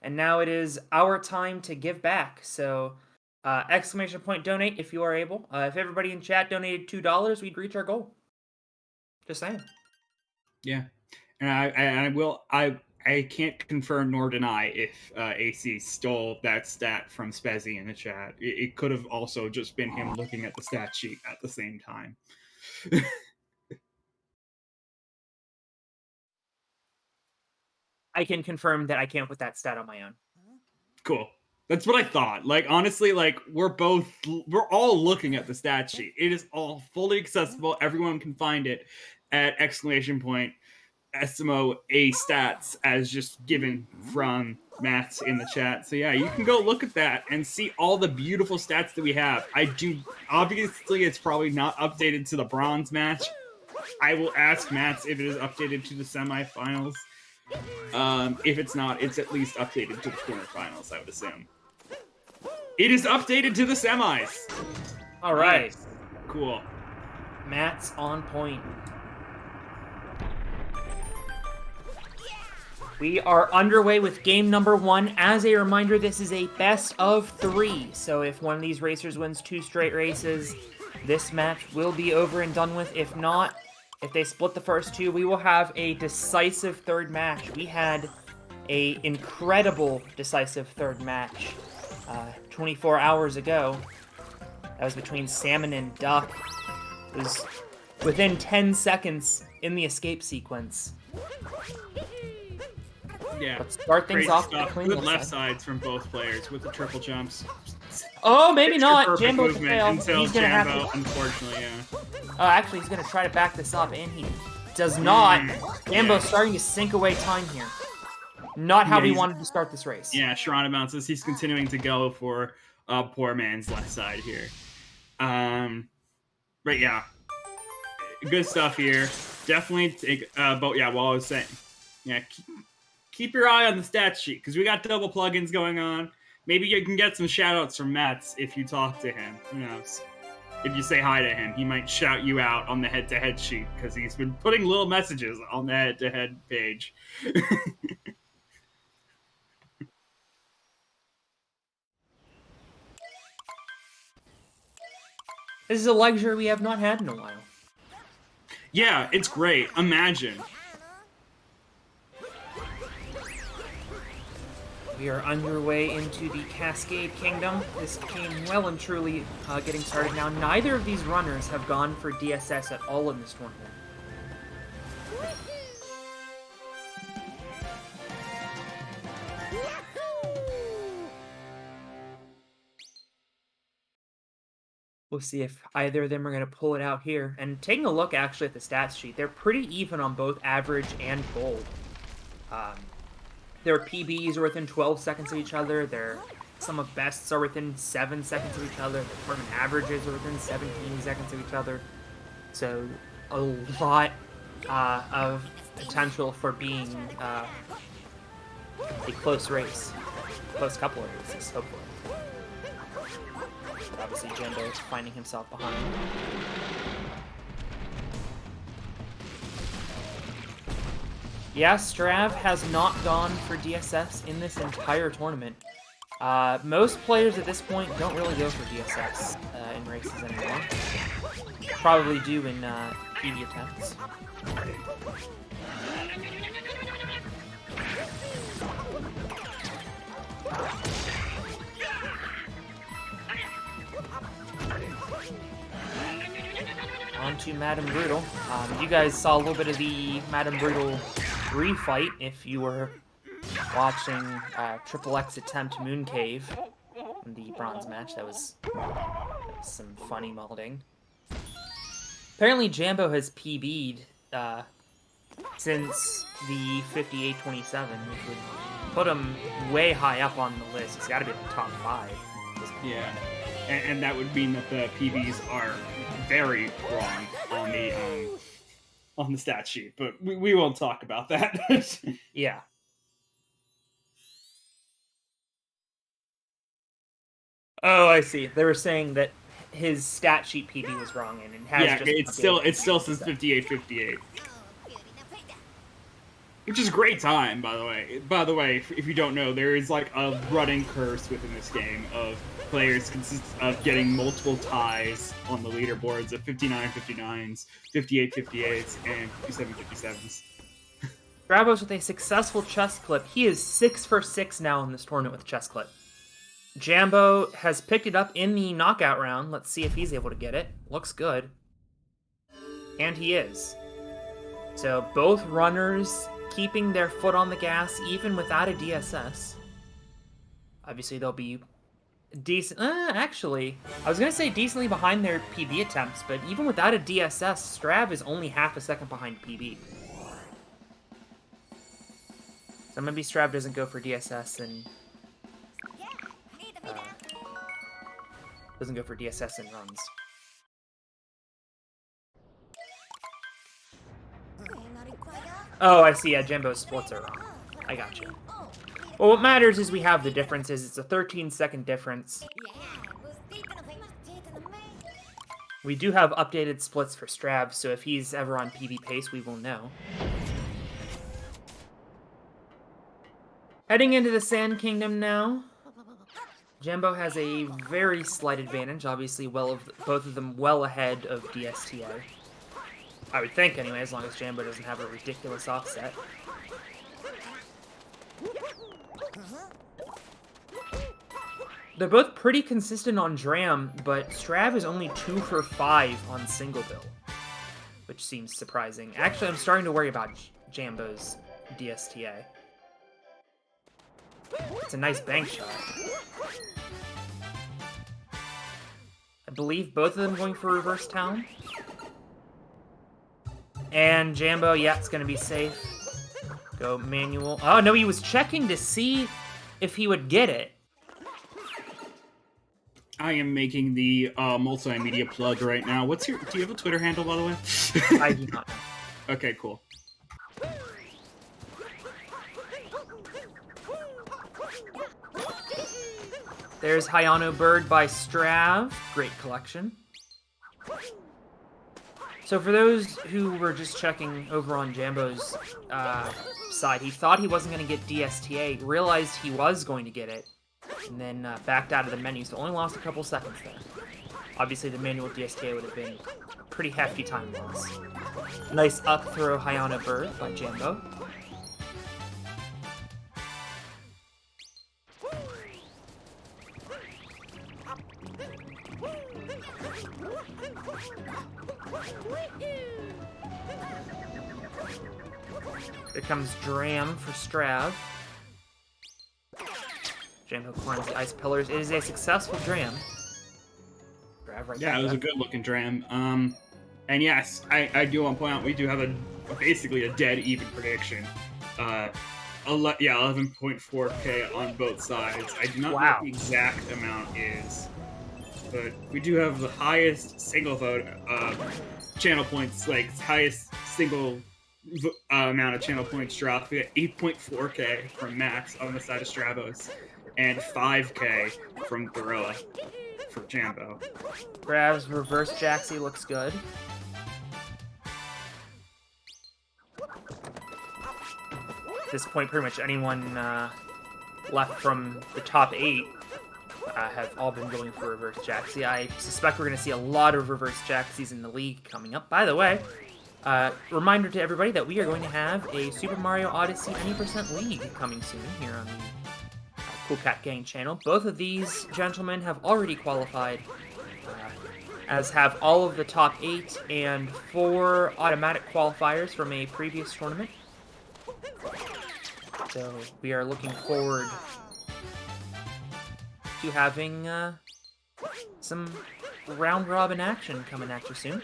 And now it is our time to give back. So, exclamation point donate if you are able. If everybody in chat donated $2, we'd reach our goal. Just saying. Yeah, and I can't confirm nor deny if AC stole that stat from Spezzy in the chat. It could have also just been him looking at the stat sheet at the same time. I can confirm that I can't put that stat on my own. Cool. That's what I thought. Like, honestly, like, we're all looking at the stat sheet. It is all fully accessible. Everyone can find it at exclamation point SMO A stats as just given from Matt in the chat. So yeah, you can go look at that and see all the beautiful stats that we have. Obviously it's probably not updated to the bronze match. I will ask Matt if it is updated to the semifinals. If it's not, it's at least updated to the quarterfinals, I would assume. It is updated to the semis. All right. Nice. Cool. Matt's on point. We are underway with game number 1. As a reminder, this is a best of 3. So if one of these racers wins 2 straight races, this match will be over and done with. If not, if they split the first 2, we will have a decisive third match. We had a incredible decisive third match 24 hours ago. That was between Salmon and Duck. It was within 10 seconds in the escape sequence. Yeah. Let's start things off. Good left sides from both players with the triple jumps. Oh, maybe not. Jambo to fail. He's gonna have to. Unfortunately, yeah. Oh, actually, he's gonna try to back this up, and he does not. Jambo's starting to sink away time here. Not how we wanted to start this race. Yeah, Sharon announces he's continuing to go for poor man's left side here. But yeah, good stuff here. Definitely take. But yeah, what I was saying, yeah, keep your eye on the stat sheet because we got double plugins going on. Maybe you can get some shout outs from Mets if you talk to him. Who knows? If you say hi to him, he might shout you out on the head-to-head sheet because he's been putting little messages on the head-to-head page. This is a luxury we have not had in a while. Yeah, it's great. Imagine. We are underway into the Cascade Kingdom. This game well and truly getting started now. Neither of these runners have gone for DSS at all in this tournament. We'll see if either of them are going to pull it out here. And taking a look actually at the stats sheet, they're pretty even on both average and gold. Their PBs are within 12 seconds of each other. Their sum of bests are within 7 seconds of each other. The tournament averages are within 17 seconds of each other. So a lot of potential for being a close race. Close couple of races, hopefully. But obviously Jambo is finding himself behind. Yeah, Strav has not gone for DSS in this entire tournament. Most players at this point don't really go for DSS in races anymore. Probably do in PB attempts. On to Madame Brutal. You guys saw a little bit of the Madame Brutal refight if you were watching Triple X attempt Moon Cave in the bronze match. That was some funny molding. Apparently Jambo has PB'd since the 58-27, which would put him way high up on the list. He's got to be in the top 5. Yeah, and that would mean that the PBs are very wrong on the stat sheet, but we won't talk about that. Yeah. Oh, I see. They were saying that his stat sheet PB was wrong, and it has it still says 58-58. Which is great time, by the way. By the way, if you don't know, there is like a running curse within this game of players of getting multiple ties on the leaderboards of 59-59s, 58-58s, and 57-57s. Stravos with a successful chest clip. He is 6 for 6 now in this tournament with chest clip. Jambo has picked it up in the knockout round. Let's see if he's able to get it. Looks good. And he is. So both runners keeping their foot on the gas even without a DSS. Obviously, they'll be decent. Actually, I was going to say decently behind their PB attempts, but even without a DSS, Strav is only half a second behind PB. So maybe Strav doesn't go for DSS and doesn't go for DSS and runs. Oh, I see. Yeah, Jambo's splits are wrong. I got you. Well, what matters is we have the differences. It's a 13-second difference. We do have updated splits for Strav, so if he's ever on PB pace, we will know. Heading into the Sand Kingdom now. Jambo has a very slight advantage, obviously both of them well ahead of DSTA. I would think, anyway, as long as Jambo doesn't have a ridiculous offset. They're both pretty consistent on Dram, but Strav is only 2 for 5 on single bill, which seems surprising. Actually, I'm starting to worry about Jambo's DSTA. It's a nice bank shot. I believe both of them going for reverse town. And Jambo, yeah, it's going to be safe. Go manual. Oh, no, he was checking to see if he would get it. I am making the multimedia plug right now. Do you have a Twitter handle, by the way? I do not know. Okay, cool. There's Hayano Bird by Strav. Great collection. So for those who were just checking over on Jambo's side, he thought he wasn't going to get DSTA, realized he was going to get it, and then backed out of the menu, so only lost a couple seconds there. Obviously, the manual DSTA would have been a pretty hefty time loss. Nice up throw Hayano Bird by Jambo. Here comes Dram for Strav. Jambo climbs the ice pillars. It is a successful Dram. Yeah, it was a good-looking Dram. And yes, I do want to point out we do have basically a dead even prediction. 11.4k on both sides. I do not know what the exact amount is, but we do have the highest single vote channel points, like highest single amount of channel points dropped. We got 8.4k from Max on the side of Stravos, and 5k from Gorilla for Jambo. Brav's reverse Jaxie looks good. At this point, pretty much anyone left from the top 8 have all been going for reverse Jaxie. I suspect we're going to see a lot of reverse Jaxies in the league coming up. By the way, reminder to everybody that we are going to have a Super Mario Odyssey 90% League coming soon here on the Cool Cat Gang channel. Both of these gentlemen have already qualified, as have all of the top 8 and 4 automatic qualifiers from a previous tournament. So we are looking forward to having some round-robin action coming at you soon.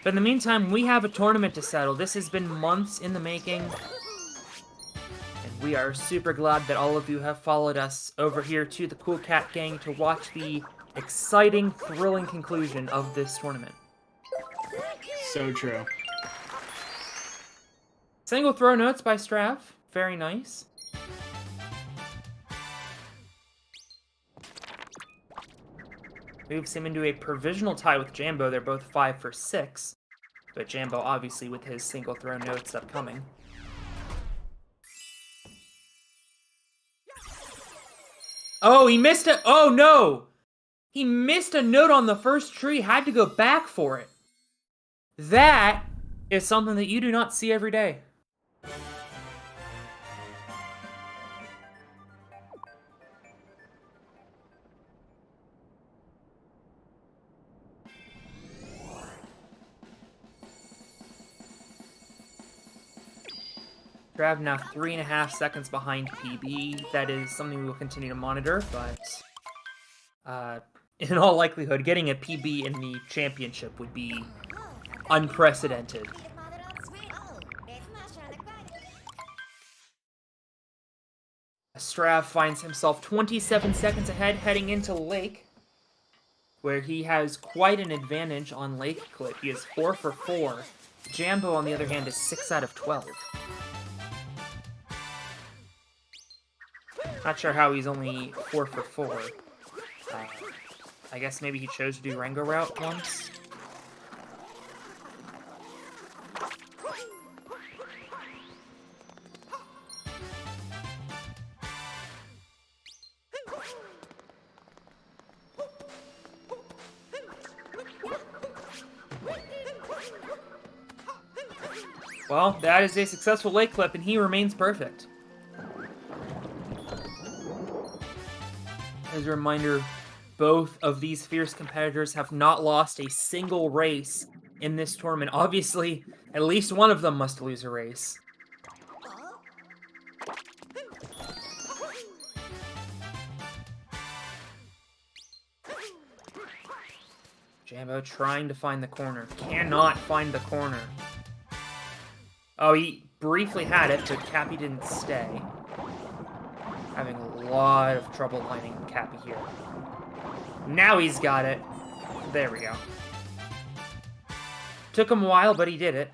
But in the meantime, we have a tournament to settle. This has been months in the making, and we are super glad that all of you have followed us over here to the Cool Cat Gang to watch the exciting, thrilling conclusion of this tournament. So true. Single throw notes by Strav. Very nice. Moves him into a provisional tie with Jambo. They're both 5 for 6. But Jambo, obviously, with his single throw notes upcoming. Oh, he missed it. Oh, no. He missed a note on the first tree, had to go back for it. That is something that you do not see every day. Trav now 3.5 seconds behind PB. That is something we will continue to monitor, but in all likelihood, getting a PB in the championship would be unprecedented. Strav finds himself 27 seconds ahead heading into Lake, where he has quite an advantage on Lake Clip. He is 4 for 4. Jambo, on the other hand, is 6 out of 12. Not sure how he's only 4 for 4. I guess maybe he chose to do Rango route once. Well, that is a successful lake clip, and he remains perfect. As a reminder, both of these fierce competitors have not lost a single race in this tournament. Obviously, at least one of them must lose a race. Jambo trying to find the corner. Cannot find the corner. Oh, he briefly had it, but Cappy didn't stay. Having a lot of trouble lining up Cappy here. Now he's got it. There we go. Took him a while, but he did it.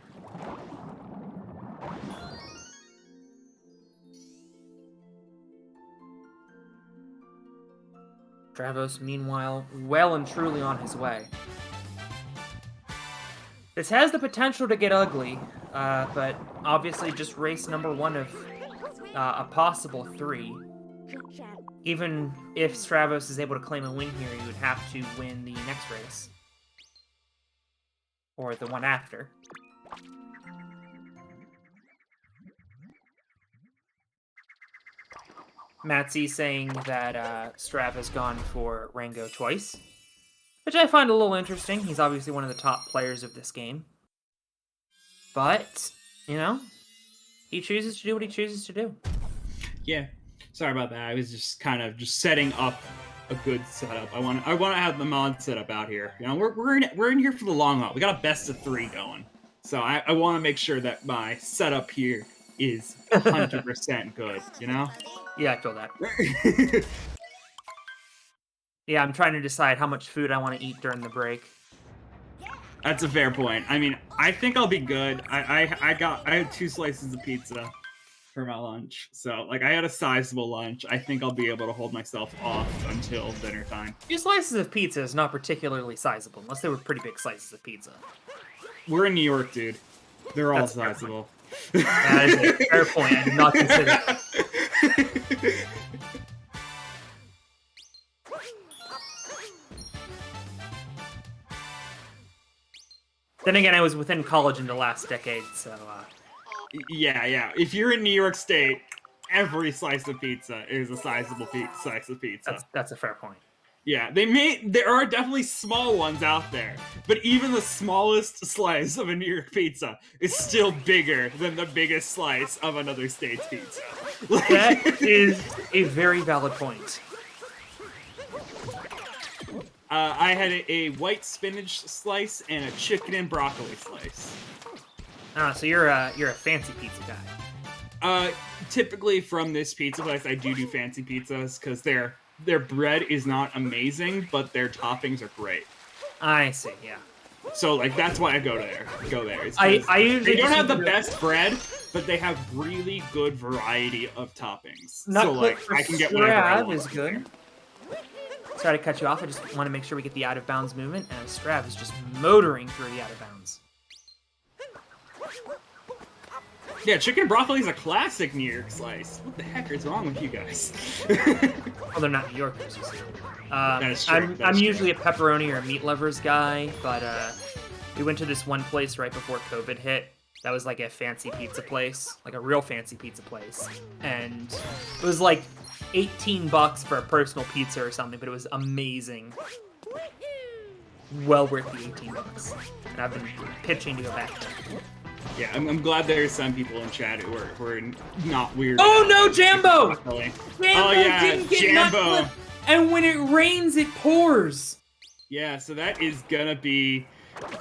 Stravos, meanwhile, well and truly on his way. This has the potential to get ugly, but obviously just race number 1 of a possible 3. Even if Stravos is able to claim a win here, he would have to win the next race. Or the one after. Matsy saying that Strav has gone for Rango twice, which I find a little interesting. He's obviously one of the top players of this game. But, you know, he chooses to do what he chooses to do. Yeah. Sorry about that. I was just kind of just setting up a good setup. I want to have the mod setup out here. You know, we're in here for the long haul. We got a best of 3 going. So I want to make sure that my setup here is 100% good, you know? Yeah, I feel that. Yeah, I'm trying to decide how much food I want to eat during the break. That's a fair point. I mean, I think I'll be good. I had 2 slices of pizza for my lunch. So, like, I had a sizable lunch. I think I'll be able to hold myself off until dinner time. 2 slices of pizza is not particularly sizable, unless they were pretty big slices of pizza. We're in New York, dude. They're all sizable. That is a fair point. I did not consider that. Then again, I was within college in the last decade, so... Yeah. If you're in New York State, every slice of pizza is a sizable slice of pizza. That's a fair point. Yeah, there are definitely small ones out there, but even the smallest slice of a New York pizza is still bigger than the biggest slice of another state's pizza. That is a very valid point. I had a white spinach slice and a chicken and broccoli slice. So you're a fancy pizza guy. Typically from this pizza place, I do fancy pizzas because their bread is not amazing, but their toppings are great. I see, yeah. So, like, that's why I go there. I usually they don't have the best bread, but they have really good variety of toppings. So, like, I can get whatever I want. Is good. Sorry to cut you off. I just want to make sure we get the out of bounds movement, as Strav is just motoring through the out of bounds. Yeah, chicken broccoli is a classic New York slice. What the heck is wrong with you guys? Well, they're not New Yorkers, you see. That is true. I'm usually a pepperoni or a meat lovers guy, but we went to this one place right before COVID hit. That was like a fancy pizza place, like a real fancy pizza place, and it was like $18 for a personal pizza or something, but it was amazing. Well worth the $18, and I've been pitching to go back there. Yeah, I'm glad there's some people in chat who are not weird. Oh no, Jambo! Jambo Yeah, didn't get Jambo. And when it rains, it pours. Yeah, so that is gonna be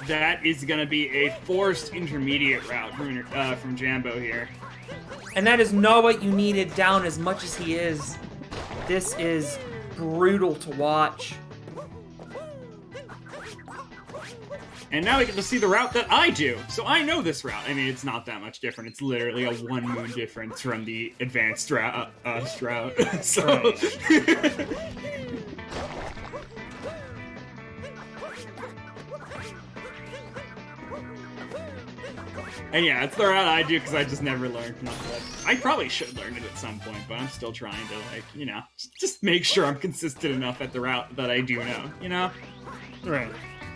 a forced intermediate route from Jambo here. And that is not what you needed, down as much as he is. This is brutal to watch. And now we get to see the route that I do. So I know this route. I mean, it's not that much different. It's literally a 1 moon difference from the advanced route. So... Right. And yeah, it's the route I do because I just never learned enough of it. I probably should learn it at some point, but I'm still trying to, like, you know, just make sure I'm consistent enough at the route that I do know, you know? Right.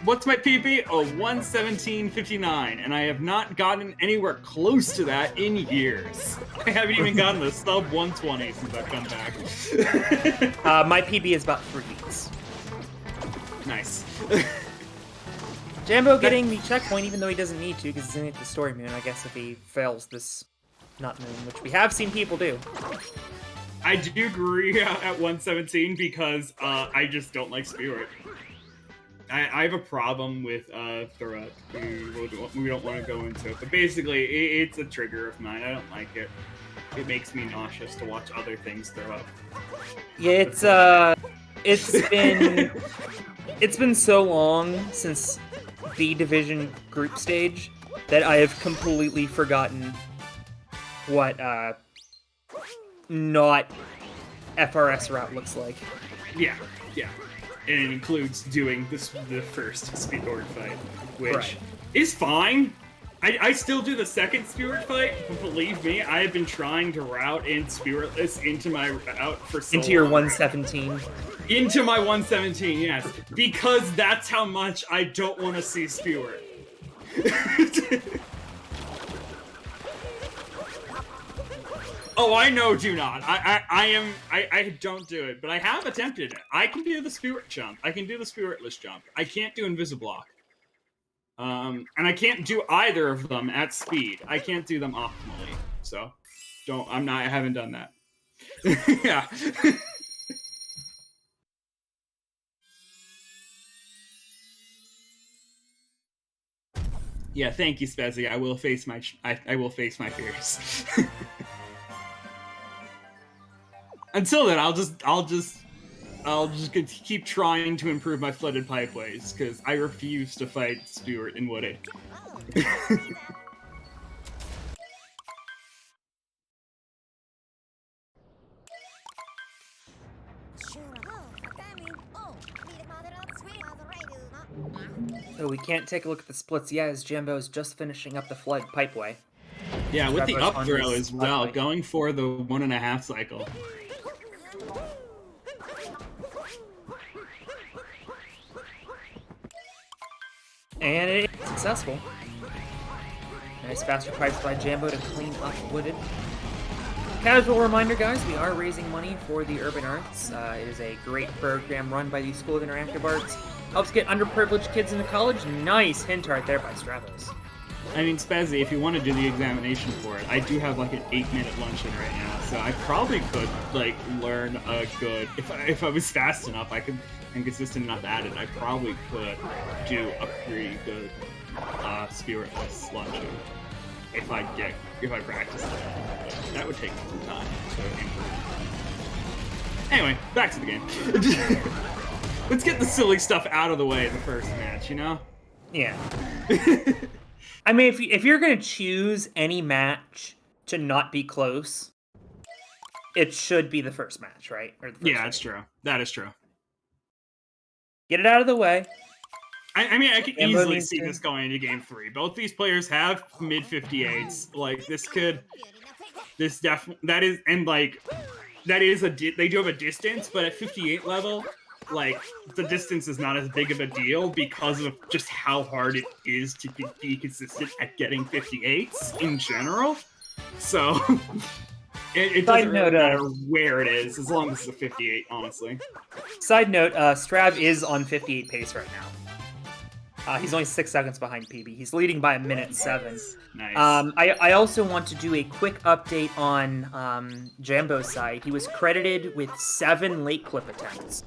What's my PB? Oh, 117.59, and I have not gotten anywhere close to that in years. I haven't even gotten the sub 120 since I've come back. My PB is about 3 weeks. Nice. Jambo getting the checkpoint even though he doesn't need to because he's in the story moon, I guess, if he fails this not moon, which we have seen people do. I do agree at 117 because I just don't like Spirit. I have a problem with Threat. We don't want to go into it, but basically it's a trigger of mine. I don't like it. It makes me nauseous to watch other things throw up. Yeah, it's been so long since the division group stage that I have completely forgotten what not FRS route looks like. Yeah. And it includes doing the first Spirit fight, which is fine. I still do the second Spirit fight, but believe me, I have been trying to route in Spiritless into my route for so Into your long. 117. Into my 117, yes. Because that's how much I don't want to see Spirit. Oh, I know, do not. I don't do it, but I have attempted it. I can do the Spirit jump. I can do the Spiritless jump. I can't do Invisiblock. And I can't do either of them at speed. I can't do them optimally. So, I haven't done that. Yeah. Yeah, thank you, Spezzy. I will face my fears. Until then, I'll just keep trying to improve my flooded pipeways because I refuse to fight Stuart in Wooded. So we can't take a look at the splits yet as Jambo is just finishing up the flood pipeway. Yeah, with the up throw his as well, pipeway. going for the 1.5 cycle. And it's successful. Nice faster pipes by Jambo to clean up Wooded. Casual reminder, guys, we are raising money for the Urban Arts. It is a great program run by the School of Interactive Arts. Helps get underprivileged kids into college. Nice hint art there by Stravos. I mean, Spazzy, if you want to do the examination for it, I do have like an 8-minute luncheon right now, so I probably could like learn a good. If I was fast enough, and consistent enough at it, I probably could do a pretty good Spiritless luncheon if I practice it. But that would take some time to improve. Anyway, back to the game. Let's get the silly stuff out of the way in the first match, you know? Yeah. I mean, if you're gonna choose any match to not be close, it should be the first match, right? Or the first yeah, that's true. That is true. Get it out of the way. I mean, I could Jambo easily needs see to- this going into game 3. Both these players have mid 58s. Like they do have a distance, but at 58 level, like the distance is not as big of a deal because of just how hard it is to be consistent at getting 58s in general. So it doesn't really matter where it is, as long as it's a 58, honestly. Side note, Strav is on 58 pace right now. He's only 6 seconds behind PB. He's leading by 1:07. Nice. I also want to do a quick update on Jambo's side. He was credited with 7 late clip attempts.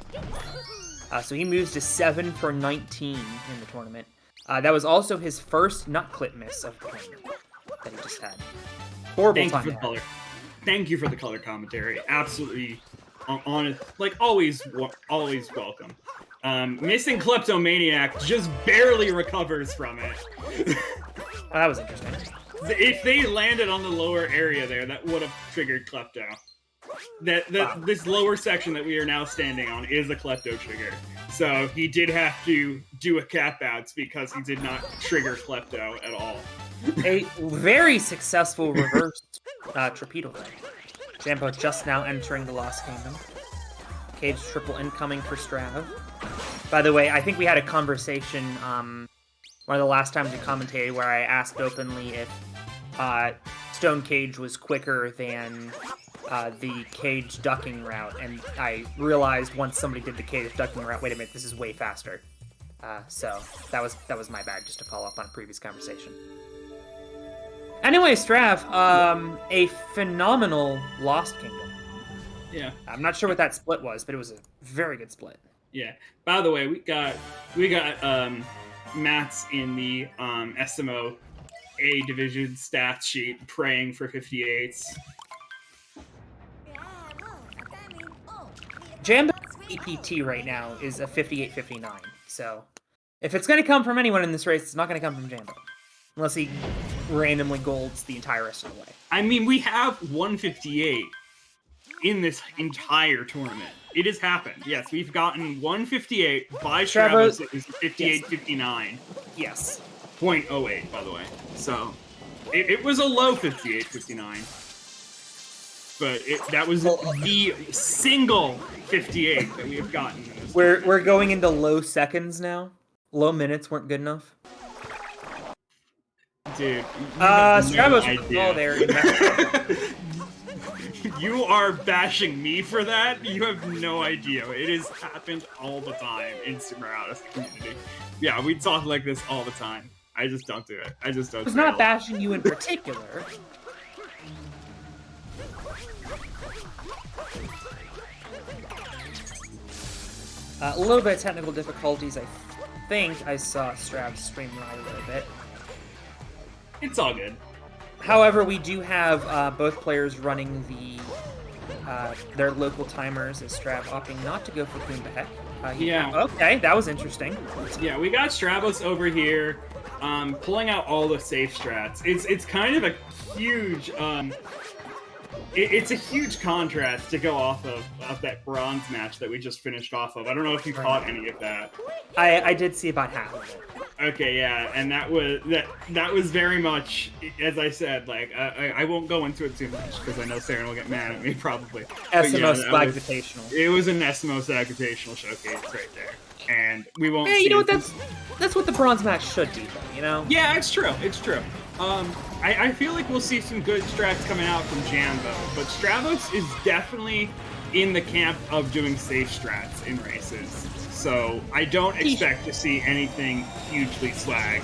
So he moves to 7 for 19 in the tournament. That was also his first nut clip miss of the tournament that he just had. Horrible time. Thank you for the color commentary. Absolutely honest, like always welcome. Missing Kleptomaniac just barely recovers from it. Oh, that was interesting. If they landed on the lower area there, that would have triggered Klepto. Wow. This lower section that we are now standing on is a Klepto trigger. So he did have to do a cap bounce because he did not trigger Klepto at all. A very successful reverse Torpedo there. Jambo just now entering the Lost Kingdom. Cage triple incoming for Strav. By the way, I think we had a conversation one of the last times we commentated where I asked openly if Stone Cage was quicker than the Cage ducking route, and I realized once somebody did the Cage ducking route, wait a minute, this is way faster. So that was my bad, just to follow up on a previous conversation. Anyway, Strav, a phenomenal Lost Kingdom. Yeah. I'm not sure what that split was, but it was a very good split. Yeah. By the way, we got Matt's in the SMO A division stats sheet praying for 58s. Jambo EPT right now is a 58-59. So if it's going to come from anyone in this race, it's not going to come from Jambo. Unless he randomly golds the entire rest of the way. I mean, we have 158 in this entire tournament. It has happened. Yes, we've gotten 158 by Stravos. It was 58-59. Yes. 0.08, by the way. So it was a low 58-59. But that was the single 58 that we have gotten. In this we're going into low seconds now. Low minutes weren't good enough. Dude, Stravos with the ball there. You are bashing me for that? You have no idea. It has happened all the time in Super Out community. Yeah, we talk like this all the time. I just don't do it. I just don't. I was not bashing you in particular. A little bit of technical difficulties. I think I saw Strav streamline a little bit. It's all good. However, we do have both players running their local timers as Strav opting not to go for Goomba Heck. Yeah. Okay, that was interesting. Yeah, we got Stravos over here, pulling out all the safe strats. It's kind of a huge it's a huge contrast to go off of that bronze match that we just finished off of. I don't know if you caught any of that. I did see about half of it. Okay, yeah, and that was very much, as I said, like, I won't go into it too much, because I know Sarah will get mad at me, probably. SMO Spagutational. It was an SMO Spagutational showcase right there, and we won't Hey, you know what, that's what the bronze match should be, though, you know? Yeah, it's true, it's true. I feel like we'll see some good strats coming out from Jambo, but Stravos is definitely in the camp of doing safe strats in races. So I don't expect to see anything hugely swag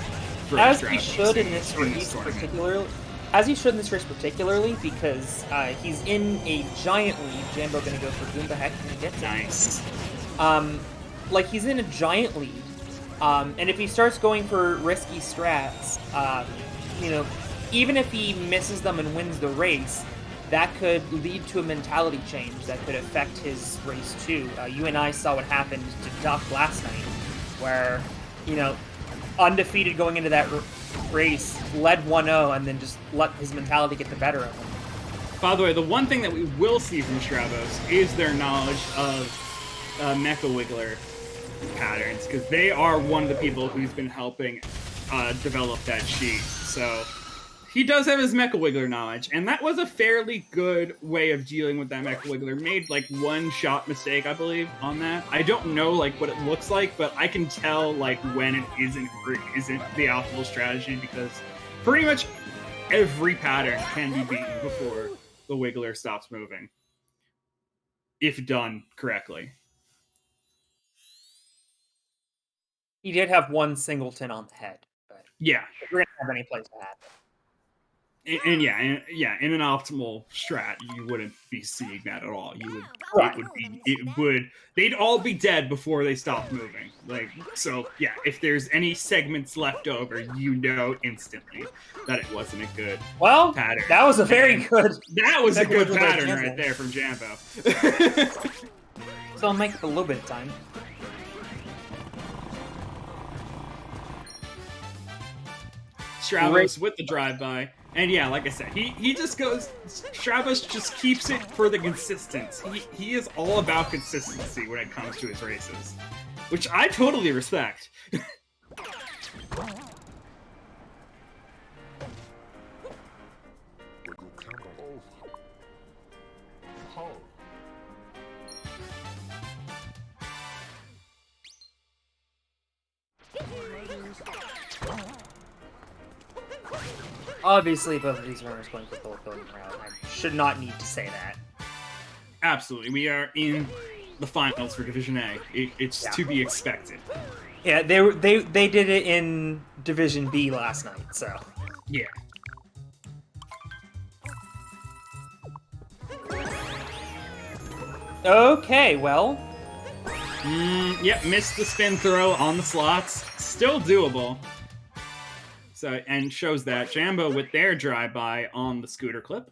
for as Stravos he should in this race particularly. As he should in this race particularly, because he's in a giant lead. Jambo gonna go for Goomba Heck and he gets it. Nice. Like he's in a giant lead, and if he starts going for risky strats, you know, even if he misses them and wins the race, that could lead to a mentality change that could affect his race too. You and I saw what happened to Duck last night, where, you know, undefeated going into that race, led 1-0, and then just let his mentality get the better of him. By the way, the one thing that we will see from Stravos is their knowledge of Mecha Wiggler. patterns because they are one of the people who's been helping develop that sheet. So he does have his Mecha Wiggler knowledge, and that was a fairly good way of dealing with that Mecha Wiggler. Made like one shot mistake, I believe, on that. I don't know like what it looks like, but I can tell like when it isn't the optimal strategy because pretty much every pattern can be beaten before the Wiggler stops moving, if done correctly. He did have one singleton on the head, but yeah, we're gonna have any place to have it. And in an optimal strat, you wouldn't be seeing that at all. You would, right. They'd all be dead before they stopped moving. Like, so yeah, if there's any segments left over, you know instantly that it wasn't a good pattern. That was a very good. That was a good pattern right there from Jambo. So I'll make a little bit of time. Stravos with the drive-by. And yeah, like I said, he just goes. Stravos just keeps it for the consistency. He is all about consistency when it comes to his races, which I totally respect. Obviously, both of these runners going for bullet building route. I should not need to say that. Absolutely, we are in the finals for Division A. It's to be expected. Yeah, they did it in Division B last night, so yeah. Okay, well. Yep, missed the spin throw on the slots. Still doable. So, and shows that Jambo with their drive-by on the scooter clip.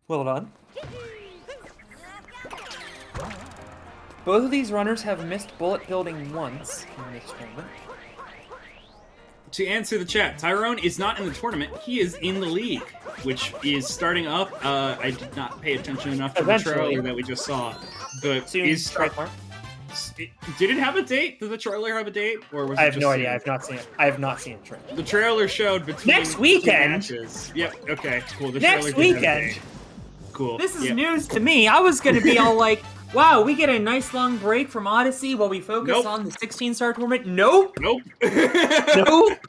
Well done. Both of these runners have missed bullet building once in this tournament. To answer the chat, Tyrone is not in the tournament. He is in the league, which is starting up. I did not pay attention enough to the trailer that we just saw. But soon, did it have a date? Did the trailer have a date, or was I it have just no idea. I have not seen it. I have not seen the trailer. The trailer showed between next weekend. Matches. Yep. Okay. Cool. The next weekend. Cool. This is news to me. I was gonna be all like, "Wow, we get a nice long break from Odyssey while we focus on the 16-star tournament." Nope. Nope. Nope.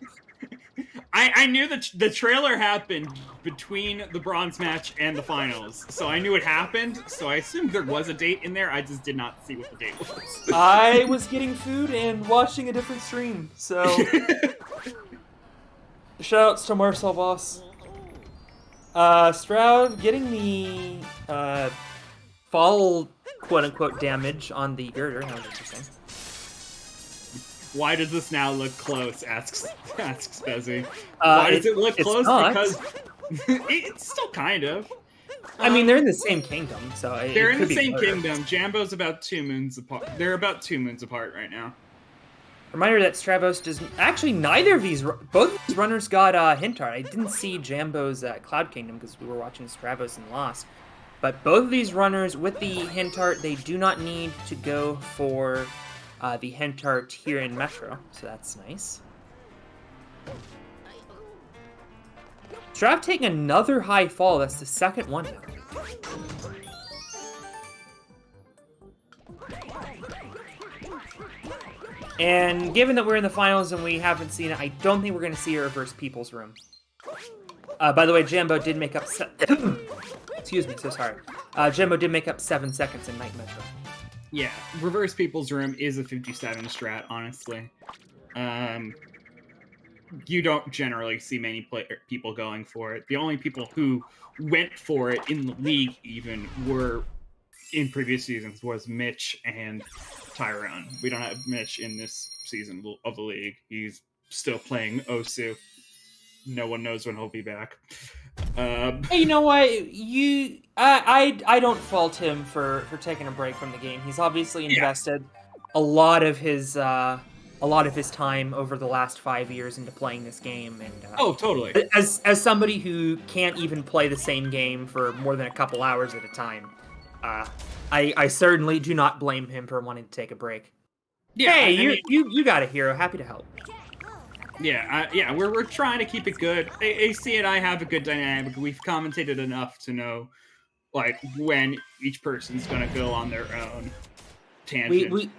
I knew that the trailer happened between the bronze match and the finals, so I knew it happened, so I assumed there was a date in there. I just did not see what the date was. I was getting food and watching a different stream, so shoutouts to Marcel Voss. Stroud getting the fall quote-unquote damage on the girder. That was interesting. Why does this now look close? Asks Bezzy. Why does it look close? Because it's still kind of. I mean, they're in the same kingdom, so they're in the same kingdom. Jambo's about 2 moons apart. They're about 2 moons apart right now. Reminder that Stravos does actually neither of these. Both of these runners got Hintart. I didn't see Jambo's Cloud Kingdom because we were watching Stravos and lost. But both of these runners with the Hintart, they do not need to go for the Hintart here in Metro, so that's nice. Strav taking another high fall. That's the second one now. And given that we're in the finals and we haven't seen it, I don't think we're going to see a reverse People's Room. By the way, Jambo did make up... Excuse me, so sorry. Jambo did make up 7 seconds in Night Metro. Yeah, reverse People's Room is a 57 strat, honestly. You don't generally see many people going for it. The only people who went for it in the league even were, in previous seasons, was Mitch and Tyrone. We don't have Mitch in this season of the league. He's still playing Osu. No one knows when he'll be back. Hey, you know what? I don't fault him for taking a break from the game. He's obviously invested a lot of his time over the last 5 years into playing this game. And oh, totally. As somebody who can't even play the same game for more than a couple hours at a time, I certainly do not blame him for wanting to take a break. Yeah, Hey, I mean, you got a hero. Happy to help. yeah, we're trying to keep it good. AC and I have a good dynamic. We've commentated enough to know like when each person's gonna go on their own tangent.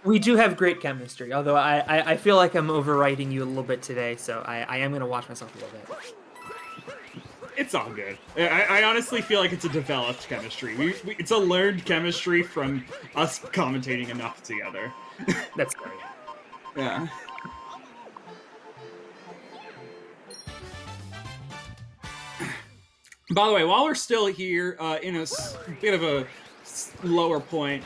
We do have great chemistry. Although I feel like I'm overriding you a little bit today, so I am gonna watch myself a little bit. It's all good. I honestly feel like it's a developed chemistry. It's a learned chemistry from us commentating enough together. That's great. Yeah. By the way, while we're still here, in a bit of a lower point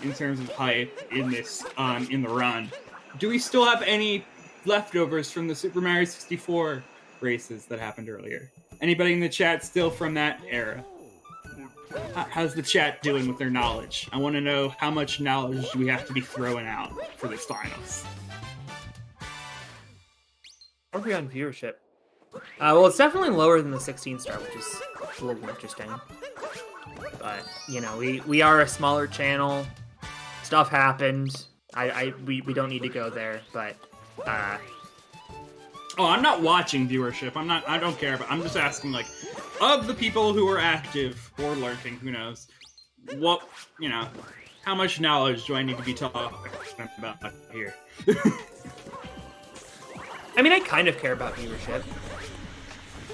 in terms of hype in this in the run, do we still have any leftovers from the Super Mario 64 races that happened earlier? Anybody in the chat still from that era? How's the chat doing with their knowledge? I want to know how much knowledge do we have to be throwing out for this finals. Are we on viewership? Well, it's definitely lower than the 16-star, which is a little interesting. But you know, we are a smaller channel. Stuff happened. We don't need to go there, but Oh, I'm not watching viewership. I don't care, but I'm just asking, like, of the people who are active or lurking, who knows, how much knowledge do I need to be talking about here? I mean, I kind of care about viewership.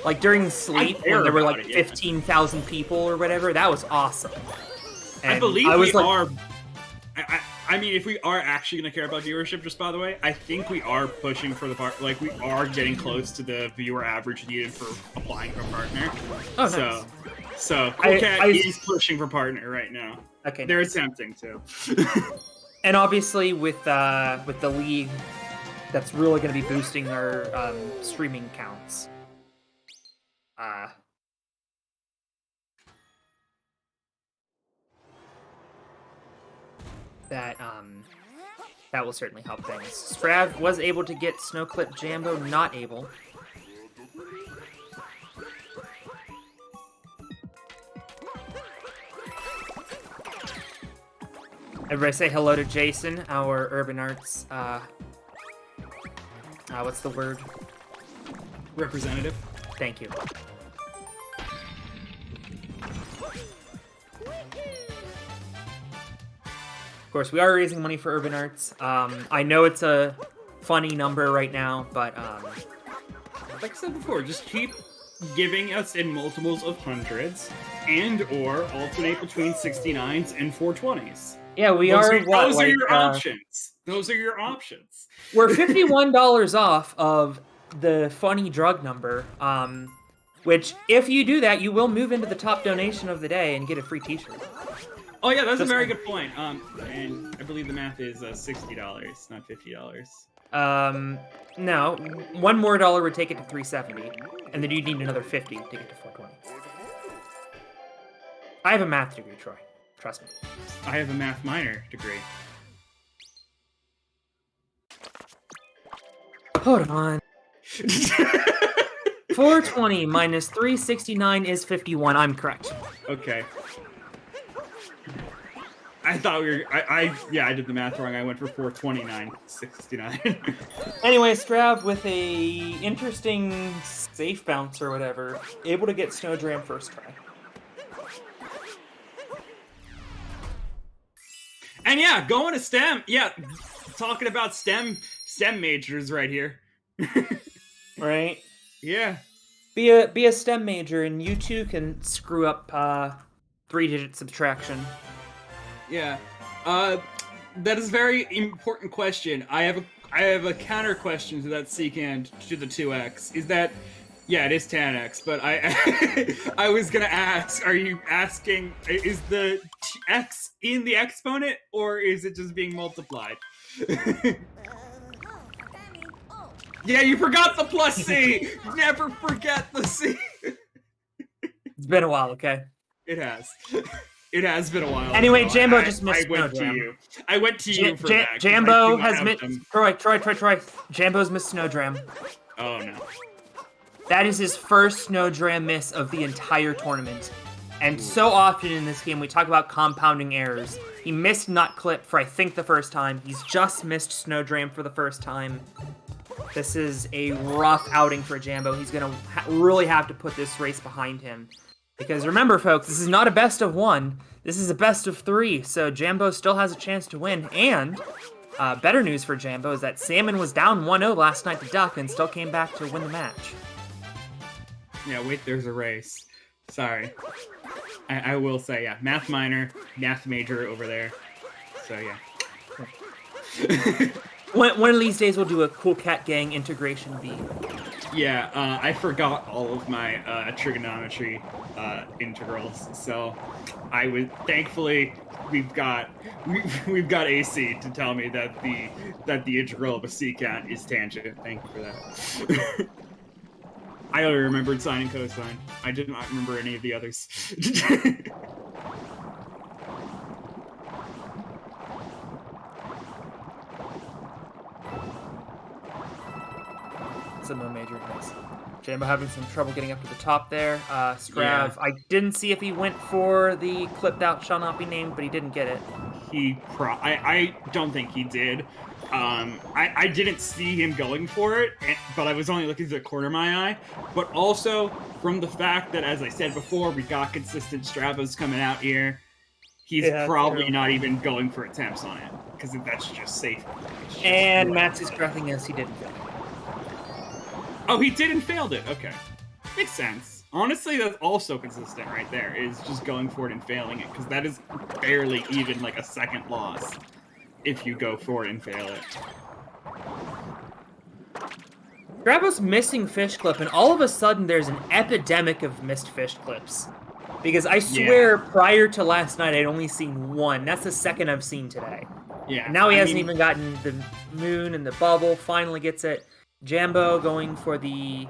Like during sleep, when there were like 15,000 people or whatever, that was awesome. And I believe are. I mean, if we are actually going to care about viewership, just by the way, I think we are pushing for the part. Like, we are getting close to the viewer average needed for applying for partner. Oh, nice. So Coolcat is pushing for partner right now. Okay, they're attempting to. And obviously, with the league, that's really going to be boosting our streaming counts. That will certainly help things. Strav was able to get Snowclip, Jambo not able. Everybody say hello to Jason, our Urban Arts, what's the word? Representative. Thank you. Of course, we are raising money for Urban Arts. I know it's a funny number right now, but like I said before, just keep giving us in multiples of hundreds, and/or alternate between 69s and 420s. Yeah, those are your options. Those are your options. We're $51 off of the funny drug number. Which, if you do that, you will move into the top donation of the day and get a free T-shirt. Oh yeah, that's a very good point. And I believe the math is $60, not $50. No, one more dollar would take it to $370, and then you'd need another $50 to get to $420. I have a math degree, Troy. Trust me. I have a math minor degree. Hold on. 420 minus 369 is 51. I'm correct. Okay. I thought we were. I did the math wrong. I went for 429.69. Anyway, Strav with a interesting safe bounce or whatever, able to get Snowdram first try. And yeah, going to STEM. Yeah, talking about STEM majors right here. Right? Yeah. Be a STEM major, and you too can screw up 3-digit subtraction. Yeah, that is a very important question. I have a counter question to that secant to the 2x. Is that, yeah, it is 10x, but I was gonna ask, are you asking, is the x in the exponent, or is it just being multiplied? Yeah, you forgot the plus C! Never forget the C! It's been a while, okay? It has. It has been a while. Anyway, Jambo just missed. I went to you. I went to you for that. Jambo has missed. Troy. Jambo's missed Snowdram. Oh no. That is his first Snowdram miss of the entire tournament. And so often in this game, we talk about compounding errors. He missed Nut Clip for, I think, the first time. He's just missed Snow Dram for the first time. This is a rough outing for Jambo. He's going to really have to put this race behind him. Because remember, folks, this is not a best of 1. This is a best of 3, so Jambo still has a chance to win. And better news for Jambo is that Salmon was down 1-0 last night to Duck and still came back to win the match. Yeah, wait, there's a race. Sorry. I will say, yeah, math minor, math major over there. So, yeah. One of these days, we'll do a Cool Cat Gang integration beat. Yeah, I forgot all of my trigonometry integrals, so I would thankfully we've got AC to tell me that the integral of a secant is tangent. Thank you for that. I only remembered sine and cosine. I did not remember any of the others. SMO major, nice. Jambo having some trouble getting up to the top there. Strav, Yeah. I didn't see if he went for the clipped out shall not be named, but he didn't get it. I don't think he did. I didn't see him going for it, but I was only looking through the corner of my eye. But also, from the fact that, as I said before, we got consistent Stravos coming out here, he's probably not even going for attempts on it, because that's just safe. And Matt's is correcting us, he didn't fail. Oh, he did and failed it. Okay. Makes sense. Honestly, that's also consistent right there, is just going for it and failing it, because that is barely even like a second loss if you go for it and fail it. Stravos missing fish clip, and all of a sudden there's an epidemic of missed fish clips. Because I swear, prior to last night, I'd only seen one. That's the second I've seen today. Yeah. And now he hasn't even gotten the moon and the bubble, finally gets it. Jambo going for the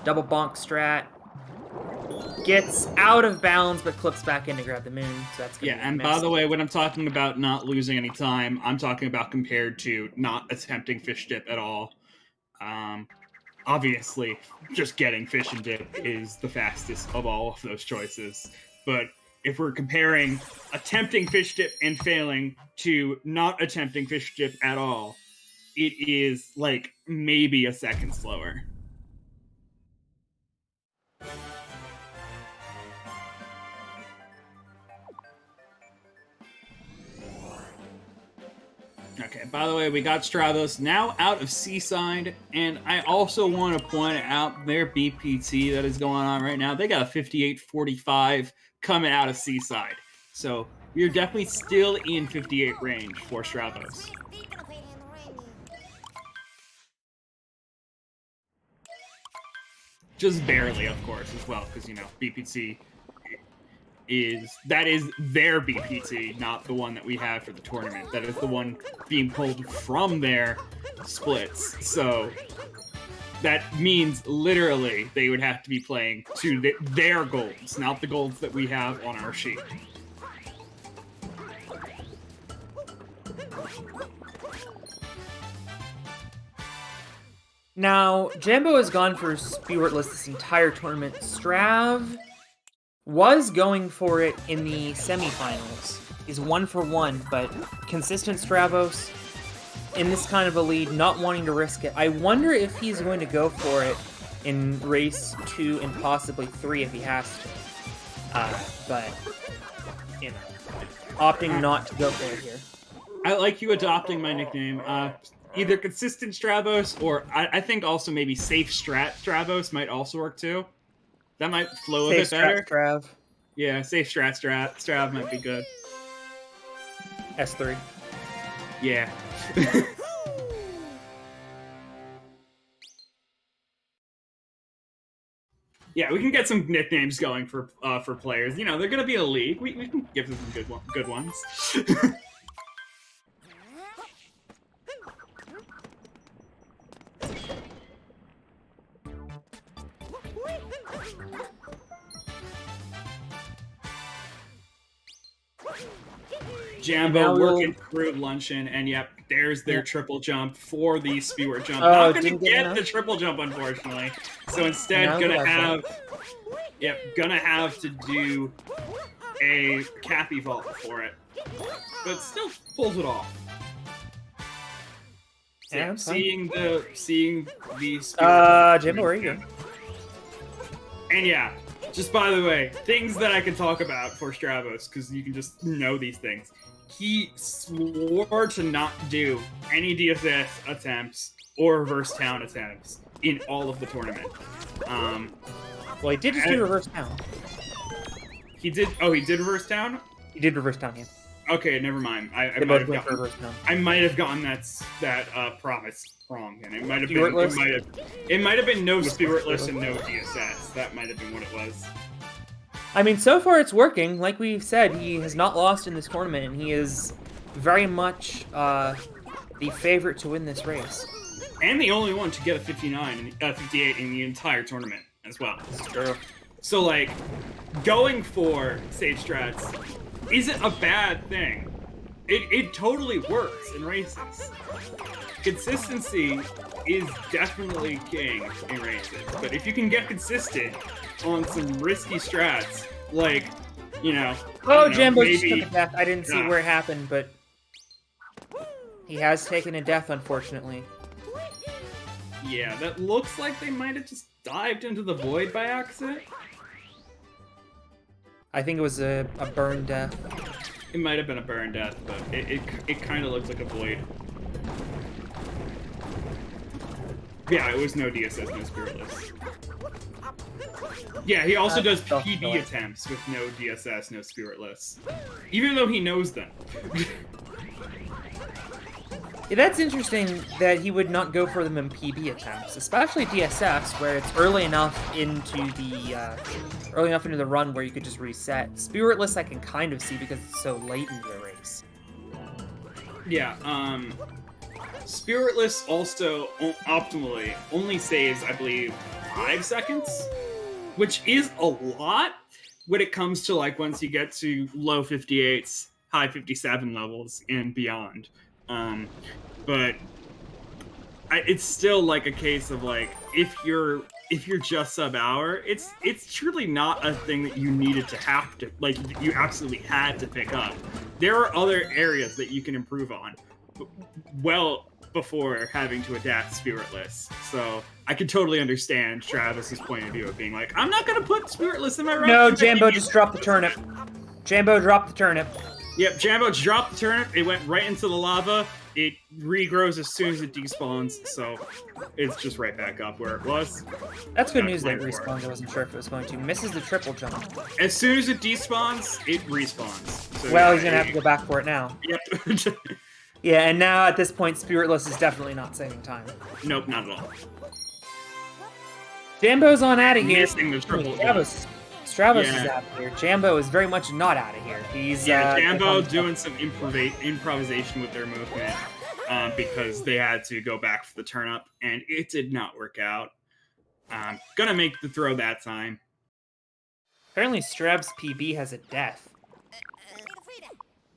double bonk strat. Gets out of bounds, but clips back in to grab the moon. So that's gonna be and by the way, when I'm talking about not losing any time, I'm talking about compared to not attempting fish dip at all. Obviously, just getting fish and dip is the fastest of all of those choices. But if we're comparing attempting fish dip and failing to not attempting fish dip at all, it is like maybe a second slower. Okay, by the way, we got Stravos now out of Seaside, and I also want to point out their BPT that is going on right now. They got a 58.45 coming out of Seaside. So we are definitely still in 58 range for Stravos. Just barely, of course, as well, because, you know, BPT is their BPT, not the one that we have for the tournament. That is the one being pulled from their splits. So that means literally they would have to be playing to their golds, not the golds that we have on our sheet. Now, Jambo has gone for Spewartless this entire tournament. Strav was going for it in the semifinals. He's 1 for 1, but consistent Stravos in this kind of a lead, not wanting to risk it. I wonder if he's going to go for it in race 2 and possibly 3 if he has to. But, you know, opting not to go for it here. I like you adopting my nickname. Either consistent Stravos or I think also maybe safe strat Stravos might also work too. That might flow a bit better. Strav. Yeah, safe strat Strav might be good. S3. Yeah. Yeah, we can get some nicknames going for players. You know, they're gonna be a league. We can give them some good ones. Jambo working through luncheon, and yep, there's their triple jump for the Spewart jump. Not going to get the triple jump, unfortunately. So instead, going to have Yep, gonna have to do a Cappy vault for it, but still pulls it off. So, Yeah, seeing these. Jambo, where are you? And yeah, just by the way, things that I can talk about for Stravos, because you can just know these things. He swore to not do any DSS attempts or reverse town attempts in all of the tournament. Well, he did just do reverse town. He did. Oh, he did reverse town. He did reverse town, yeah. Okay, never mind. I They might both have went for gotten. reverse town. I might have gotten that promise wrong, and it might have been. Spiritless? It might have been no Spiritless and no DSS. That might have been what it was. I mean, so far it's working. Like we've said, he has not lost in this tournament, and he is very much the favorite to win this race. And the only one to get a 59 and 58 in the entire tournament as well. That's true. So, like, going for safe strats isn't a bad thing. It totally works in races. Consistency is definitely king in races, but if you can get consistent on some risky strats, like, you know... Oh, I don't know, Jambo maybe, just took a death. I didn't see where it happened, but he has taken a death, unfortunately. Yeah, that looks like they might have just dived into the void by accident. I think it was a burn death. It might have been a burn death, but it kind of looks like a void. Yeah, it was no DSS, no Spiritless. Yeah, he also does PB attempts with no DSS, no Spiritless. Even though he knows them. Yeah, that's interesting that he would not go for them in PB attempts, especially DSS, where it's early enough into the run where you could just reset. Spiritless I can kind of see because it's so late in the race. Yeah, Spiritless also optimally only saves, I believe, 5 seconds, which is a lot when it comes to, like, once you get to low 58s, high 57 levels and beyond. But it's still like a case of, like, if you're just sub-hour, it's truly not a thing that you needed to have to, like, you absolutely had to pick up. There are other areas that you can improve on well before having to adapt Spiritless. So I can totally understand Travis's point of view of being like, I'm not going to put Spiritless in my run. No, Jambo just dropped the turnip. Jambo dropped the turnip. Yep, Jambo dropped the turnip. It went right into the lava. It regrows as soon as it despawns, so it's just right back up where it was. That's good news that it respawned. I wasn't sure if it was going to. Misses the triple jump. As soon as it despawns, it respawns. So, well, yeah, he's going to have to go back for it now. Yep. Yeah, and now at this point, Spiritless is definitely not saving time. Nope, not at all. Jambo's on out of here. Missing the triple Stravos is out of here. Jambo is very much not out of here. He's Jambo doing some improvisation with their movement because they had to go back for the turnip, and it did not work out. Gonna make the throw that time. Apparently, Strav's PB has a death.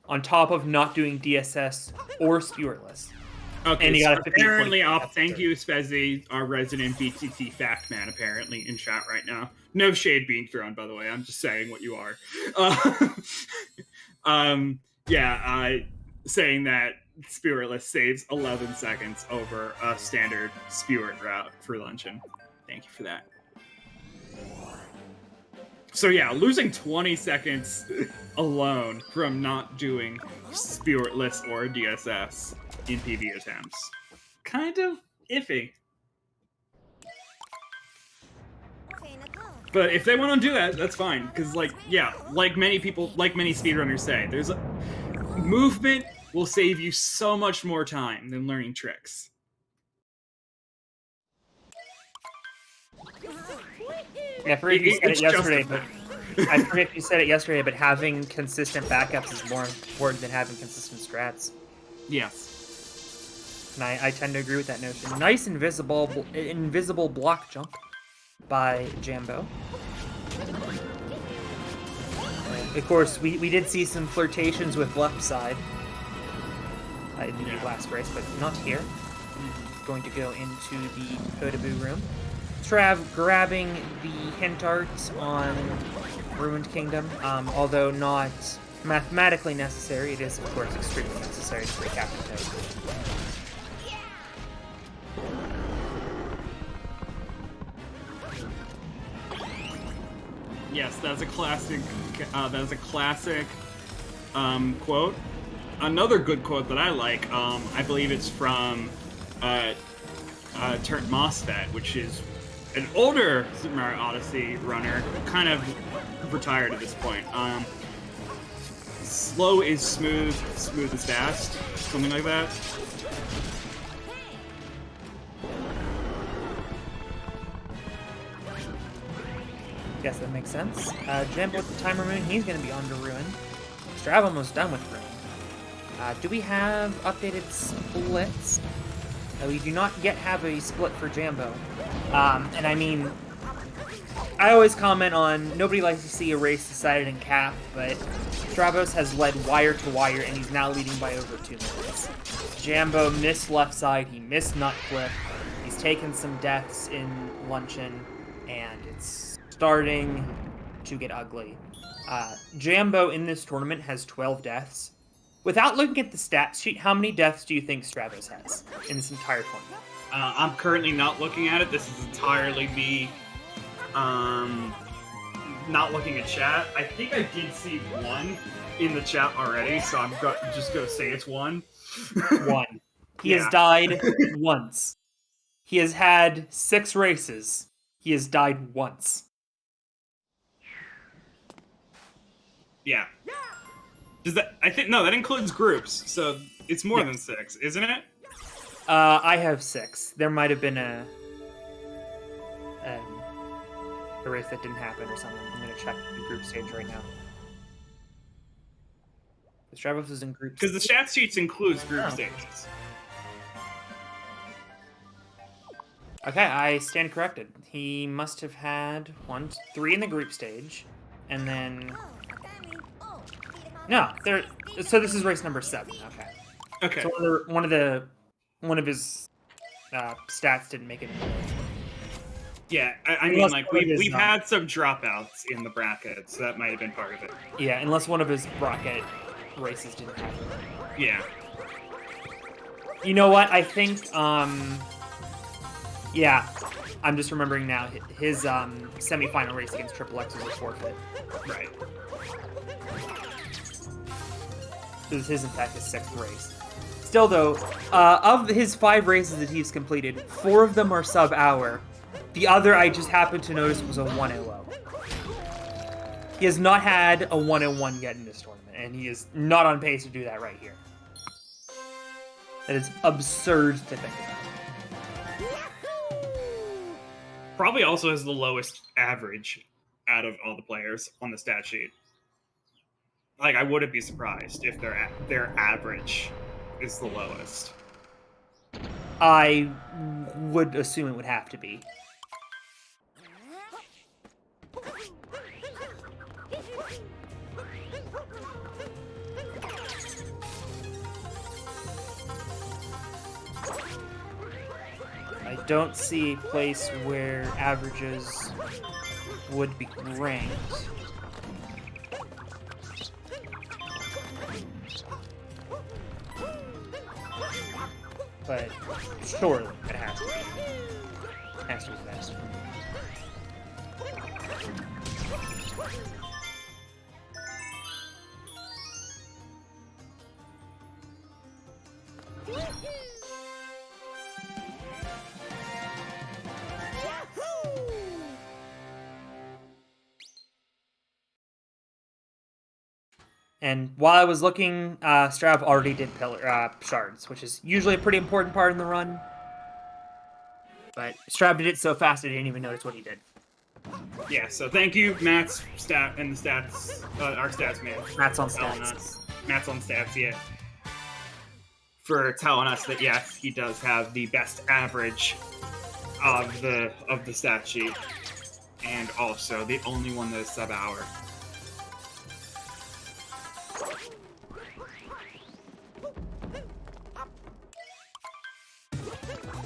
On top of not doing DSS or Spiritless. Okay, and he so got a apparently, thank you, Spezzy, our resident BTT fact man, apparently, in chat right now. No shade being thrown, by the way. I'm just saying what you are. Saying that Spiritless saves 11 seconds over a standard Spirit route for Luncheon. Thank you for that. So yeah, losing 20 seconds alone from not doing Spiritless or DSS in PB attempts. Kind of iffy. But if they want to do that, that's fine. Because, like, yeah, like many speedrunners say, there's movement will save you so much more time than learning tricks. Yeah, I forget if you said it yesterday, but having consistent backups is more important than having consistent strats. Yes. And I tend to agree with that notion. Nice invisible block jump by Jambo. Of course, we did see some flirtations with left side in the last race, but not here. Going to go into the Kodaboo room. Strav grabbing the hint art on Ruined Kingdom, although not mathematically necessary, it is, of course, extremely necessary to play Captain Toad. Yes, that's a classic. Quote. Another good quote that I like. I believe it's from Turnt Mosfet, which is an older Super Mario Odyssey runner, kind of retired at this point. Slow is smooth, smooth is fast, something like that. Guess that makes sense. Jambo with the timer moving, he's going to be on to Ruin. Strav almost done with Ruin. Do we have updated splits? We do not yet have a split for Jambo. And I mean, I always comment on nobody likes to see a race decided in cap, but Stravos has led wire to wire, and he's now leading by over 2 minutes. Jambo missed left side, he missed nut clip, he's taken some deaths in Luncheon, and it's starting to get ugly. Jambo in this tournament has 12 deaths. Without looking at the stats sheet, how many deaths do you think Stravos has in this entire tournament? I'm currently not looking at it. This is entirely me not looking at chat. I think I did see 1 in the chat already, so I'm just going to say it's 1. 1. He has died once. He has had 6 races. He has died once. Yeah. Does that? I think no. That includes groups, so it's more than 6, isn't it? I have 6. There might have been a race that didn't happen or something. I'm gonna check the group stage right now. The Stravos is in group. Because the chat sheets includes group stages. Okay, I stand corrected. He must have had 1, 3 in the group stage, and then no, there. So this is race number 7. Okay. Okay. So one of his stats didn't make it. Yeah, I mean, like we've had some dropouts in the bracket, so that might have been part of it. Yeah, unless one of his bracket races didn't happen. Yeah. You know what? I think yeah, I'm just remembering now. His semifinal race against Triple X was a forfeit. Right. It was in fact, his 6th race. Still, though, of his 5 races that he's completed, 4 of them are sub-hour. The other I just happened to notice was a 1:00. He has not had a 1:01 yet in this tournament, and he is not on pace to do that right here. That is absurd to think about. Probably also has the lowest average out of all the players on the stat sheet. Like, I wouldn't be surprised if their average is the lowest. I would assume it would have to be. I don't see a place where averages would be ranked. But surely it has to be. It has to be fast. And while I was looking, Strav already did shards, which is usually a pretty important part in the run. But Strav did it so fast I didn't even notice what he did. Yeah, so thank you, Matt's stat and the stats, our stats man. Matt's on stats. Matt's on stats, yeah. For telling us that yes, he does have the best average of the stat sheet, and also the only one that is sub-hour.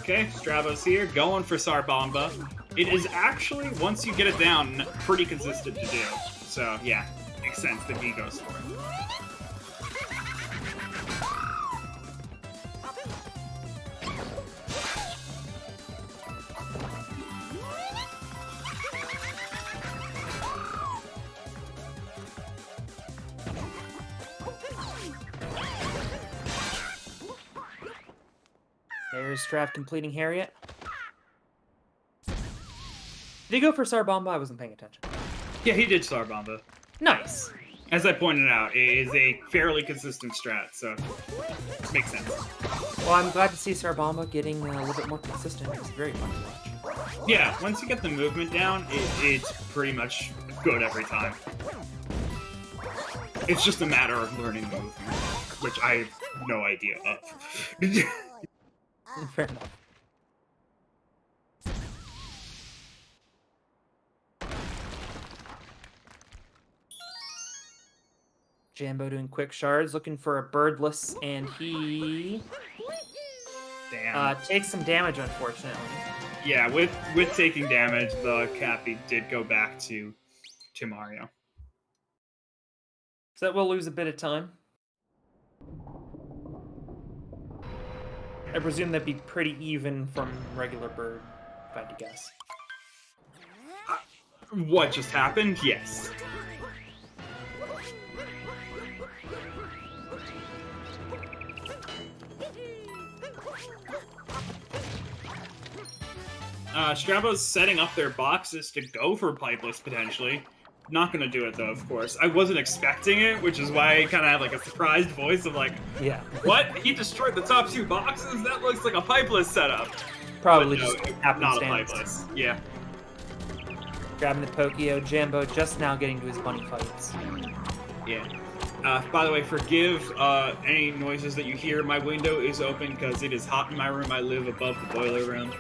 Okay, Stravos here, going for Sarbomba It is actually, once you get it down, pretty consistent to do. So, yeah, makes sense that he goes for it. There's Strav completing Harriet. Did he go for Sarbomba? I wasn't paying attention. Yeah, he did Star Bomba. Nice. As I pointed out, it is a fairly consistent strat, so makes sense. Well, I'm glad to see Sarbomba getting a little bit more consistent. It's very fun to watch. Yeah, once you get the movement down, it's pretty much good every time. It's just a matter of learning the movement, which I have no idea of. Fair enough. Jambo doing quick shards, looking for a birdless, and he Damn. takes some damage, unfortunately. Yeah, with taking damage, the Cappy did go back to Mario. So that will lose a bit of time. I presume that'd be pretty even from regular bird, if I had to guess. What just happened? Yes. Stravos setting up their boxes to go for Pipeless, potentially. Not gonna do it, though, of course. I wasn't expecting it, which is why I kind of had, like, a surprised voice of, like, Yeah. what? He destroyed the top 2 boxes? That looks like a Pipeless setup. Probably But no, just not a happenstance. Pipeless. Yeah. Grabbing the Pokio, Jambo just now getting to his bunny fights. Yeah. By the way, forgive any noises that you hear. My window is open because it is hot in my room. I live above the boiler room.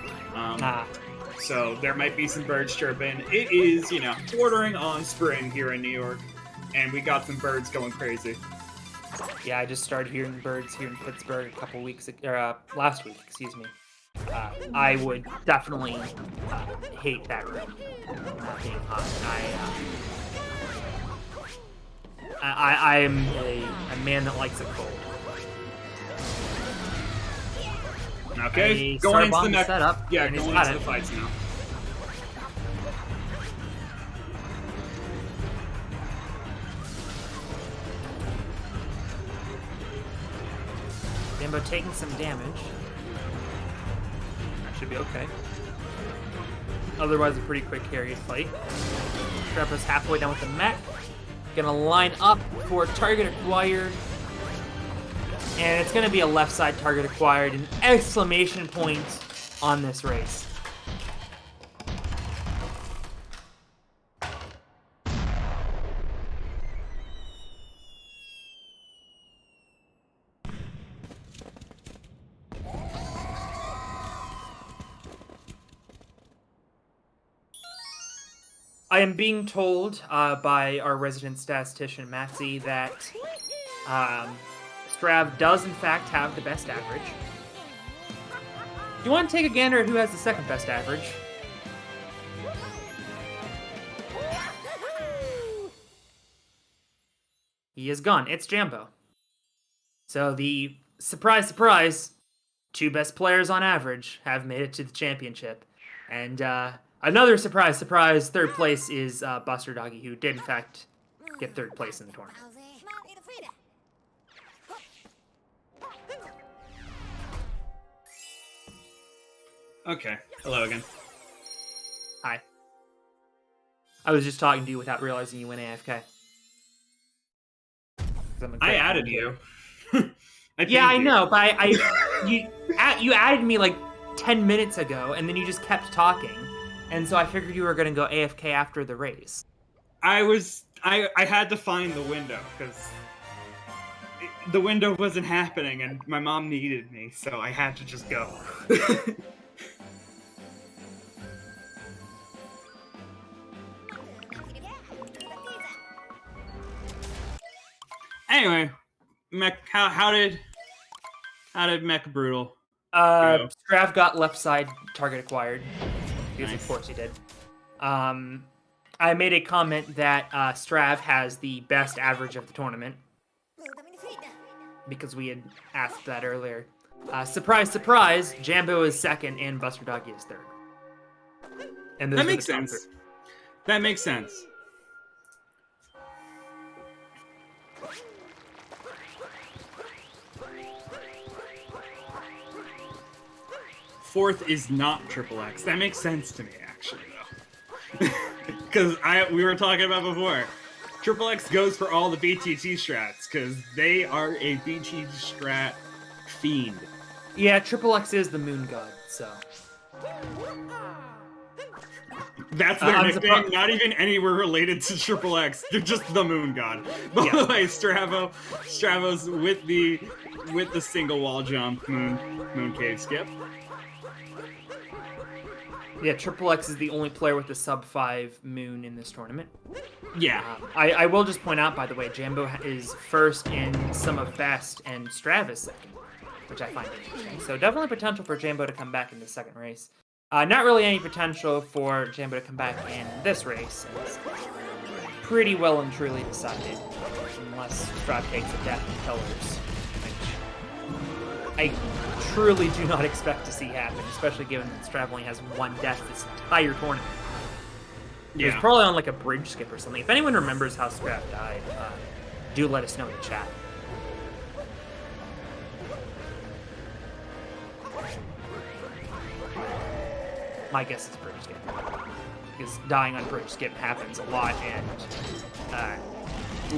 So there might be some birds chirping. It is, you know, bordering on spring here in New York, and we got some birds going crazy. Yeah, I just started hearing birds here in Pittsburgh a couple weeks, or last week, excuse me. I would definitely hate that room not being hot. I am a man that likes it cold. Okay, A going into the Sarbomba next setup, yeah, and he's going got into it. the fights now. Jambo taking some damage. That should be okay. Otherwise, a pretty quick Harriet fight. Trevor's halfway down with the mech. Gonna line up for target acquired. And it's gonna be a left side target acquired. An exclamation point on this race. I am being told by our resident statistician, Maxi, that Strav does in fact have the best average. Do you want to take a gander at who has the second best average? He is gone. It's Jambo. So the surprise, surprise, 2 best players on average have made it to the championship. And another surprise, surprise, 3rd place is Buster Doggy, who did in fact get 3rd place in the tournament. Okay, hello again. Hi. I was just talking to you without realizing you went AFK. I added you. Yeah, I know, but you added me like 10 minutes ago, and then you just kept talking, and so I figured you were gonna go AFK after the race. I had to find the window because the window wasn't happening, and my mom needed me, so I had to just go. Anyway, Mech, how did Mech Brutal go? Strav got left side target acquired. because Nice. of course he did. I made a comment that Strav has the best average of the tournament because we had asked that earlier. Surprise, surprise, Jambo is second and Buster Doggy is third. And That makes sense. That makes sense. Fourth is not Triple X. That makes sense to me, actually, though. Because we were talking about before. Triple X goes for all the BTT strats, because they are a BTT strat fiend. Yeah, Triple X is the moon god, so... That's their nickname, not even anywhere related to Triple X. They're just the moon god. By the way, Stravos with the single wall jump, moon cave skip. Yeah, Triple X is the only player with the sub-5 moon in this tournament. Yeah. I will just point out, by the way, Jambo is first in Sum of Best and Strav is second, which I find interesting. So definitely potential for Jambo to come back in the second race. Not really any potential for Jambo to come back in this race. It's pretty well and truly decided, unless Strav takes a death in pillars, which I truly do not expect to see happen, especially given that Strav only has one death this entire tournament. Yeah. It was probably on like a bridge skip or something. If anyone remembers how Strav died, do let us know in the chat. My guess is bridge skip, because dying on bridge skip happens a lot and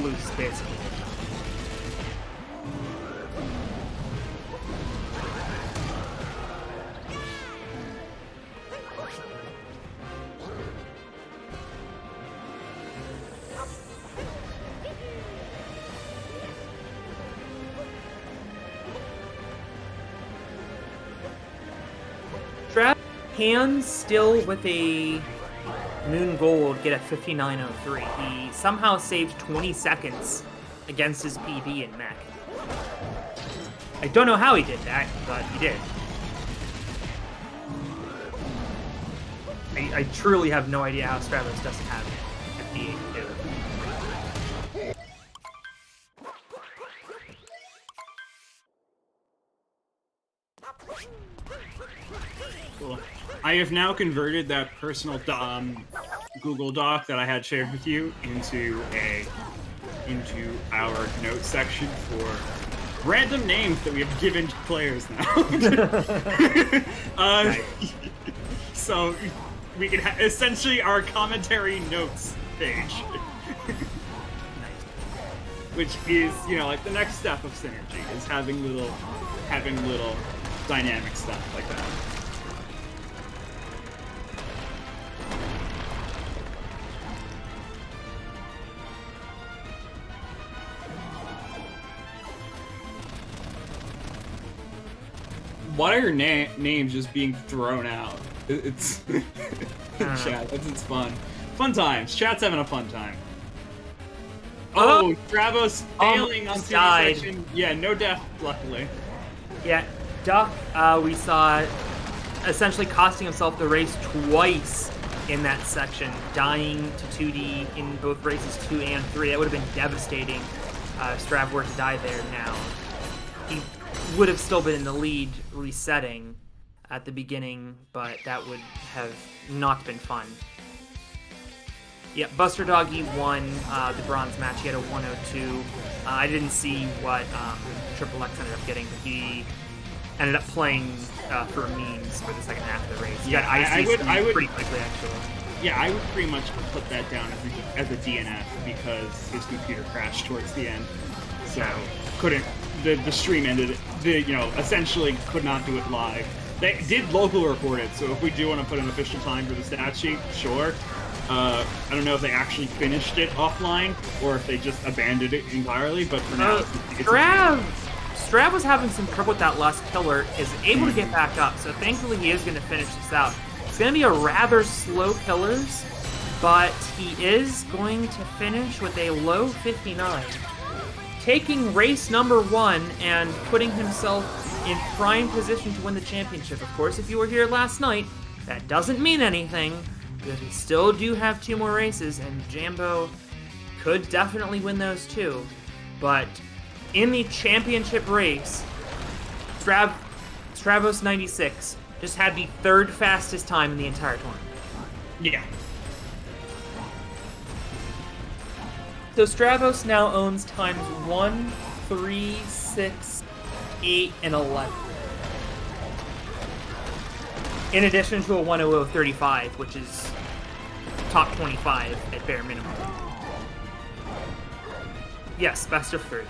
loses basically. Strav can still, with a Moon Gold, get a 59.03. He somehow saved 20 seconds against his PB in mech. I don't know how he did that, but he did. I truly have no idea how Stravos doesn't have 58.2. Cool. I have now converted that personal Google Doc that I had shared with you into our notes section for random names that we have given to players now. Nice. So we can essentially our commentary notes page, which is, you know, like the next step of synergy is having little dynamic stuff like that. Why are your names just being thrown out? It's chat. It's fun. Fun times. Chat's having a fun time. Oh, Stravos failing on died. section. Yeah, no death, luckily. Yeah, Duck, we saw essentially costing himself the race twice in that section, dying to 2D in both races 2 and 3. That would have been devastating if Strav were to die there now. He would have still been in the lead resetting at the beginning, but that would have not been fun. Yeah, Buster Doggy won the bronze match. He had a 102. I didn't see what Triple X ended up getting, but he ended up playing for memes for the second half of the race. Yeah, I would pretty quickly actually. Yeah, I would pretty much put that down as a DNF because his computer crashed towards the end, so couldn't. The stream ended. Essentially could not do it live. They did local record it, so if we do want to put an official time for the stat sheet, sure. I don't know if they actually finished it offline or if they just abandoned it entirely, but for now, Strav was having some trouble with that last pillar, is able to get back up, so thankfully he is going to finish this out. It's going to be a rather slow pillars, but he is going to finish with a low 59. Taking race number 1 and putting himself in prime position to win the championship. Of course, if you were here last night, That doesn't mean anything, because we still do have 2 more races, and Jambo could definitely win those too. But in the championship race, Stravos96 just had the 3rd fastest time in the entire tournament. Yeah. So Stravos now owns times 1, 3, 6, 8, and 11. In addition to a 100.35, which is top 25 at bare minimum. Yes, best of 3.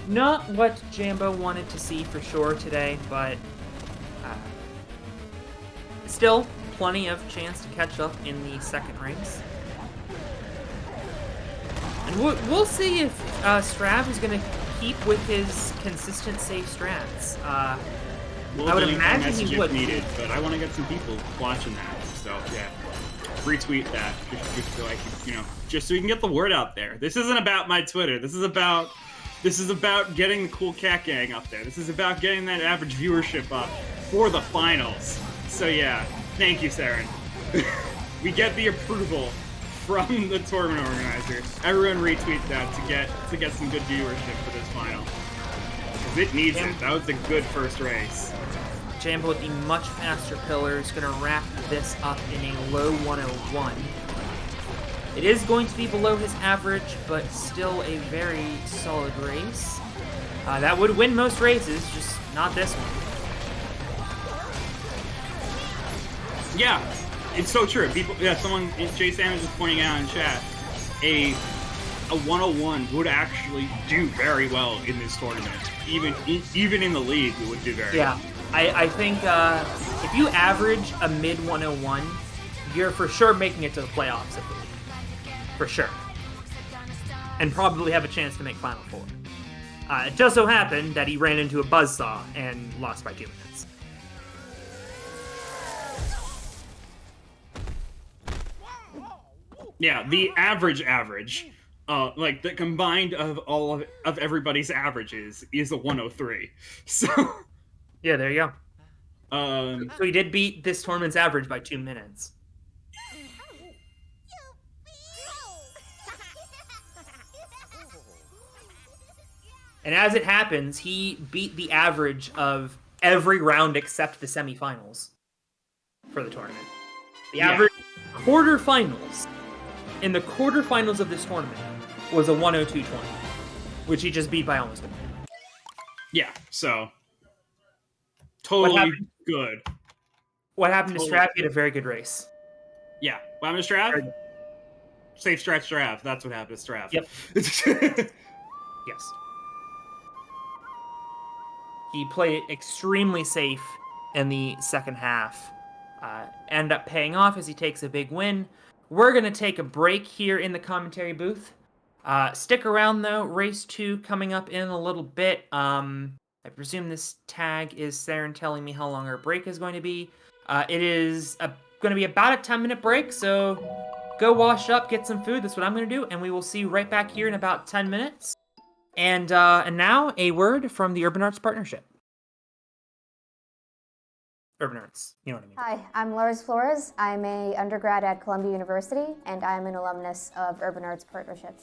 Not what Jambo wanted to see for sure today, but still plenty of chance to catch up in the second race. And we'll see if Strav is going to keep with his consistent safe strats. I would imagine he would. Needed, but I want to get some people watching that. So yeah, retweet that just so I can, just so we can get the word out there. This isn't about my Twitter. This is about getting the cool cat gang up there. This is about getting that average viewership up for the finals. So yeah, thank you, Saren. We get the approval from the tournament organizer. Everyone retweet that to get some good viewership for this final. Because it needs it. That was a good first race. Jambo with the much faster pillar is going to wrap this up in a low 101. It is going to be below his average, but still a very solid race. That would win most races, just not this one. Yeah, it's so true. Someone, Jay Sanders was pointing out in chat, a 101 would actually do very well in this tournament. Even in the league, it would do very well. I think if you average a mid 101, you're for sure making it to the playoffs of the league. For sure. And probably have a chance to make Final Four. It just so happened that he ran into a buzzsaw and lost by 2 minutes. Yeah, the average, like the combined of all of everybody's averages is a 103. So yeah, there you go. So he did beat this tournament's average by 2 minutes. And as it happens, he beat the average of every round except the semifinals for the tournament. The average quarterfinals. In the quarterfinals of this tournament was a 102.20, which he just beat by almost a minute. Yeah, so totally good. What happened to Strav? He had a very good race. Yeah. What happened to Strav? Safe stretch Strav. That's what happened to Strav. Yep. Yes. He played it extremely safe in the second half. End up paying off as he takes a big win. We're going to take a break here in the commentary booth. Stick around, though. Race 2 coming up in a little bit. I presume this tag is Saren telling me how long our break is going to be. It is going to be about a 10-minute break, so go wash up, get some food. That's what I'm going to do, and we will see you right back here in about 10 minutes. And now, a word from the Urban Arts Partnership. Urban Arts, you know what I mean. Hi, I'm Lars Flores. I'm an undergrad at Columbia University, and I'm an alumnus of Urban Arts Partnership.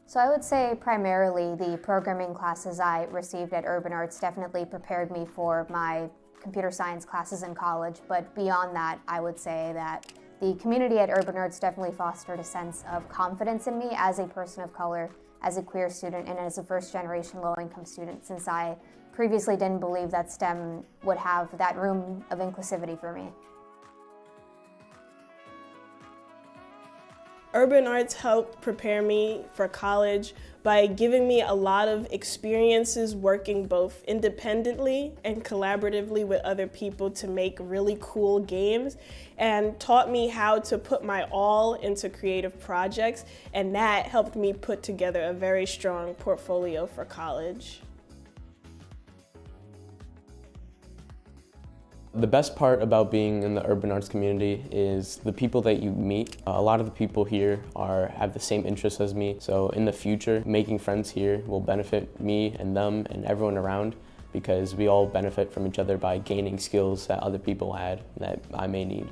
So I would say primarily the programming classes I received at Urban Arts definitely prepared me for my computer science classes in college, but beyond that, I would say that the community at Urban Arts definitely fostered a sense of confidence in me as a person of color, as a queer student, and as a first-generation low-income student, since I previously didn't believe that STEM would have that room of inclusivity for me. Urban Arts helped prepare me for college by giving me a lot of experiences working both independently and collaboratively with other people to make really cool games, and taught me how to put my all into creative projects, and that helped me put together a very strong portfolio for college. The best part about being in the urban arts community is the people that you meet. A lot of the people here have the same interests as me, so in the future, making friends here will benefit me and them and everyone around, because we all benefit from each other by gaining skills that other people had that I may need.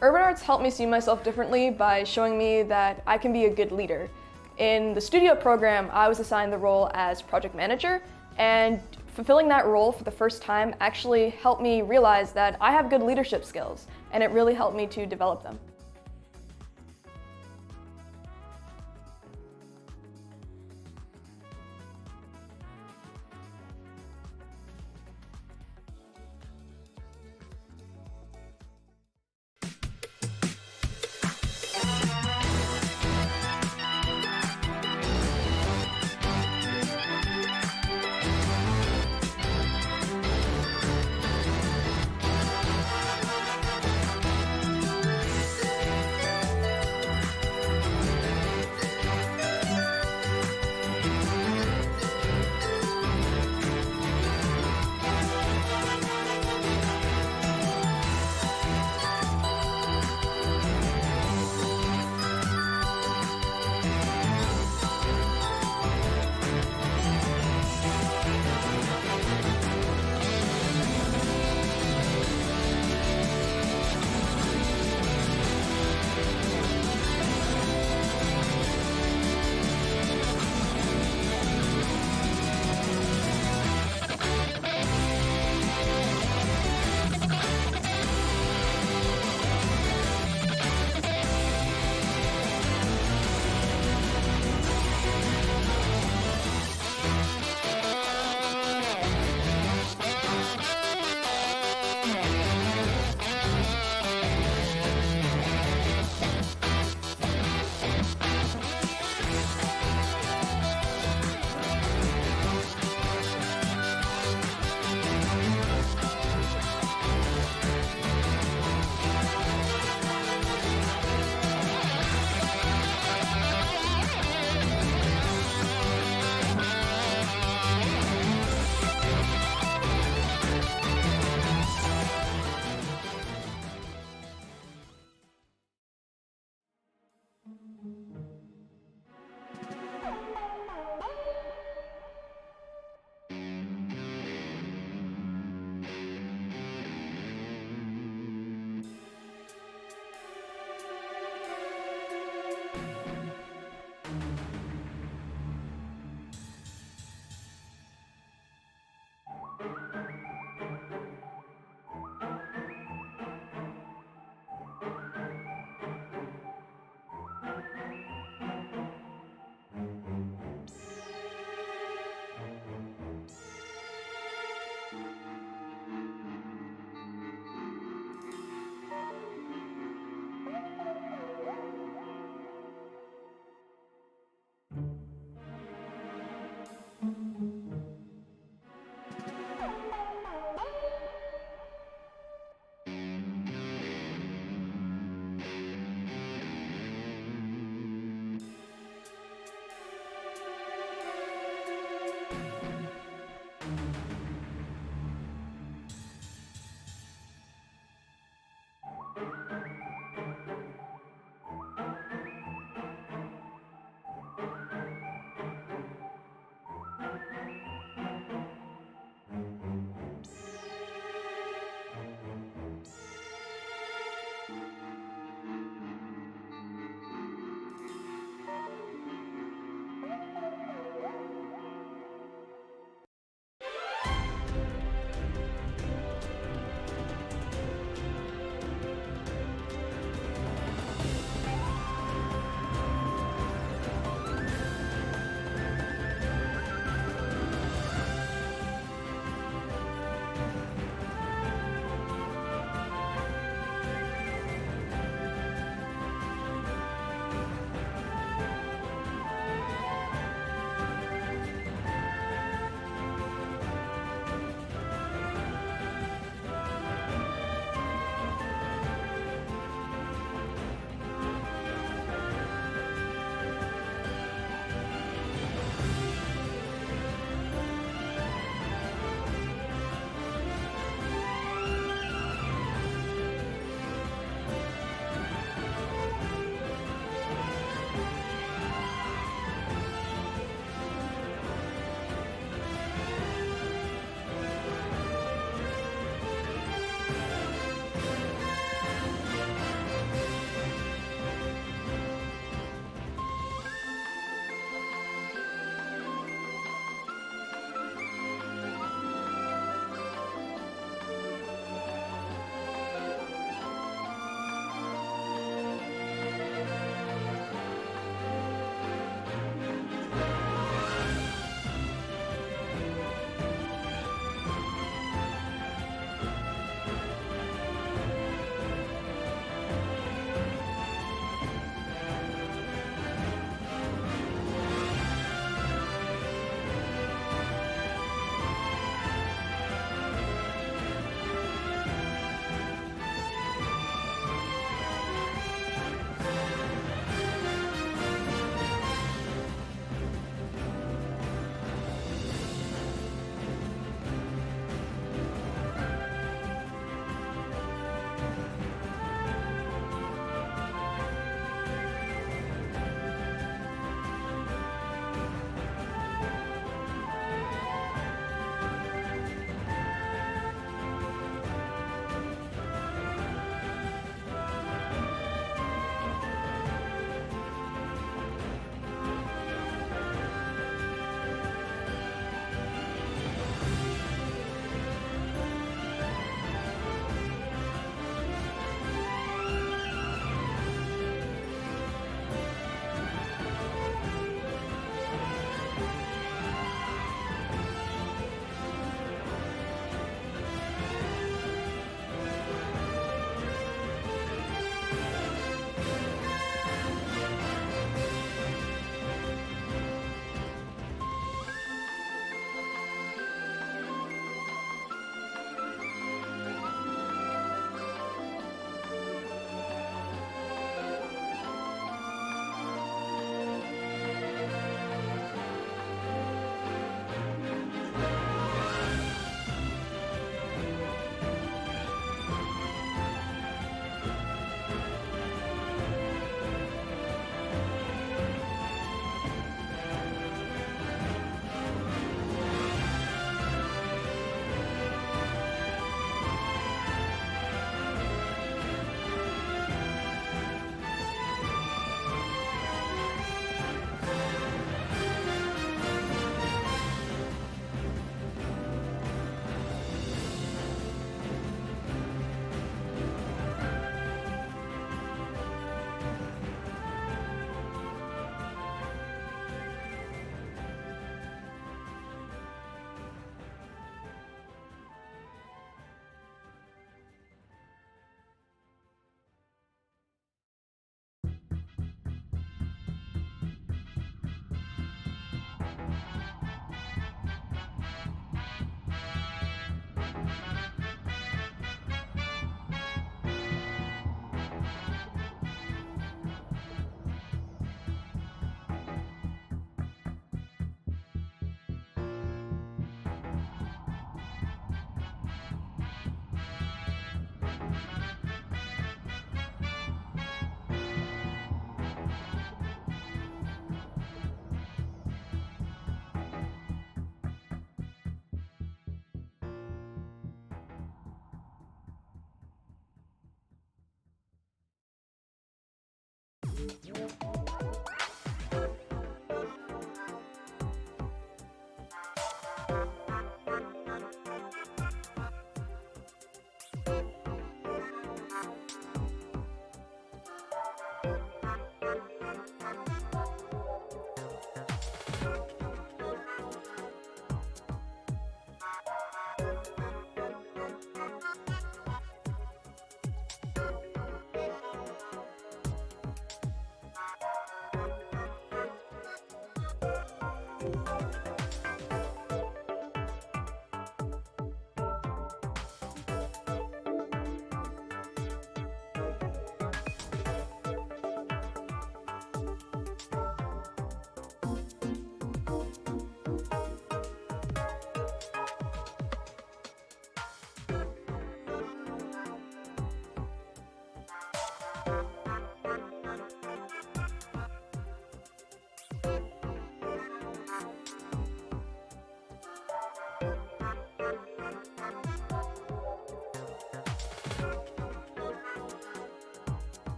Urban arts helped me see myself differently by showing me that I can be a good leader. In the studio program, I was assigned the role as project manager, and fulfilling that role for the first time actually helped me realize that I have good leadership skills, and it really helped me to develop them.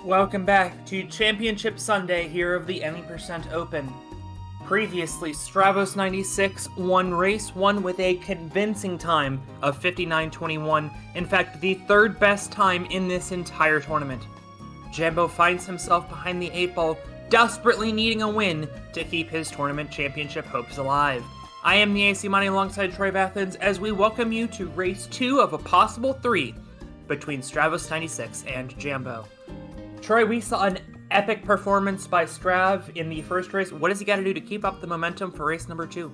Welcome back to Championship Sunday here of the Any% Open. Previously, Stravos96 won race 1 with a convincing time of 59:21, in fact the third best time in this entire tournament. Jambo finds himself behind the 8 ball, desperately needing a win to keep his tournament championship hopes alive. I am the AC Money alongside Troy of Athens as we welcome you to race 2 of a possible 3 between Stravos96 and Jambo. Troy, we saw an epic performance by Strav in the first race. What does he got to do to keep up the momentum for race number 2?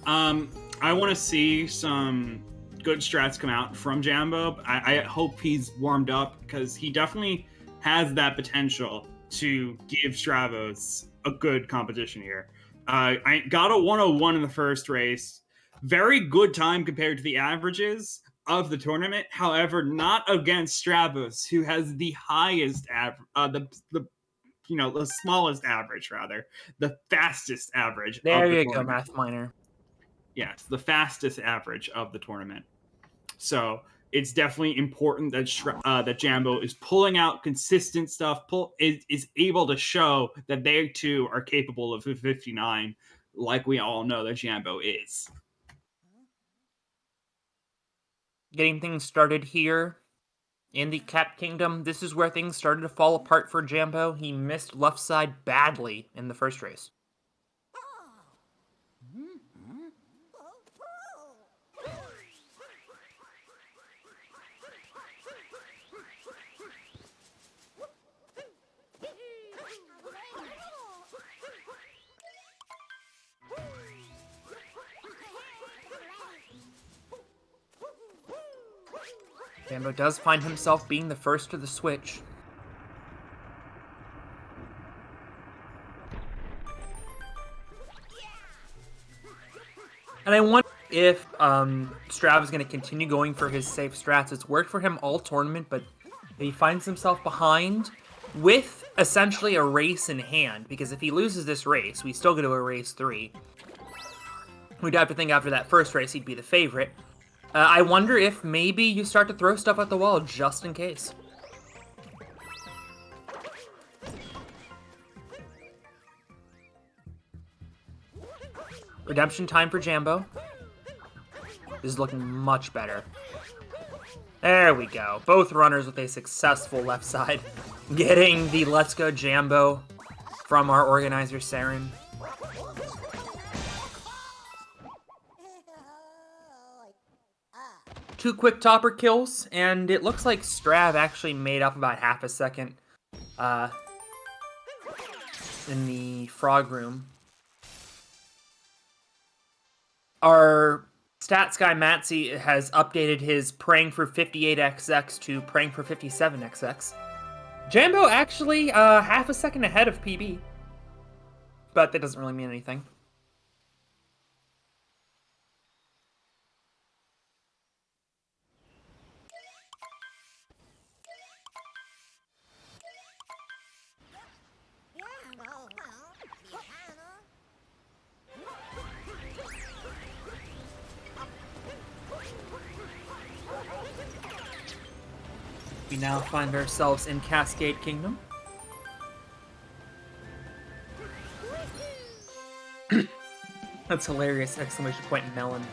I want to see some good strats come out from Jambo. I hope he's warmed up because he definitely has that potential to give Stravos a good competition here. I got a 101 in the first race. Very good time compared to the averages of the tournament. However, not against Stravos, who has the highest the smallest average, rather, the fastest average. There of the you tournament. go, Math Minor. Yes, the fastest average of the tournament. So it's definitely important that Jambo is pulling out consistent stuff, is able to show that they too are capable of 59, like we all know that Jambo is. Getting things started here in the Cat Kingdom. This is where things started to fall apart for Jambo. He missed left side badly in the first race. Jambo does find himself being the first to the switch. And I wonder if Strav is going to continue going for his safe strats. It's worked for him all tournament, but he finds himself behind with essentially a race in hand. Because if he loses this race, we still go to a race 3. We'd have to think after that first race he'd be the favorite. I wonder if maybe you start to throw stuff at the wall just in case. Redemption time for Jambo. This is looking much better. There we go. Both runners with a successful left side. Getting the Let's Go Jambo from our organizer, Saren. Two quick topper kills, and it looks like Strav actually made up about half a second in the frog room. Our stats guy, Matsy, has updated his praying for 58XX to praying for 57XX. Jambo actually half a second ahead of PB, but that doesn't really mean anything. We now find ourselves in Cascade Kingdom. That's hilarious! Exclamation point melon.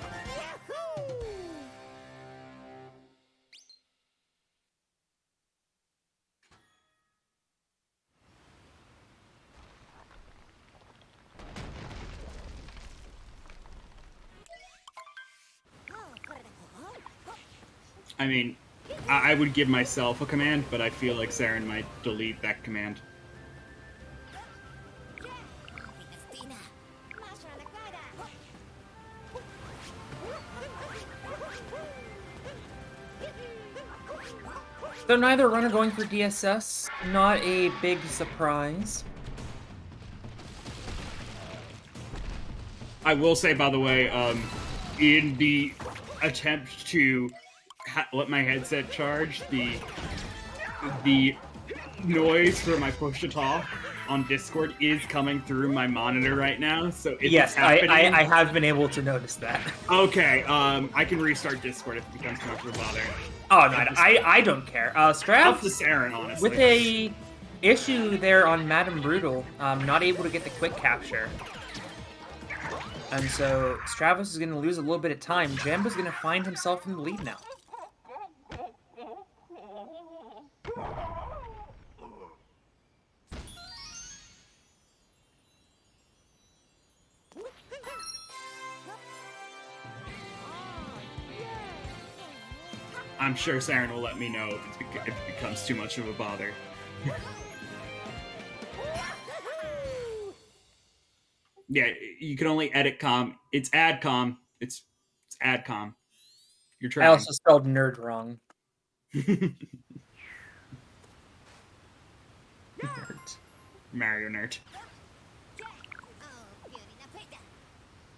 I mean, I would give myself a command, but I feel like Saren might delete that command. Though neither runner going for DSS, not a big surprise. I will say, by the way, in the attempt to let my headset charge, the noise for my push to talk on Discord is coming through my monitor right now. So if Yes, it's happening, I have been able to notice that. Okay, I can restart Discord if it becomes too much of a bother. Oh no, I don't care. Up Strav, to Saren, honestly. with a issue there on Madame Brutal, not able to get the quick capture. And so Stravos is going to lose a little bit of time. Jambo's going to find himself in the lead now. I'm sure Saren will let me know if it becomes too much of a bother. Yeah, you can only edit com. It's adcom. It's adcom. You're I trying. also spelled nerd wrong. Nerd. Mario nerd.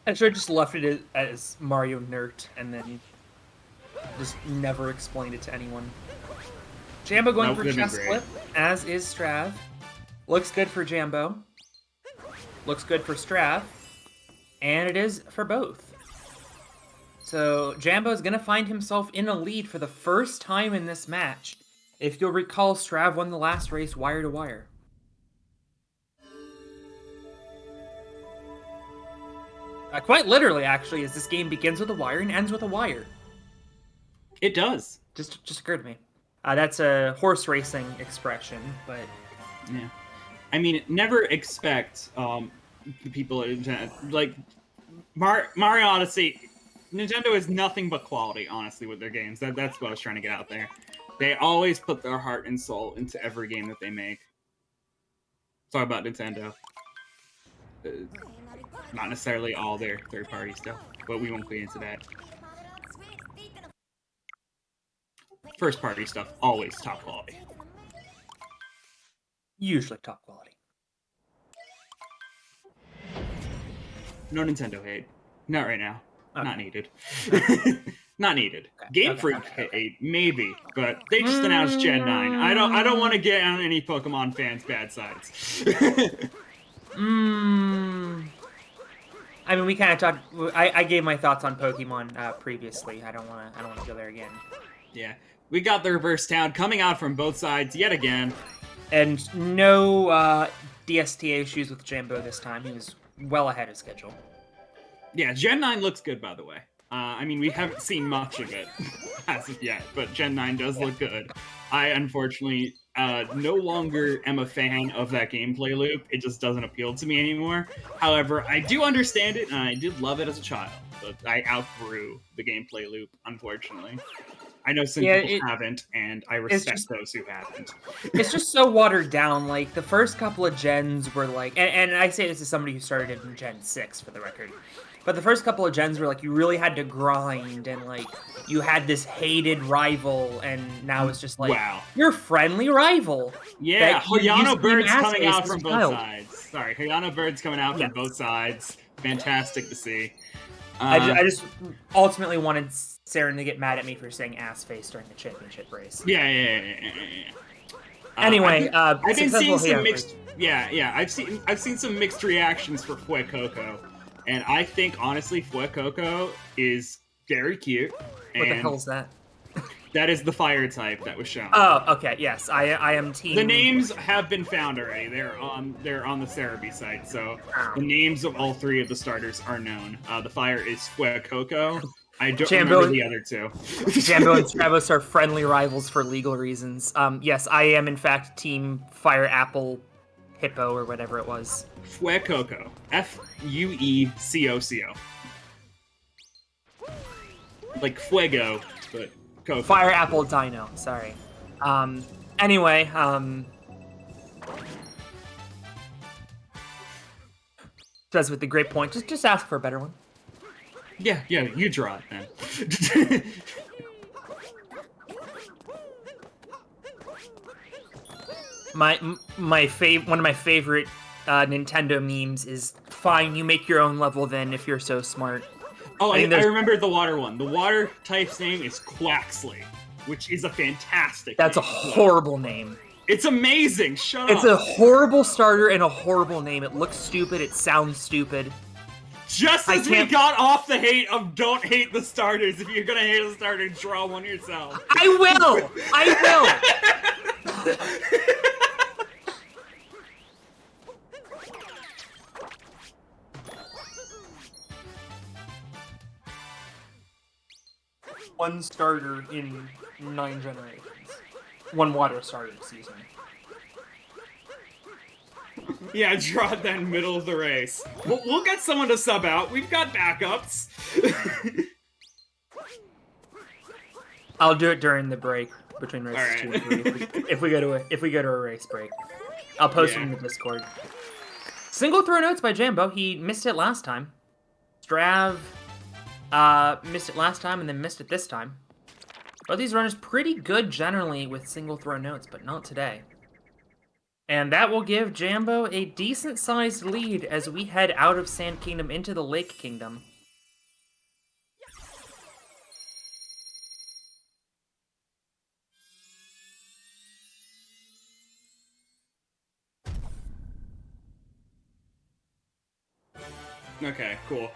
I should have just left it as Mario Nerd and then just never explained it to anyone. Jambo going for chest flip, as is Strav. Looks good for Jambo. Looks good for Strav. And it is for both. So Jambo is going to find himself in a lead for the first time in this match. If you'll recall, Strav won the last race wire to wire. Quite literally, actually, as this game begins with a wire and ends with a wire. It does. Just occurred to me. That's a horse racing expression, but... Yeah. I mean, never expect the people like Mario Odyssey. Nintendo is nothing but quality, honestly, with their games. That's what I was trying to get out there. They always put their heart and soul into every game that they make. Talk about Nintendo. Not necessarily all their third-party stuff, but we won't get into that. First-party stuff, always top quality. Usually top quality. No Nintendo hate. Not right now. Okay. Not needed. Not needed. Game Freak hate, maybe, but they just announced Gen 9. I don't want to get on any Pokemon fans' bad sides. I mean, we kind of talked. I gave my thoughts on Pokemon previously. I don't want to go there again. Yeah, we got the reverse town coming out from both sides yet again, and no DSTA issues with Jambo this time. He was well ahead of schedule. Yeah, Gen 9 looks good, by the way. I mean, we haven't seen much of it as of yet, but Gen 9 does look good. I, unfortunately, no longer am a fan of that gameplay loop. It just doesn't appeal to me anymore. However, I do understand it, and I did love it as a child, but I outgrew the gameplay loop, unfortunately. I know some people haven't, and I respect those who haven't. It's just so watered down. Like, the first couple of gens were like... And I say this as somebody who started in Gen 6, for the record. But the first couple of gens were like, you really had to grind, and like, you had this hated rival, and now it's just like, wow, your friendly rival. Yeah, Hoyano Bird's coming out from both sides. Sorry, Hoyano Bird's coming out from both sides. Fantastic to see. I just ultimately wanted Saren to get mad at me for saying ass face during the championship race. Yeah. Anyway, I've been seeing some mixed. Yeah. I've seen some mixed reactions for Fuecoco. And I think, honestly, Fuecoco is very cute. What the hell is that? That is the fire type that was shown. Oh, okay, yes. I am team... The names have been found already. They're on the Cerebi site, so the names of all three of the starters are known. The fire is Fuecoco. I don't remember the other two. Jambo and Stravos are friendly rivals for legal reasons. Yes, I am, in fact, team Fire Apple Hippo, or whatever it was. Fuecoco. Fuecoco. Like Fuego, but Coco. Fire Apple Dino, sorry. Anyway, says with the great point, just ask for a better one. Yeah, you draw it then. One of my favorite Nintendo memes is, fine, you make your own level then if you're so smart. Oh, I remember the water one. The water type's name is Quaxley, which is a fantastic That's name. a horrible name. It's amazing, shut It's up. a horrible starter and a horrible name. It looks stupid, it sounds stupid. Just as we got off the hate of don't hate the starters, if you're gonna hate a starter, draw one yourself. I will! One starter in 9 generations. One water starter, excuse me. Yeah, draw it then middle of the race. We'll get someone to sub out. We've got backups. I'll do it during the break between races Alright. 2 and 3. If we go to a race break, I'll post it in the Discord. Single throw notes by Jambo. He missed it last time. Strav missed it last time and then missed it this time. Both these runners pretty good generally with single throw notes, but not today. And that will give Jambo a decent-sized lead as we head out of Sand Kingdom into the Lake Kingdom. Okay, cool.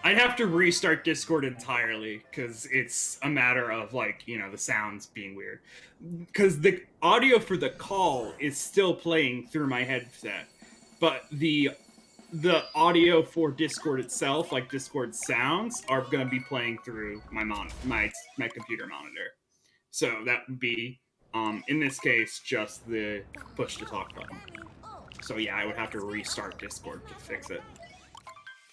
I'd have to restart Discord entirely, because it's a matter of, like, you know, the sounds being weird. Because the audio for the call is still playing through my headset, but the audio for Discord itself, like Discord sounds, are going to be playing through my computer monitor. So that would be, in this case, just the push to talk button. So yeah, I would have to restart Discord to fix it.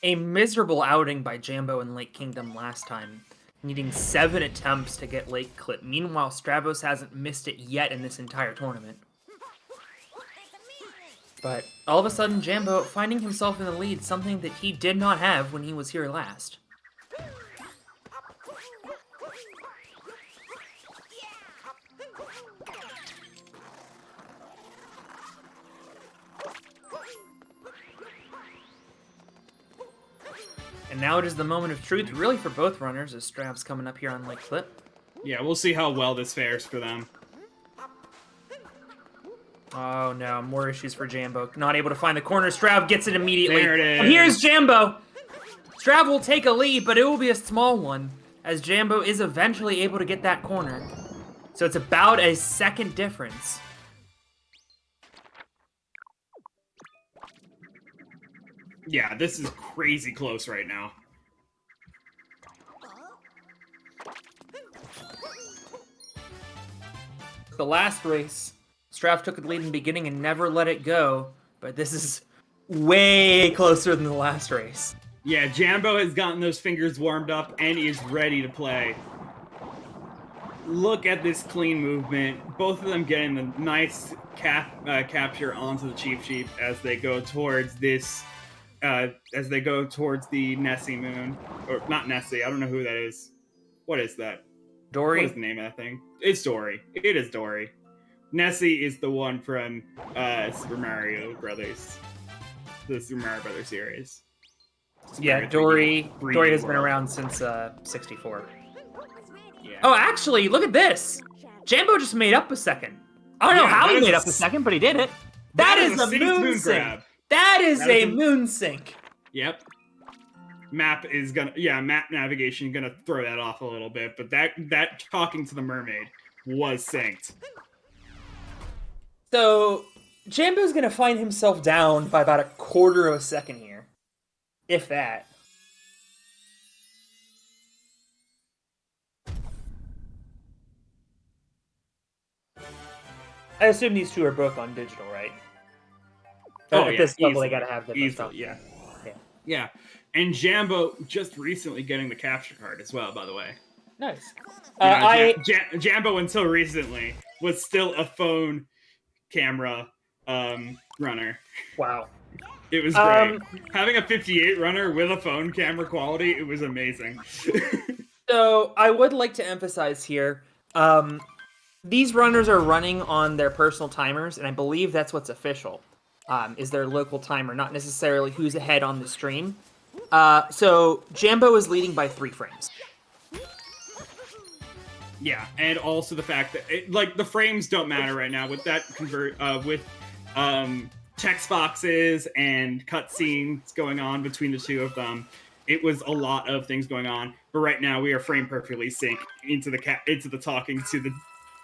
A miserable outing by Jambo in Lake Kingdom last time, needing 7 attempts to get Lake Clip. Meanwhile, Stravos hasn't missed it yet in this entire tournament. But all of a sudden, Jambo finding himself in the lead, something that he did not have when he was here last. And now it is the moment of truth, really, for both runners, as Strav's coming up here on Lake Clip. Yeah, we'll see how well this fares for them. Oh no, more issues for Jambo. Not able to find the corner. Strav gets it immediately. There it is. And here's Jambo! Strav will take a lead, but it will be a small one, as Jambo is eventually able to get that corner. So it's about a second difference. Yeah, this is crazy close right now. The last race, Strav took the lead in the beginning and never let it go, but this is way closer than the last race. Yeah, Jambo has gotten those fingers warmed up and is ready to play. Look at this clean movement. Both of them getting the nice capture onto the Chief as they go towards this, as they go towards the Nessie moon. Or, not Nessie, I don't know who that is. What is that? Dory? What is the name of that thing? It's Dory. It is Dory. Nessie is the one from Super Mario Brothers. The Super Mario Brothers series. Yeah, Dory has been around since 64. Yeah. Oh, actually, look at this! Jambo just made up a second. I don't know how he made up a second, but he did it. That is a moon sink! grab. That is a moon sink! Yep. Map navigation gonna throw that off a little bit, but that talking to the mermaid was synced. So, Jambo's gonna find himself down by about a quarter of a second here. If that. I assume these two are both on digital, right? At this level, they gotta have the stuff. Yeah. Yeah. And Jambo just recently getting the capture card as well, by the way. Nice. Jambo until recently was still a phone camera runner. Wow. It was great. Having a 58 runner with a phone camera quality, it was amazing. So I would like to emphasize here, these runners are running on their personal timers, and I believe that's what's official, is their local timer, not necessarily who's ahead on the stream. So Jambo is leading by 3 frames. Yeah, and also the fact that the frames don't matter right now with that text boxes and cutscenes going on between the two of them. It was a lot of things going on, but right now we are frame perfectly synced into the talking to the.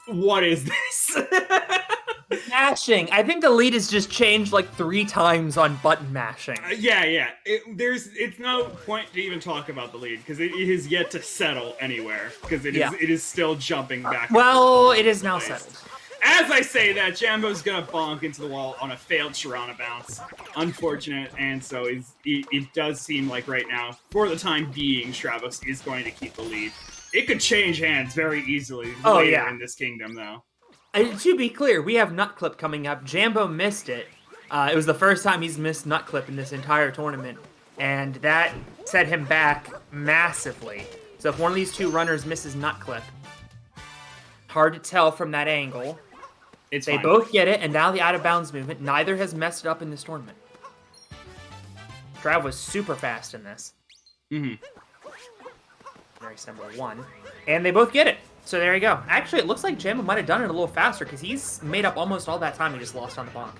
What is this? Mashing. I think the lead has just changed like 3 times on button mashing. Yeah. It's no point to even talk about the lead because it is yet to settle anywhere because it is still jumping back. Well, it is now settled. As I say that, Jambo's gonna bonk into the wall on a failed Sharana bounce. Unfortunate, and so it does seem like right now, for the time being, Stravos is going to keep the lead. It could change hands very easily Oh, later yeah. in this kingdom, though. To be clear, we have Nut Clip coming up. Jambo missed it. It was the first time he's missed Nut Clip in this entire tournament, and that set him back massively. So if one of these two runners misses Nut Clip, hard to tell from that angle. It's They fine. both get it, and now the out-of-bounds movement. Neither has messed it up in this tournament. Strav was super fast in this. Mm-hmm. Race number 1. And they both get it. So there you go. Actually, it looks like Jambo might have done it a little faster, because he's made up almost all that time he just lost on the bonk.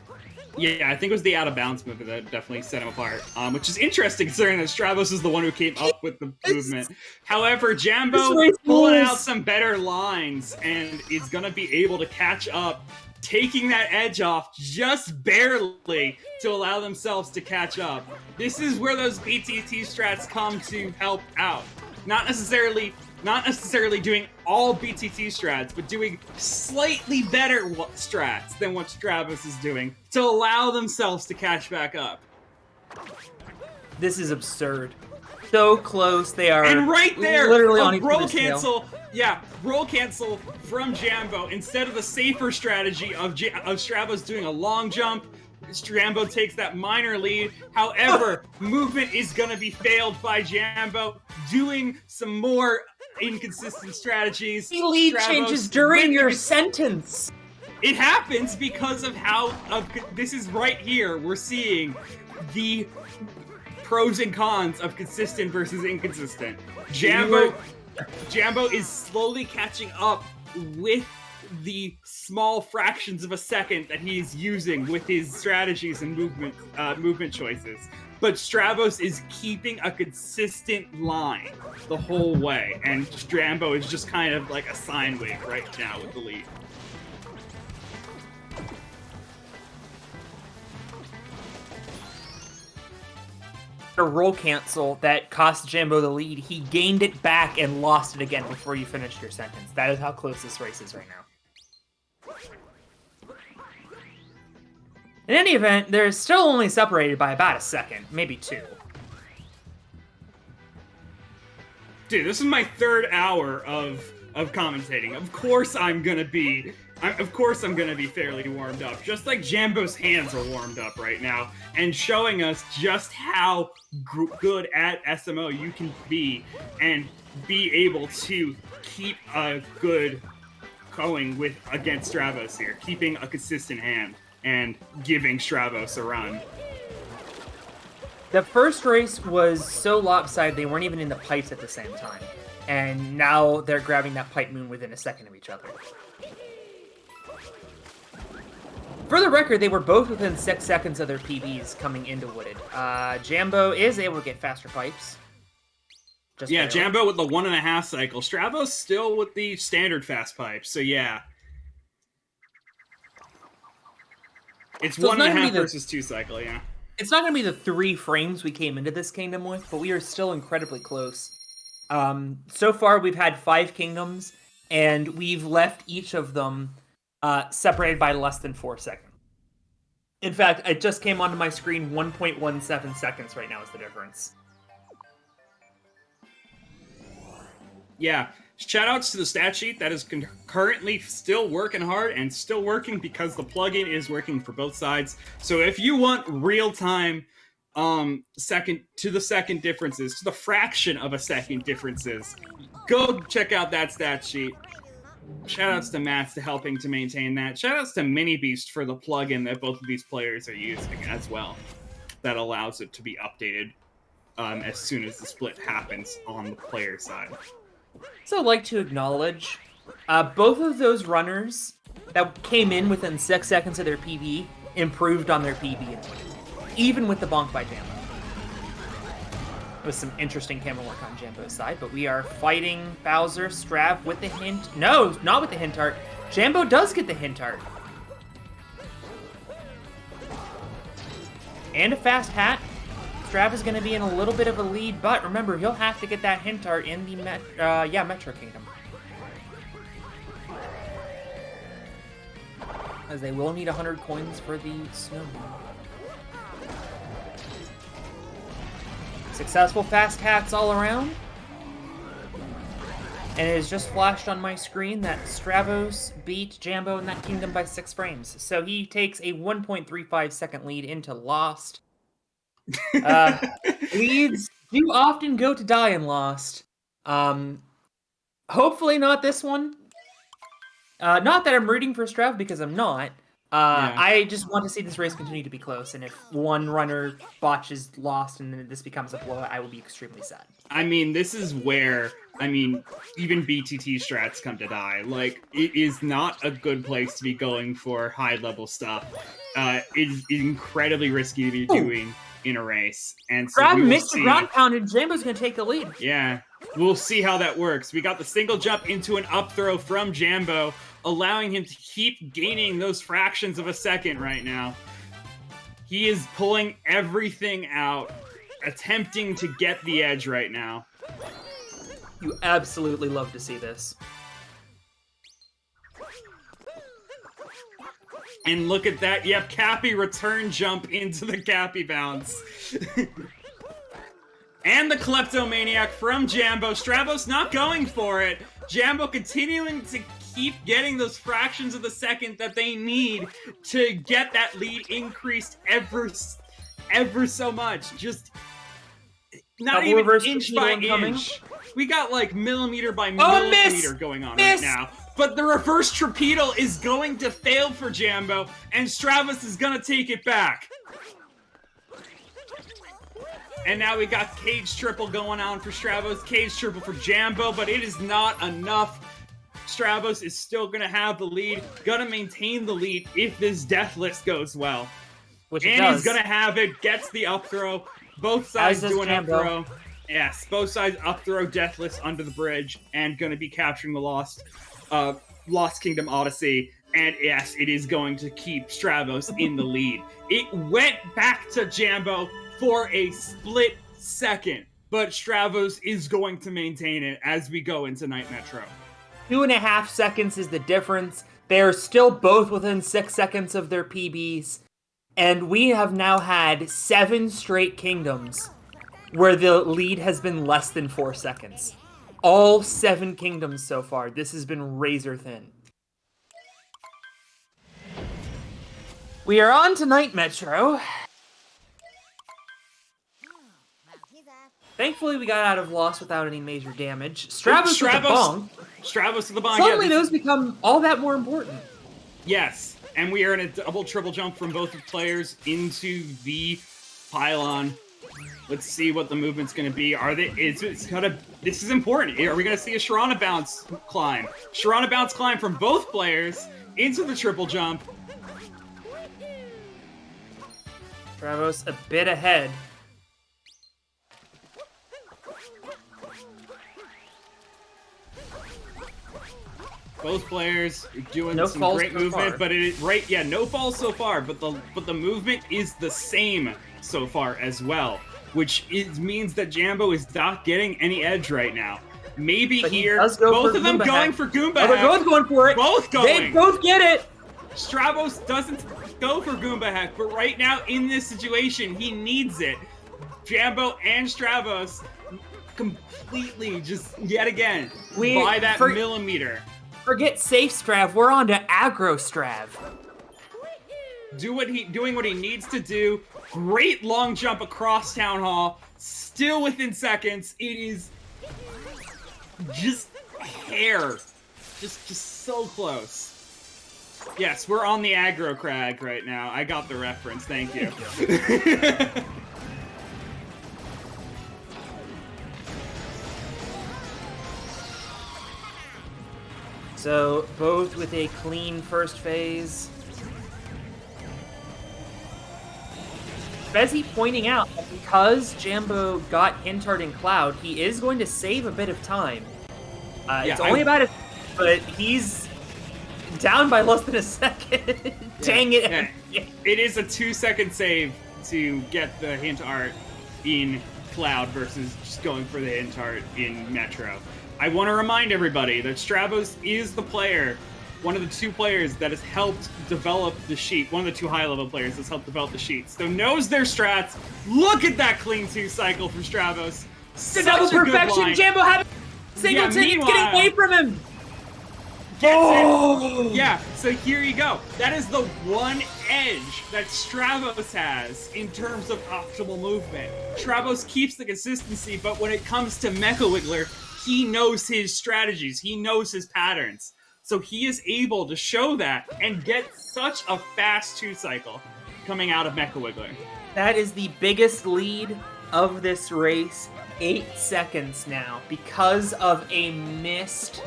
Yeah, I think it was the out-of-bounds movement that definitely set him apart, which is interesting considering that Stravos is the one who came up with the movement. However, Jambo pulling out some better lines and is going to be able to catch up, taking that edge off just barely to allow themselves to catch up. This is where those BTT strats come to help out. Not necessarily doing all BTT strats, but doing slightly better strats than what Stravos is doing to allow themselves to catch back up. This is absurd. So close, they are And right there, literally on a each roll other's tail. cancel. Yeah, roll cancel from Jambo instead of the safer strategy of Stravos doing a long jump. Jambo takes that minor lead. However, movement is going to be failed by Jambo, doing some more inconsistent strategies. The lead Stravos changes during with your the- sentence. It happens because of how this is right here. We're seeing the pros and cons of consistent versus inconsistent. Jambo is slowly catching up with the small fractions of a second that he's using with his strategies and movement choices. But Stravos is keeping a consistent line the whole way, and Jambo is just kind of like a sine wave right now with the lead. A roll cancel that cost Jambo the lead. He gained it back and lost it again before you finished your sentence. That is how close this race is right now. In any event, they're still only separated by about a second, maybe 2. Dude, this is my 3rd hour of commentating. Of course I'm gonna be fairly warmed up. Just like Jambo's hands are warmed up right now, and showing us just how good at SMO you can be, and be able to keep a good going against Stravos here, keeping a consistent hand and giving Stravos a run. The first race was so lopsided they weren't even in the pipes at the same time. And now they're grabbing that pipe moon within a second of each other. For the record, they were both within 6 seconds of their PBs coming into Wooded. Jambo is able to get faster pipes. Just Yeah, barely. Jambo with the 1.5 cycle. Stravos still with the standard fast pipe, so yeah. It's So it's not gonna 1.5 be the- versus 2 cycle, yeah. It's not going to be the 3 frames we came into this kingdom with, but we are still incredibly close. So far, we've had 5 kingdoms, and we've left each of them separated by less than 4 seconds. In fact, it just came onto my screen, 1.17 seconds right now is the difference. Yeah, shout outs to the stat sheet that is currently still working hard and still working because the plugin is working for both sides. So if you want real-time second differences, to the fraction of a second differences, go check out that stat sheet. Shout outs to Mats to helping to maintain that. Shout outs to Mini Beast for the plugin that both of these players are using as well. That allows it to be updated as soon as the split happens on the player side. So I'd like to acknowledge both of those runners that came in within 6 seconds of their PB improved on their PB, even with the bonk by Jambo. With some interesting camera work on Jambo's side, but we are fighting Bowser, Strav with the hint. No, not with the hint art. Jambo does get the hint art. And a fast hat. Strav is going to be in a little bit of a lead, but remember, he'll have to get that hint art in the Metro Kingdom. As they will need 100 coins for the snowman. Successful fast hats all around. And it has just flashed on my screen that Stravos beat Jambo in that kingdom by 6 frames. So he takes a 1.35 second lead into Lost. Leads do often go to die in Lost. Hopefully not this one. Not that I'm rooting for Strav, because I'm not. Yeah. I just want to see this race continue to be close, and if one runner botches Lost and then this becomes a blowout, I will be extremely sad. I mean, this is where, even BTT strats come to die. Like, it is not a good place to be going for high-level stuff. It is incredibly risky to be doing in a race. And so Strav we will missed the see. ground pound, and Jambo's going to take the lead. Yeah, we'll see how that works. We got the single jump into an up throw from Jambo, allowing him to keep gaining those fractions of a second right now. He is pulling everything out, attempting to get the edge right now. You absolutely love to see this. And look at that. Yep, Cappy return jump into the Cappy bounce. And the Kleptomaniac from Jambo. Stravos not going for it. Jambo continuing to keep getting those fractions of the second that they need to get that lead increased ever so much. Just not even inch by inch. We got like millimeter by millimeter going on right now. But the reverse torpedo is going to fail for Jambo, and Stravos is going to take it back. And now we got cage triple going on for Stravos, cage triple for Jambo, but it is not enough. Stravos is still going to have the lead, going to maintain the lead if this death list goes well. Which it and does. He's going to have it, gets the up throw. Both sides do an up throw. Yes, both sides up throw deathless under the bridge and going to be capturing the Lost Kingdom Odyssey. And yes, it is going to keep Stravos in the lead. It went back to Jambo for a split second, but Stravos is going to maintain it as we go into Night Metro. 2.5 seconds is the difference. They are still both within 6 seconds of their PBs. And we have now had 7 straight kingdoms where the lead has been less than 4 seconds. All 7 kingdoms so far. This has been razor thin. We are on to Night Metro. Thankfully, we got out of Lost without any major damage. Stravos with the bonk. Stravos to the bonk. Suddenly those become all that more important. Yes, and we are in a double triple jump from both players into the pylon. Let's see what the movement's going to be. This is important. Are we going to see a Sharana bounce climb? Sharana bounce climb from both players into the triple jump. Stravos a bit ahead. Both players doing No some falls great so movement, far. but no falls so far, but the movement is the same so far as well, which means that Jambo is not getting any edge right now. Maybe But here, both of them Goomba going hack. for Goomba Oh, they're hack. both going for it. Both going. They both get it. Stravos doesn't go for Goomba hack, but right now in this situation, he needs it. Jambo and Stravos completely just yet again by that millimeter. Forget safe Strav. We're on to aggro Strav. Doing what he needs to do. Great long jump across Town Hall. Still within seconds. It is just hair. Just so close. Yes, we're on the aggro crag right now. I got the reference. Thank you. So, both with a clean first phase. Bezzy pointing out that because Jambo got Hintard in Cloud, he is going to save a bit of time. It's only about but he's down by less than a second. Dang it. Yeah. It is a 2-second save to get the hint art in Cloud versus just going for the hint art in Metro. I want to remind everybody that Stravos is the player, one of the 2 players that has helped develop the sheet, one of the 2 high-level players that's helped develop the sheet. So knows their strats. Look at that clean 2 cycle from Stravos. The double perfection, Jambo had Singleton, meanwhile- get away from him! Gets Oh! it. Yeah, so here you go. That is the one edge that Stravos has in terms of optimal movement. Stravos keeps the consistency, but when it comes to Mecha Wiggler, he knows his strategies. He knows his patterns. So he is able to show that and get such a fast 2-cycle coming out of Mecha Wiggler. That is the biggest lead of this race. 8 seconds now because of a missed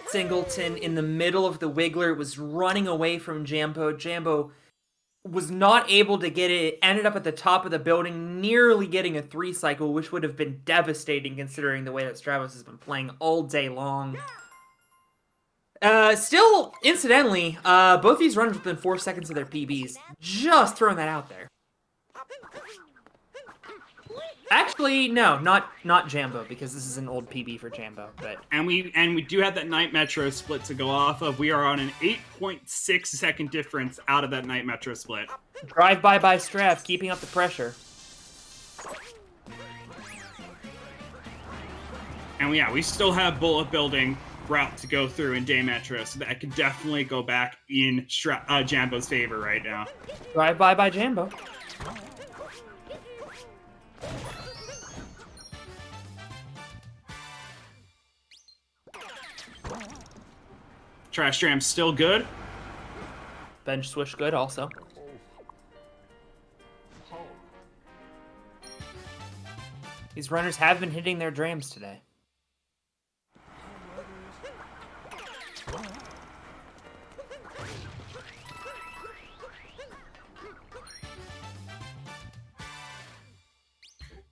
Singleton in the middle of the Wiggler. It was running away from Jambo. Jambo was not able to get it. It ended up at the top of the building, nearly getting a 3-cycle, which would have been devastating considering the way that Stravos has been playing all day long. Still, incidentally, both these runners within 4 seconds of their PBs. Just throwing that out there. Actually, no, not Jambo, because this is an old PB for Jambo. But And we do have that Night Metro split to go off of. We are on an 8.6 second difference out of that Night Metro split. drive-by by Strav, keeping up the pressure. And we still have bullet building route to go through in Day Metro, so that could definitely go back in Jambo's favor right now. Drive-by by Jambo. Trash Dram's still good. Bench swish good also. These runners have been hitting their drams today.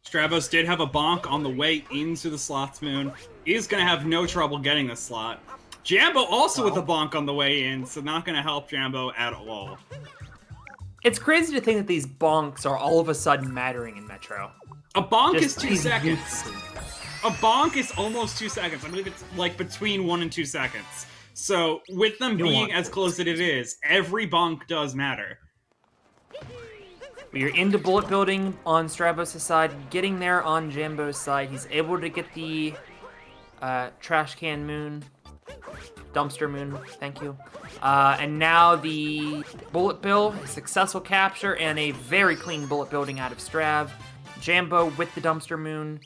Stravos did have a bonk on the way into the Sloth's Moon. He's going to have no trouble getting the slot. Jambo also with a bonk on the way in, so not going to help Jambo at all. It's crazy to think that these bonks are all of a sudden mattering in Metro. A bonk Just is 2 these seconds. youths. A bonk is almost 2 seconds. I believe it's like between 1 and 2 seconds. So with them being as close as it is, every bonk does matter. We are into bullet building on Stravos' side, getting there on Jambo's side. He's able to get the trash can moon, dumpster moon, thank you. And now the bullet bill, a successful capture, and a very clean bullet building out of Strav. Jambo with the dumpster moon.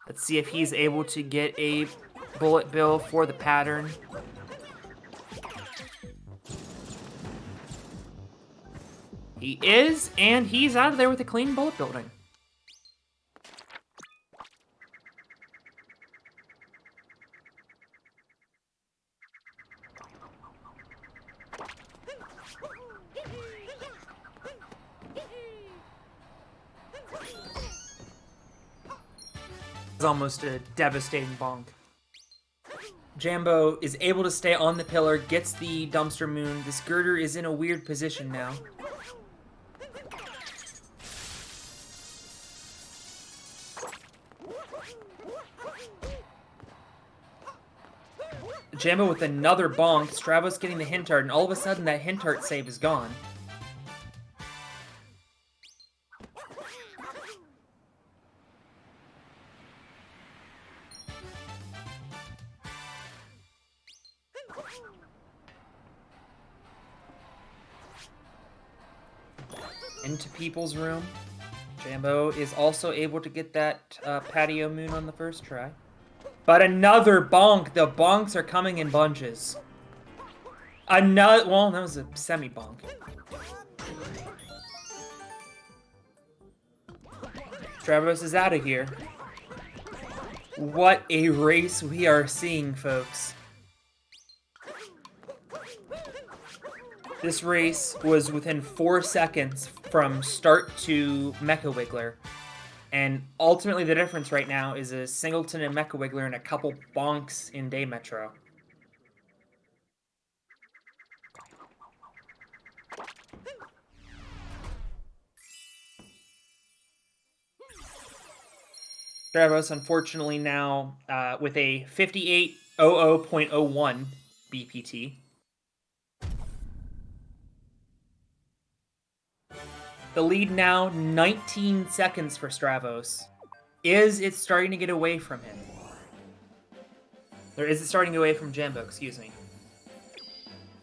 Let's see if he's able to get a bullet bill for the pattern. He is, and he's out of there with a clean bullet building. It's almost a devastating bonk. Jambo is able to stay on the pillar, gets the dumpster moon. This girder is in a weird position now. Jambo with another bonk, Stravos getting the hint art, and all of a sudden that hint art save is gone. Into people's room. Jambo is also able to get that patio moon on the first try. But another bonk. The bonks are coming in bunches. Another, well, that was a semi-bonk. Stravos is out of here. What a race we are seeing, folks. This race was within 4 seconds from start to Mecha Wiggler. And ultimately the difference right now is a Singleton and Mecha Wiggler and a couple bonks in Day Metro. Stravos, unfortunately now with a 5800.01 BPT. The lead now, 19 seconds for Stravos. Is it starting to get away from him? Or is it starting away from Jambo? Excuse me.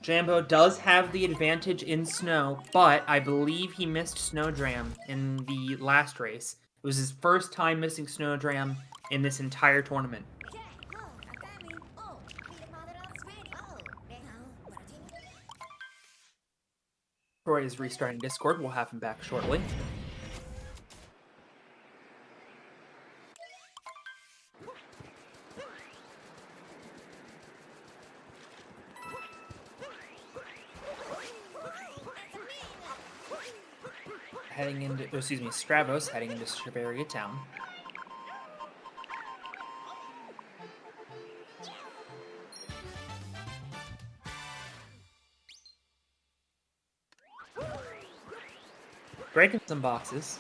Jambo does have the advantage in snow, but I believe he missed Snowdram in the last race. It was his first time missing Snowdram in this entire tournament. Troy is restarting Discord. We'll have him back shortly. Heading into, excuse me, Stravos heading into Stravos town. Breaking some boxes.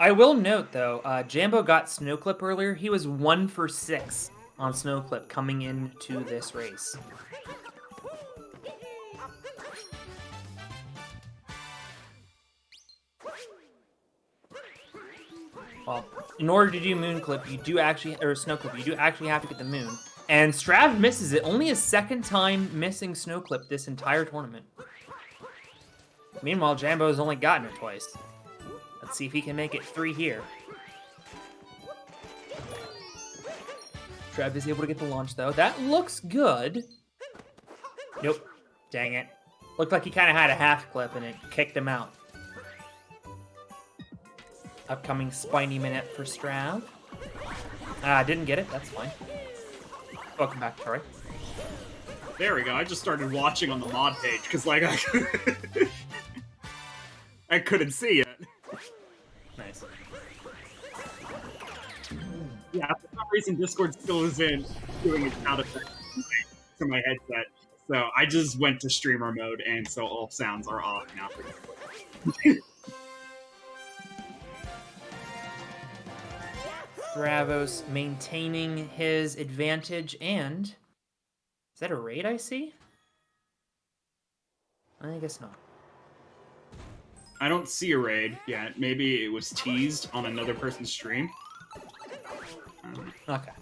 I will note though, Jambo got Snowclip earlier. He was 1 for 6 on Snowclip coming into this race. Well, in order to do Moonclip, you do actually, or Snowclip, you do actually have to get the moon. And Strav misses it. Only his second time missing Snowclip this entire tournament. Meanwhile, Jambo's only gotten it twice. Let's see if he can make it 3 here. Strav is able to get the launch, though. That looks good. Nope. Dang it. Looked like he kind of had a half clip, and it kicked him out. Upcoming Spiny Minute for Strav. Didn't get it. That's fine. Welcome back, Troy. There we go. I just started watching on the mod page because, like, I couldn't see it. Nice. Yeah, for some reason Discord still isn't doing its sound effect to my headset. So I just went to streamer mode, and so all sounds are off now. Stravos maintaining his advantage, and is that a raid I see? I guess not. I don't see a raid yet. Maybe it was teased on another person's stream. Okay.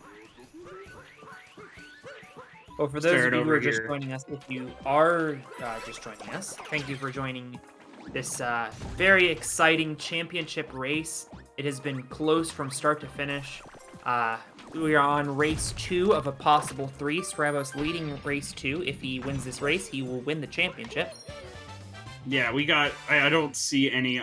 Well, for those of you who are just here. joining us, if you are just joining us, thank you for joining this very exciting championship race. It has been close from start to finish. We are on race 2 of a possible 3. Stravos leading race 2. If he wins this race, he will win the championship. Yeah, we got... I don't see any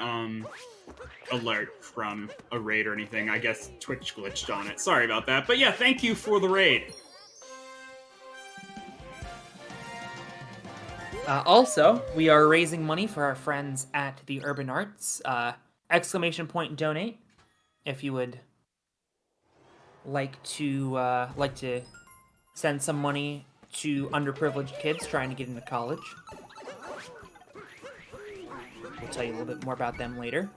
alert from a raid or anything. I guess Twitch glitched on it. Sorry about that. But yeah, thank you for the raid. Also, we are raising money for our friends at the Urban Arts. Exclamation point donate if you would like to send some money to underprivileged kids trying to get into college. We'll tell you a little bit more about them later.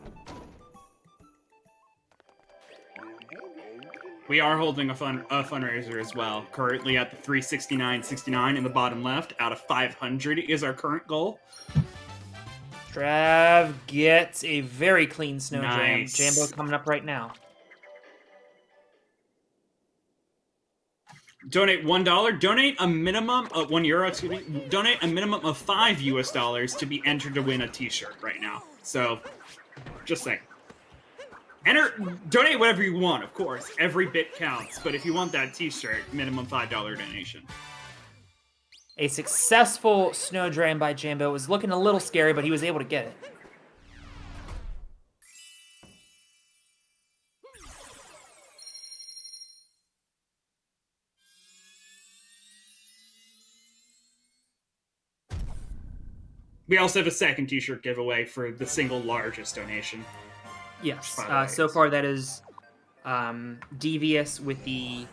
We are holding a fundraiser as well. Currently at the 369.69 in the bottom left. Out of 500 is our current goal. Strav gets a very clean snow Nice. jam. Jambo coming up right now. Donate $1. Donate a minimum of €1. Excuse me. Donate a minimum of $5 to be entered to win a T-shirt right now. So, just saying. Donate whatever you want, of course. Every bit counts. But if you want that T-shirt, minimum $5 donation. A successful snow dram by Jambo. It was looking a little scary, but he was able to get it. We also have a second T-shirt giveaway for the single largest donation. Yes. By the way, So far, that is Devious with the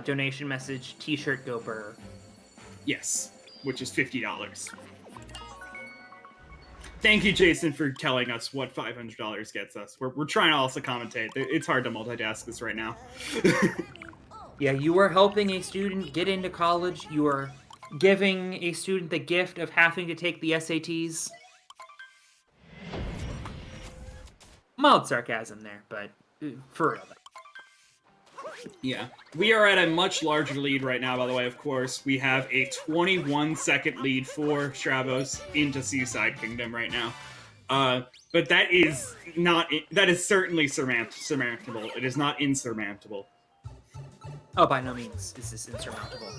donation message, T-shirt Go Burr. Yes, which is $50. Thank you, Jason, for telling us what $500 gets us. We're trying to also commentate. It's hard to multitask this right now. Yeah, you are helping a student get into college. You are giving a student the gift of having to take the SATs. Mild sarcasm there, but for real. Yeah. We are at a much larger lead right now, by the way, of course. We have a 21-second lead for Stravos into Seaside Kingdom right now. But that is certainly surmountable. It is not insurmountable. Oh, by no means is this insurmountable.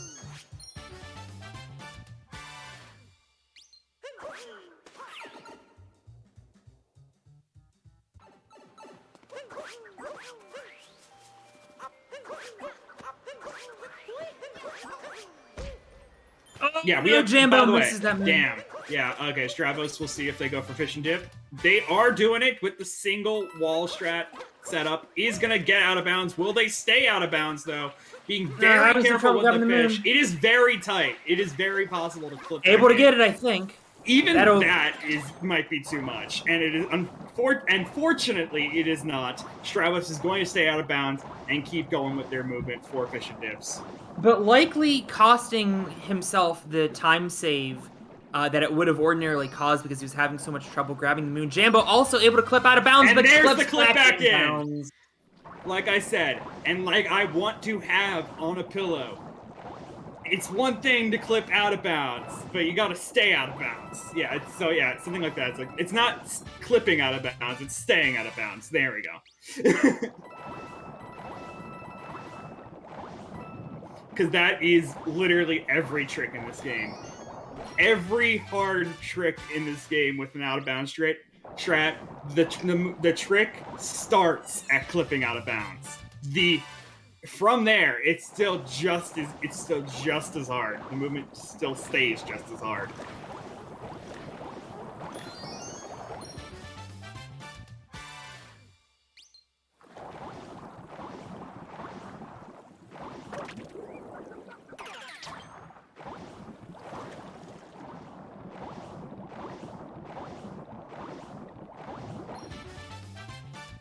Yeah, we have Jambo by the way, misses that move. damn. Yeah, okay, Stravos, we'll see if they go for fish and dip. They are doing it with the single wall strat setup. Is gonna get out of bounds. Will they stay out of bounds, though? Being very careful with the fish. It is very tight. It is very possible to clip. Able to get it, I think. Even that might be too much, and it is unfortunately it is not. Stravos is going to stay out of bounds and keep going with their movement for fish and dips. But likely costing himself the time save that it would have ordinarily caused because he was having so much trouble grabbing the moon. Jambo also able to clip out of bounds, and but there's the clip back in. Bounds. Like I said, and like I want to have on a pillow. It's one thing to clip out of bounds, but you gotta stay out of bounds. Yeah, it's something like that. It's like, it's not clipping out of bounds, it's staying out of bounds. There we go. Because that is literally every trick in this game. Every hard trick in this game with an out of bounds strat, the trick starts at clipping out of bounds. From there, it's still just as hard. The movement still stays just as hard.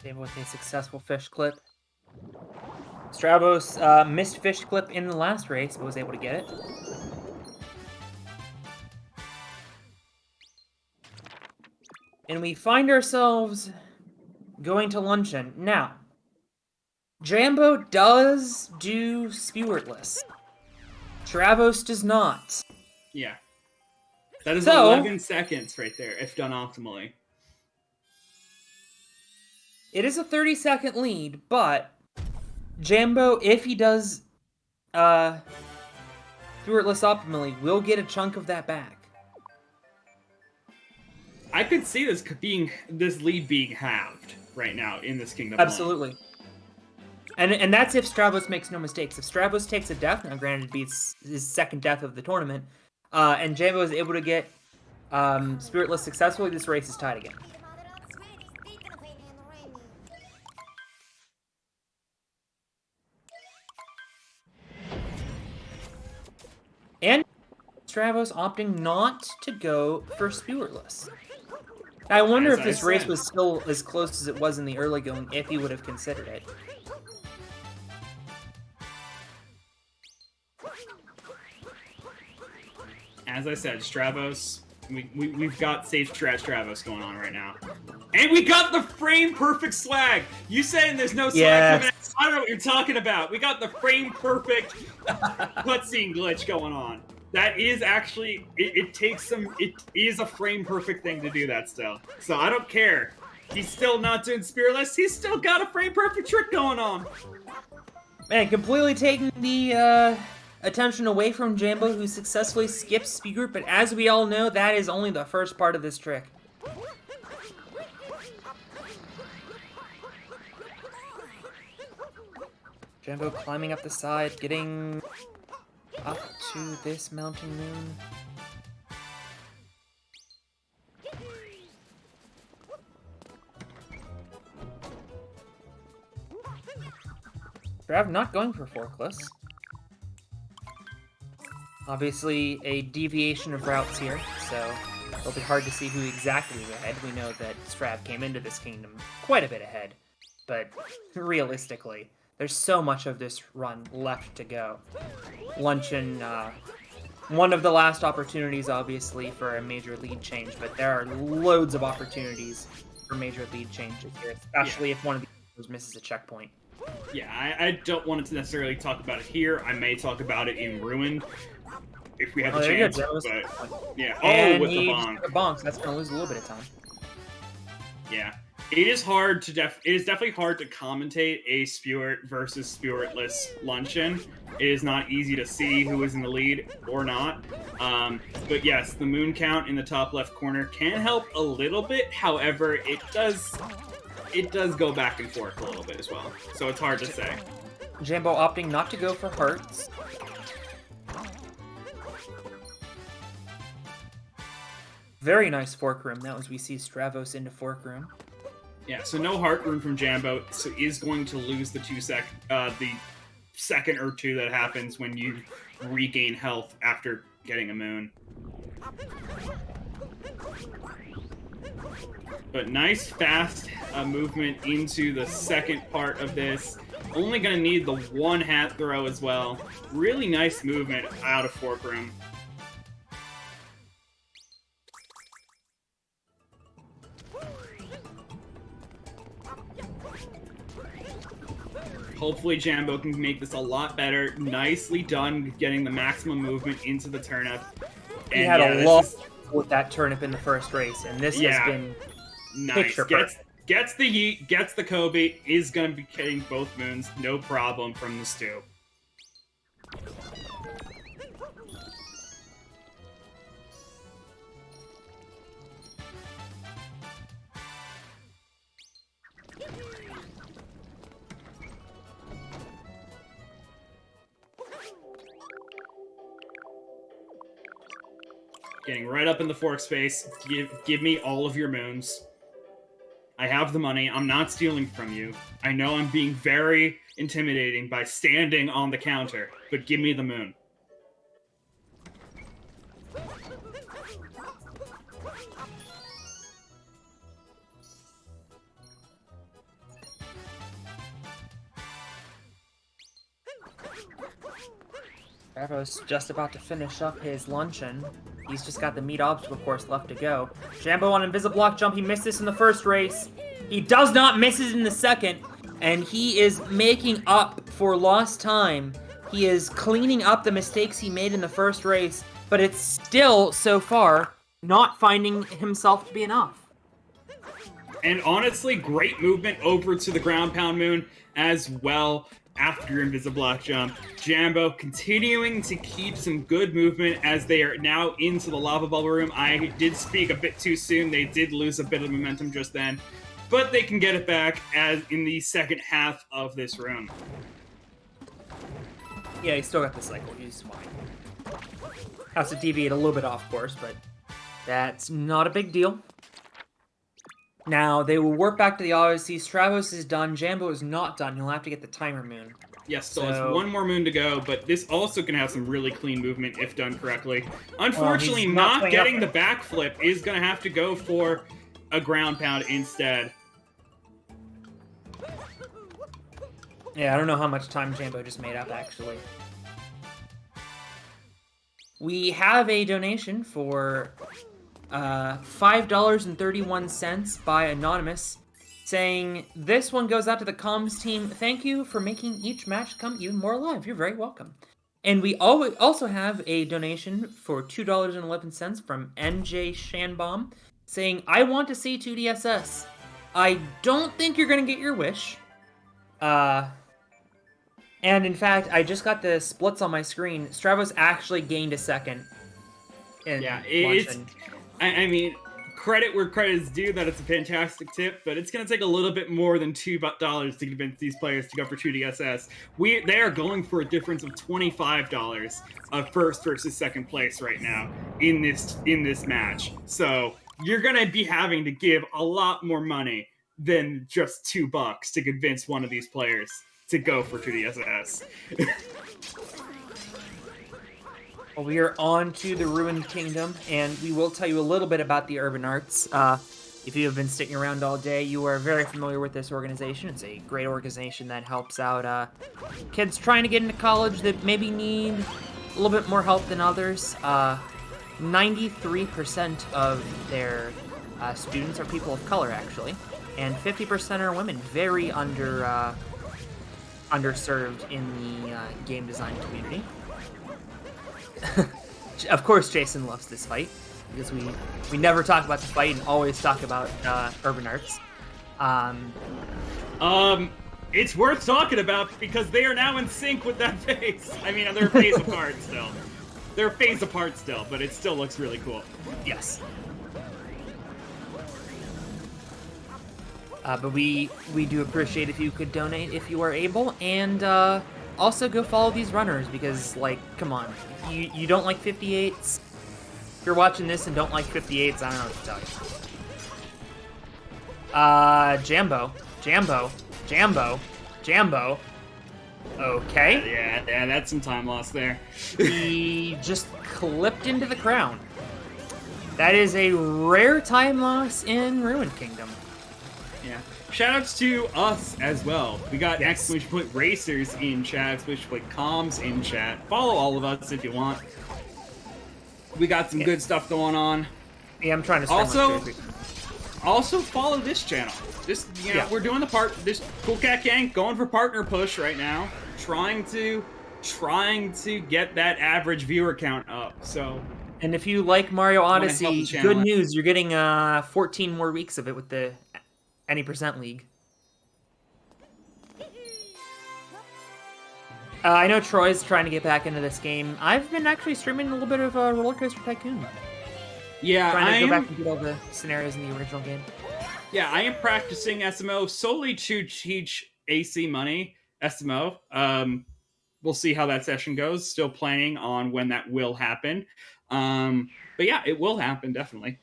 Jambo with a successful fish clip. Stravos missed fish clip in the last race, but was able to get it. And we find ourselves going to luncheon. Now, Jambo does do Spewertless. Stravos does not. Yeah. That is 11 seconds right there, if done optimally. It is a 30-second lead, but Jambo, if he does Spewertless optimally, will get a chunk of that back. I could see this lead being halved right now in this kingdom. Absolutely. And that's if Stravos makes no mistakes. If Stravos takes a death, now granted it'd be his second death of the tournament, and Jambo is able to get Spiritless successfully, this race is tied again. And Stravos opting not to go for Spiritless. I wonder if this race was still as close as it was in the early going, if he would have considered it. As I said, Stravos, we've got safe Stravos going on right now. And we got the frame perfect swag! You saying there's no swag coming out? I don't know what you're talking about. We got the frame perfect cutscene glitch going on. That is actually, it is a frame perfect thing to do that still. So I don't care. He's still not doing Spearless. He's still got a frame perfect trick going on. Man, completely taking the attention away from Jambo, who successfully skips Speaker, but as we all know, that is only the first part of this trick. Jambo climbing up the side, getting up to this mountain moon. Strav not going for forkless. Obviously, a deviation of routes here, so it'll be hard to see who exactly is ahead. We know that Strav came into this kingdom quite a bit ahead, but realistically, there's so much of this run left to go. Luncheon, one of the last opportunities, obviously, for a major lead change, but there are loads of opportunities for major lead changes here, especially if one of these misses a checkpoint. Yeah, I don't want to necessarily talk about it here. I may talk about it in Ruined if we have the chance. But yeah, And with he the just bonk. took a bonk, so that's going to lose a little bit of time. Yeah, it is hard to it is definitely hard to commentate a Spewart versus Spewart-less luncheon. It is not easy to see who is in the lead or not. But yes, the moon count in the top left corner can help a little bit. However, it does go back and forth a little bit as well. So it's hard to say. Jambo opting not to go for hearts. Very nice fork room. That was we see Stravos into fork room. Yeah, so no heart rune from Jambo, so is going to lose the the second or two that happens when you regain health after getting a moon. But nice, fast movement into the second part of this. Only going to need the one hat throw as well. Really nice movement out of fork room. Hopefully Jambo can make this a lot better. Nicely done getting the maximum movement into the turnip. And He had yeah, a lot with that turnip in the first race, and this has been nice. picture perfect. Gets the yeet, gets the Kobe, is going to be getting both moons, no problem from the stew. Getting right up in the fork space. Give me all of your moons. I have the money. I'm not stealing from you. I know I'm being very intimidating by standing on the counter, but give me the moon. Stravos just about to finish up his luncheon. He's just got the meat obstacle course left to go. Jambo on Invisiblock jump. He missed this in the first race. He does not miss it in the second. And he is making up for lost time. He is cleaning up the mistakes he made in the first race. But it's still, so far, not finding himself to be enough. And honestly, great movement over to the ground pound moon as well. After Invisiblock jump, Jambo continuing to keep some good movement as they are now into the lava bubble room. I did speak a bit too soon. They did lose a bit of momentum just then, but they can get it back as in the second half of this room. Yeah, he's still got the cycle. He's fine. Has to deviate a little bit off course, but that's not a big deal. Now, they will warp back to the Odyssey. Stravos is done. Jambo is not done. He'll have to get the timer moon. Yes, still has one more moon to go, but this also can have some really clean movement if done correctly. Unfortunately, not getting the backflip is going to have to go for a ground pound instead. Yeah, I don't know how much time Jambo just made up, actually. We have a donation for $5.31 by Anonymous, saying, "This one goes out to the comms team. Thank you for making each match come even more alive. You're very welcome." And we also have a donation for $2.11 from MJ Shanbaum, saying, "I want to see 2DSS. I don't think you're going to get your wish." And in fact, I just got the splits on my screen. Stravos actually gained a second. Yeah, I mean, credit where credit is due that it's a fantastic tip, but it's going to take a little bit more than $2 to convince these players to go for 2DSS. They are going for a difference of $25 of first versus second place right now in this match. So you're going to be having to give a lot more money than just $2 to convince one of these players to go for 2DSS. Well, we are on to the Ruined Kingdom, and we will tell you a little bit about the Urban Arts. If you have been sticking around all day, you are very familiar with this organization. It's a great organization that helps out kids trying to get into college that maybe need a little bit more help than others. 93% of their students are people of color, actually, and 50% are women. Very underserved in the game design community. Of course, Jason loves this fight because we never talk about the fight and always talk about Urban Arts. It's worth talking about because they are now in sync with that phase. I mean, they're a phase apart still. They're a phase apart still, but it still looks really cool. Yes. But we do appreciate if you could donate if you are able, and also go follow these runners because, like, come on, you don't like 58s? If you're watching this and don't like 58s, I don't know what to tell you. Jambo. Okay. Yeah, that's some time lost there. He just clipped into the crown. That is a rare time loss in Ruined Kingdom. Yeah. Shoutouts to us as well. We got Yes. exclamation point racers in chat, exclamation point comms in chat. Follow all of us if you want. We got some good stuff going on. Yeah, I'm trying to stream Also follow this channel. This, we're doing this Cool Cat Gang going for partner push right now, trying to get that average viewer count up. So, and if you like Mario Odyssey, channel good news, you're getting 14 more weeks of it with the Any Percent League. I know Troy's trying to get back into this game. I've been actually streaming a little bit of Roller Coaster Tycoon. Yeah, trying to go back and get all the scenarios in the original game. Yeah, I am practicing SMO solely to teach AC Money SMO. We'll see how that session goes. Still planning on when that will happen. But yeah, it will happen, definitely.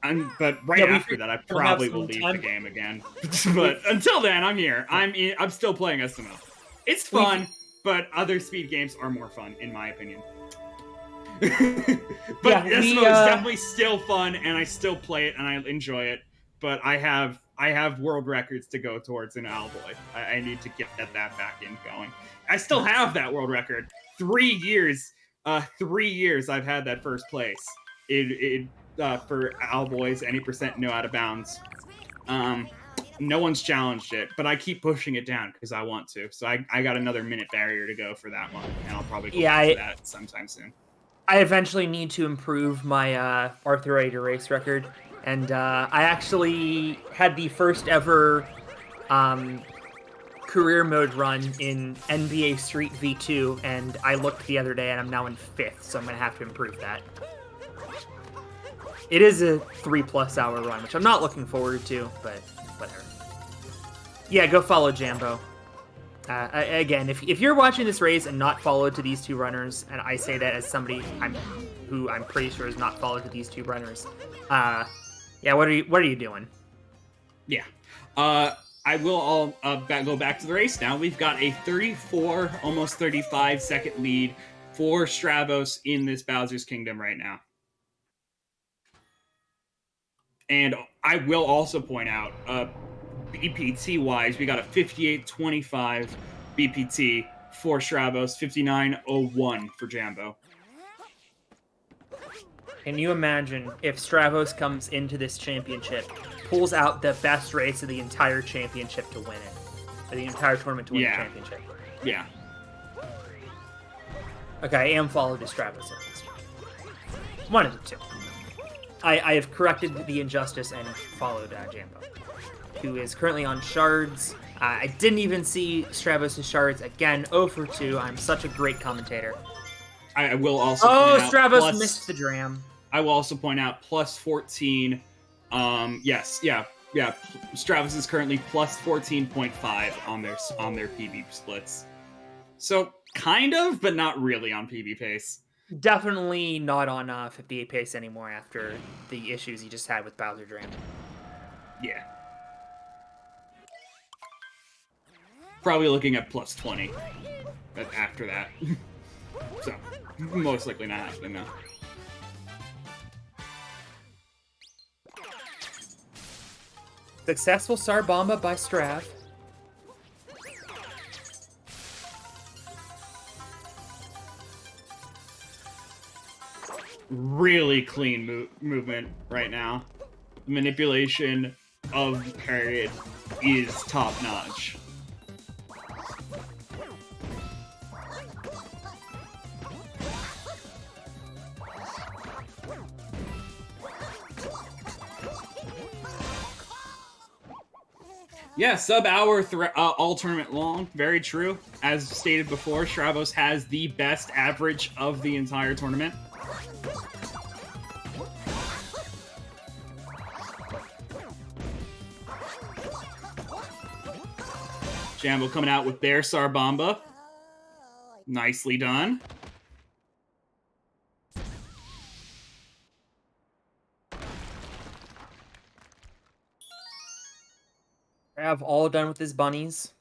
But after that, I probably will leave the game again. But until then, I'm here. I'm still playing SMO. It's fun, but other speed games are more fun, in my opinion. But SMO is definitely still fun, and I still play it, and I enjoy it. But I have world records to go towards in Owlboy. I need to get that back in going. I still have that world record. 3 years. 3 years I've had that first place. For Owlboy's Any Percent No Out of Bounds. No one's challenged it, but I keep pushing it down because I want to. So I got another minute barrier to go for that one, and I'll probably go back to that sometime soon. I eventually need to improve my Arthur A. race record, and I actually had the first ever career mode run in NBA Street V2, and I looked the other day, and I'm now in 5th, so I'm going to have to improve that. It is a 3+ hour run, which I'm not looking forward to, but whatever. Yeah, go follow Jambo. Again, if you're watching this race and not followed to these two runners, and I say that as somebody who I'm pretty sure is not followed to these two runners, yeah, what are you doing? Yeah, I will go back to the race now. We've got a 34, almost 35 second lead for Stravos in this Bowser's Kingdom right now. And I will also point out, BPT-wise, we got a 58.25 BPT for Stravos, 59.01 for Jambo. Can you imagine if Stravos comes into this championship, pulls out the best race of the entire championship to win it? Or the entire tournament to win the championship? Yeah. Okay, I am followed to Stravos at least. One of the two. I have corrected the injustice and followed Jambo, who is currently on shards. I didn't even see Stravos' shards. Again, 0 for 2. I'm such a great commentator. I will also point out Stravos missed the dram. I will also point out plus 14. Stravos is currently plus 14.5 on their PB splits. So kind of, but not really on PB pace. Definitely not on 58 pace anymore after the issues he just had with Bowser Dram. Yeah. Probably looking at plus 20 after that. So, most likely not happening now. Successful Star Bomba by Strav. Really clean movement right now. The manipulation of Harriet is top notch. Yeah, sub-hour all tournament long. Very true. As stated before, Stravos has the best average of the entire tournament. Jambo coming out with their Sarbamba. Nicely done. Strav all done with his bunnies.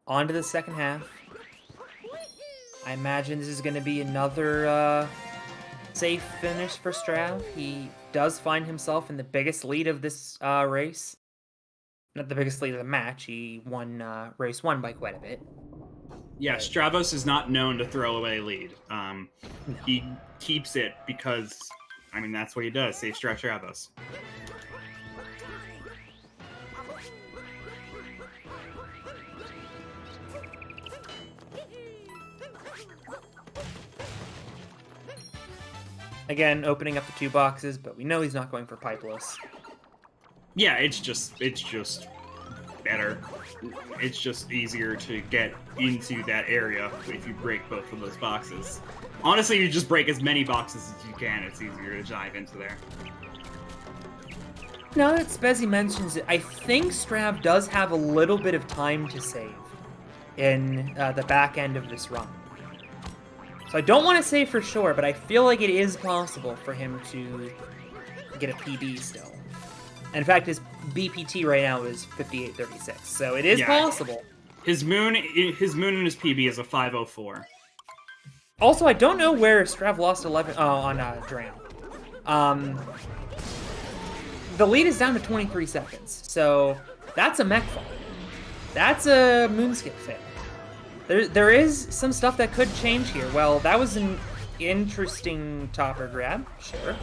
On to the second half. I imagine this is going to be another safe finish for Strav. He does find himself in the biggest lead of this race. Not the biggest lead of the match. He won race 1 by quite a bit. Yeah, Stravos is not known to throw away lead. He keeps it because, I mean, that's what he does. Save Stravos. Again, opening up the 2 boxes, but we know he's not going for pipeless. Yeah, it's just better. It's just easier to get into that area if you break both of those boxes. Honestly, you just break as many boxes as you can. It's easier to dive into there. Now that Spezzy mentions it, I think Strav does have a little bit of time to save in the back end of this run. So I don't want to say for sure, but I feel like it is possible for him to get a PB still. And in fact, his BPT right now is 58.36, so it is possible. His moon and his PB is a 504. Also, I don't know where Strav lost 11 on Dram. The lead is down to 23 seconds, so that's a mech fall. That's a moonskip fail. There is some stuff that could change here. Well, that was an interesting topper grab, sure.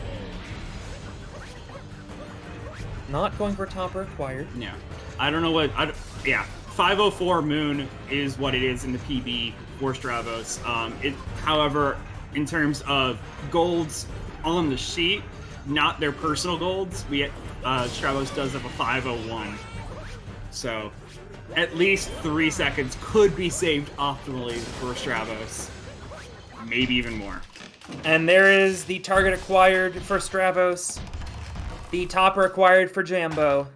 Not going for topper acquired. Yeah. I don't know what... yeah. 504 Moon is what it is in the PB for Stravos. However, in terms of golds on the sheet, not their personal golds, Stravos does have a 501. So, at least 3 seconds could be saved optimally for Stravos. Maybe even more. And there is the target acquired for Stravos. The topper acquired for Jambo.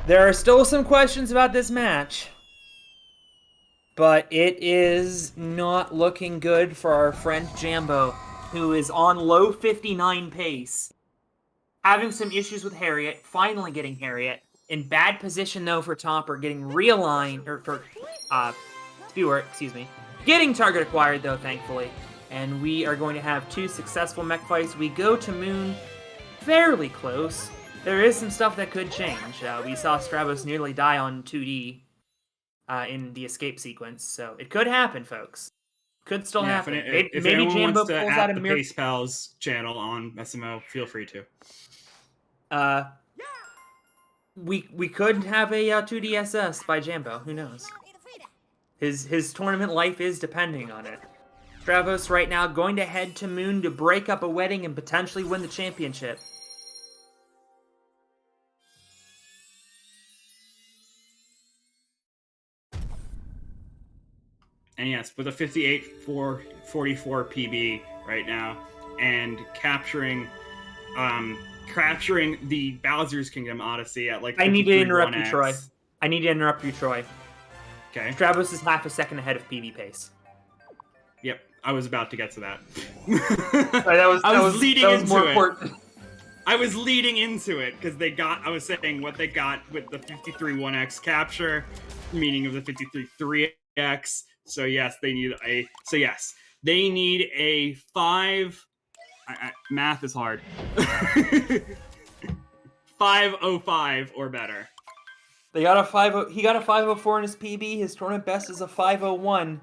There are still some questions about this match, but it is not looking good for our friend Jambo, who is on low 59 pace. Having some issues with Harriet, finally getting Harriet. In bad position, though, for topper, getting realigned, or for Stewart, excuse me. Getting target acquired, though, thankfully. And we are going to have 2 successful mech fights. We go to Moon fairly close. There is some stuff that could change. We saw Stravos nearly die on 2D in the escape sequence, so it could happen, folks. Could still happen. If maybe anyone Jambo wants to pulls out a the mirror. Pace Pals channel on SMO, feel free to. We could have a 2DSS by Jambo. Who knows? His tournament life is depending on it. Stravos right now going to head to Moon to break up a wedding and potentially win the championship. And yes, with a 58-44 PB right now, and capturing the Bowser's Kingdom Odyssey at like 53-1x. I need to interrupt you, Troy. I need to interrupt you, Troy. Okay. Stravos is half a second ahead of PB pace. Yep, I was about to get to that. I was leading into more it. important. I was leading into it because I was saying what they got with the 53-1x capture, meaning of the 53-3x. So yes, they need a 5. Math is hard. 505 or better. He got a 504 in his PB. His tournament best is a 501.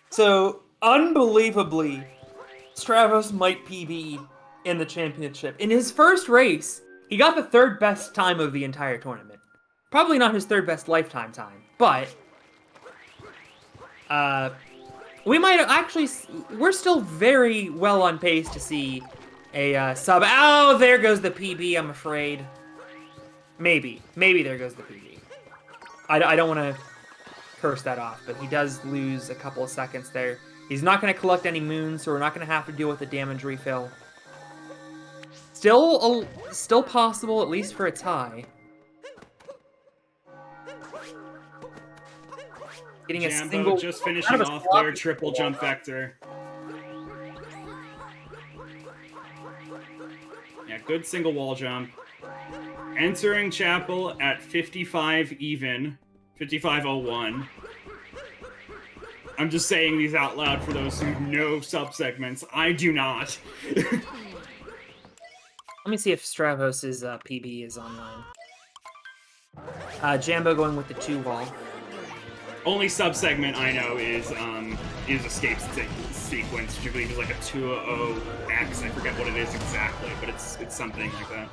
So unbelievably, Stravos might PB in the championship. In his first race, He got the third best time of the entire tournament. Probably not his third best lifetime time, but we might actually. We're still very well on pace to see a sub. Oh, there goes the PB. I'm afraid. Maybe there goes the PB. I don't want to curse that off, but he does lose a couple of seconds there. He's not going to collect any moons, so we're not going to have to deal with the damage refill. Still possible, at least for a tie. Getting a Jambo single, just finishing off their triple jump vector. Yeah, good single wall jump. Entering Chapel at 55 even, 55.01. I'm just saying these out loud for those who know subsegments. I do not. Let me see if Stravos' PB is online. Jambo going with the 2 wall. Only subsegment I know is escape sequence, which I believe is like a 200X. I forget what it is exactly, but it's something like that.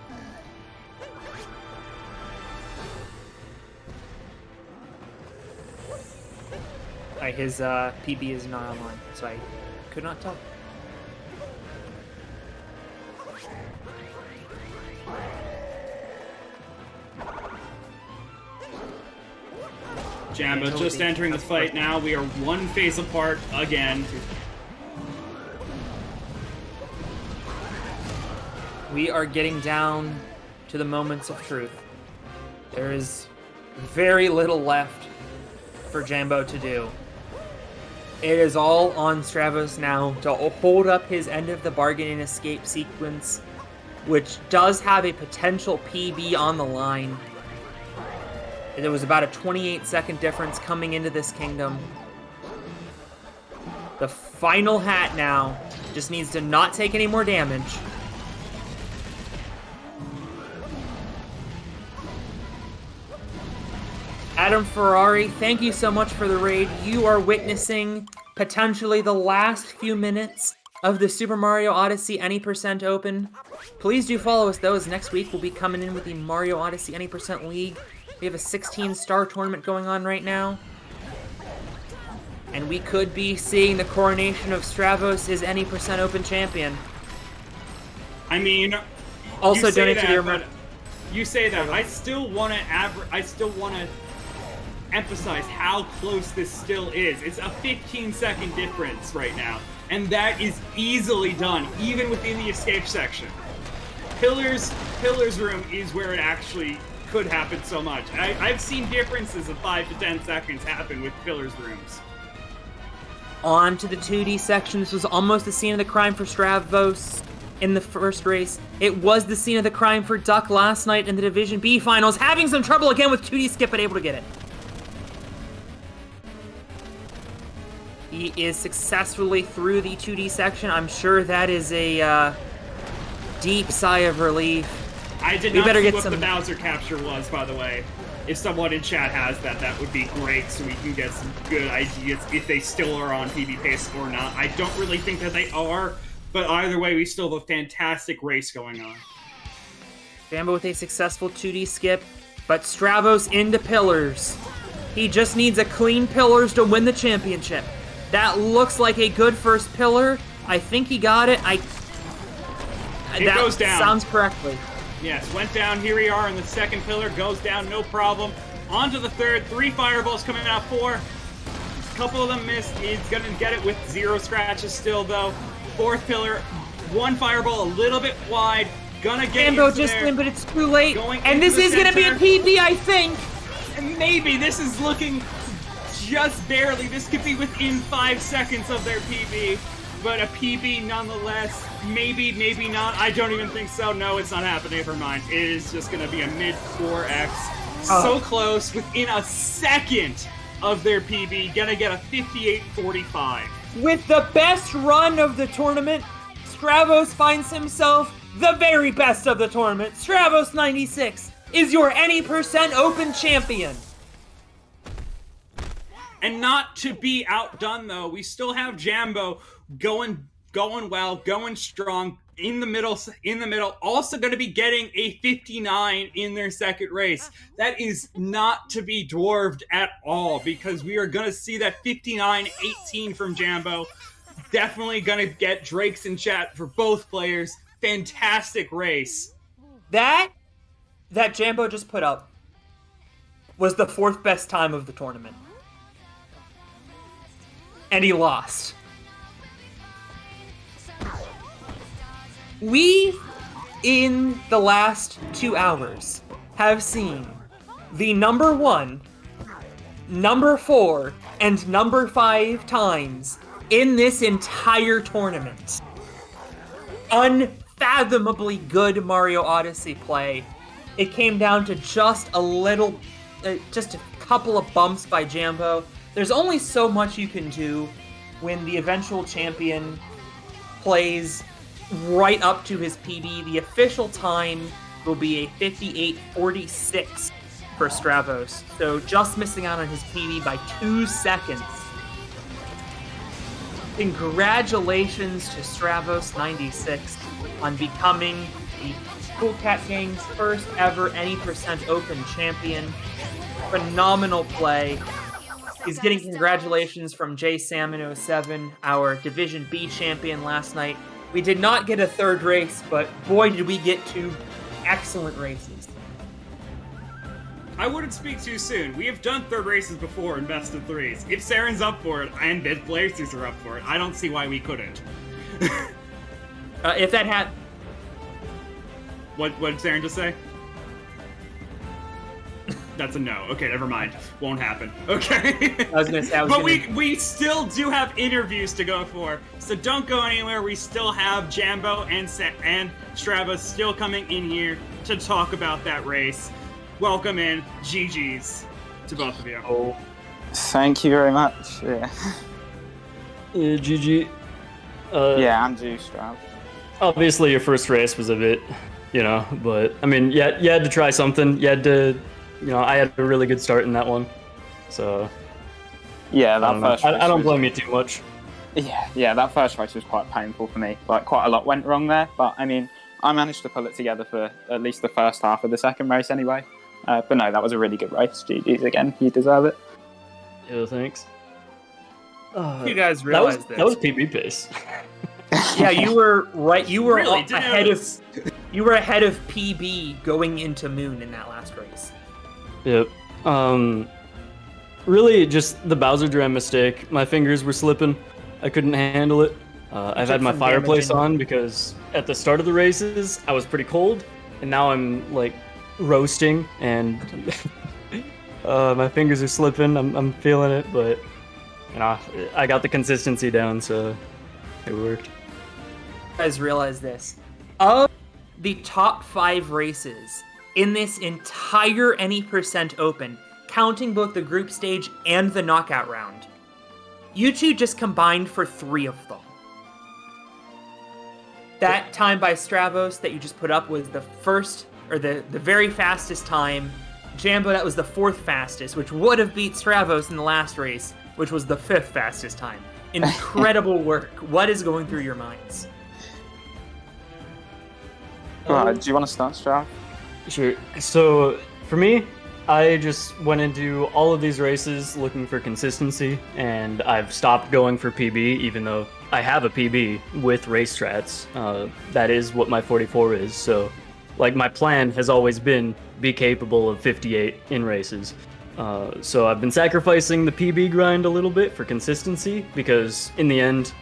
His PB is not online, so I could not tell. Jambo just entering the fight now. We are 1 phase apart again. We are getting down to the moments of truth. There is very little left for Jambo to do. It is all on Stravos now to hold up his end of the bargain in escape sequence, which does have a potential PB on the line. There was about a 28-second difference coming into this kingdom. The final hat now just needs to not take any more damage. Adam Ferrari, thank you so much for the raid. You are witnessing potentially the last few minutes of the Super Mario Odyssey Any Percent Open. Please do follow us, though, as next week we'll be coming in with the Mario Odyssey Any Percent League. We have a 16-star tournament going on right now. And we could be seeing the coronation of Stravos as Any Percent Open champion. I mean, Also you say donate to that, your... but you say that. I still want to emphasize how close this still is. It's a 15-second difference right now, and that is easily done, even within the escape section. Pillar's room is where it actually could happen so much. I've seen differences of 5 to 10 seconds happen with Pillar's rooms. On to the 2D section. This was almost the scene of the crime for Stravos in the first race. It was the scene of the crime for Duck last night in the Division B finals, having some trouble again with 2D skip, but able to get it. He is successfully through the 2D section. I'm sure that is a deep sigh of relief. I did not see what the Bowser capture was, by the way. If someone in chat has that, that would be great, so we can get some good ideas if they still are on PB pace or not. I don't really think that they are, but either way, we still have a fantastic race going on. Jambo with a successful 2D skip, but Stravos into Pillars. He just needs a clean Pillars to win the championship. That looks like a good first pillar. I think he got it. It goes down. Sounds correctly. Yes, went down. Here we are in the second pillar. Goes down, no problem. On to the third. 3 fireballs coming out. 4. A couple of them missed. He's going to get it with 0 scratches still, though. 4th pillar. 1 fireball a little bit wide. Gonna get Jambo just in, but it's too late. And this is going to be a PB, I think. And maybe this is looking just barely. This could be within 5 seconds of their PB. But a PB nonetheless. Maybe, maybe not. I don't even think so. No, it's not happening. Never mind. It is just going to be a mid 4x. So close. Within a second of their PB. Gonna get a 58.45. With the best run of the tournament, Stravos finds himself the very best of the tournament. Stravos96 is your Any Percent Open champion. And not to be outdone, though, we still have Jambo going going well, going strong in the middle. Also going to be getting a 59 in their second race. That is not to be dwarfed at all, because we are going to see that 59-18 from Jambo. Definitely going to get Drakes in chat for both players. Fantastic race. That Jambo just put up was the 4th best time of the tournament. And he lost. We, in the last 2 hours, have seen the number 1, number 4, and number 5 times in this entire tournament. Unfathomably good Mario Odyssey play. It came down to just a couple of bumps by Jambo. There's only so much you can do when the eventual champion plays right up to his PB. The official time will be a 58:46 for Stravos. So just missing out on his PB by 2 seconds. Congratulations to Stravos96 on becoming the Cool Cat Gang's first ever any % open champion. Phenomenal play. He's getting congratulations from JSalmon07, our Division B champion last night. We did not get a 3rd race, but boy did we get 2 excellent races. I wouldn't speak too soon. We have done 3rd races before in best of 3s. If Saren's up for it, and Bid Blazers are up for it, I don't see why we couldn't. If that had... What did Saren just say? That's a no. Okay, never mind. Won't happen. Okay. I was gonna say, But we still do have interviews to go for, so don't go anywhere. We still have Jambo and Stravos still coming in here to talk about that race. Welcome in. GG's to both of you. Oh, thank you very much. Yeah. GG. Yeah, I'm due, Strav. Obviously, your first race was a bit, but I mean, you had to try something. You had to, I had a really good start in that one, so. Yeah, that first race I don't blame you too much. Yeah, that first race was quite painful for me. Like, quite a lot went wrong there, but I mean, I managed to pull it together for at least the first half of the second race anyway. But no, that was a really good race. GG's again, you deserve it. Yeah, thanks. You guys realized that was PB pace. Yeah, you were right. You were Really? ahead of. You were ahead of PB going into Moon in that last race. Yep. Really, just the Bowser Jam mistake. My fingers were slipping. I couldn't handle it. I've had my fireplace on because at the start of the races I was pretty cold, and now I'm like roasting, and my fingers are slipping. I'm feeling it, but I got the consistency down, so it worked. You guys realize this? Of the top 5 races in this entire any % open, counting both the group stage and the knockout round, you two just combined for 3 of them. That time by Stravos that you just put up was the first, or the very fastest time. Jambo, that was the 4th fastest, which would have beat Stravos in the last race, which was the 5th fastest time. Incredible work. What is going through your minds? Right, do you want to start, Strav? Sure. So, for me, I just went into all of these races looking for consistency, and I've stopped going for PB, even though I have a PB with race strats. That is what my 44 is, so like my plan has always been be capable of 58 in races. So I've been sacrificing the PB grind a little bit for consistency, because in the end,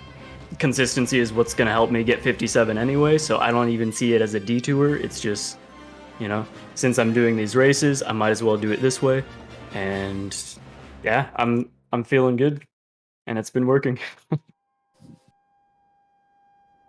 consistency is what's going to help me get 57 anyway, so I don't even see it as a detour. It's just, since I'm doing these races, I might as well do it this way. And yeah, I'm feeling good, and it's been working.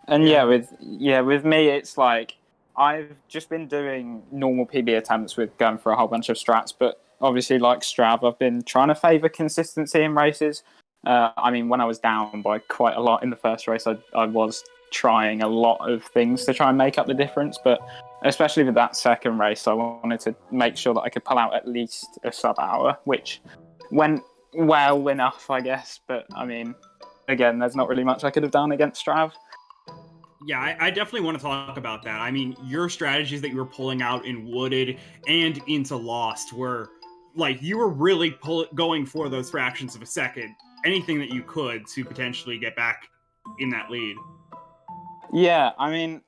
And with me, it's like I've just been doing normal PB attempts with going for a whole bunch of strats, but obviously, like Strav, I've been trying to favour consistency in races. I mean, when I was down by quite a lot in the first race, I was trying a lot of things to try and make up the difference, but especially with that second race, I wanted to make sure that I could pull out at least a sub-hour, which went well enough, I guess, but I mean, again, there's not really much I could have done against Strav. Yeah, I definitely want to talk about that. I mean, your strategies that you were pulling out in Wooded and into Lost were, like, you were really going for those fractions of a second, anything that you could to potentially get back in that lead. Yeah, I mean,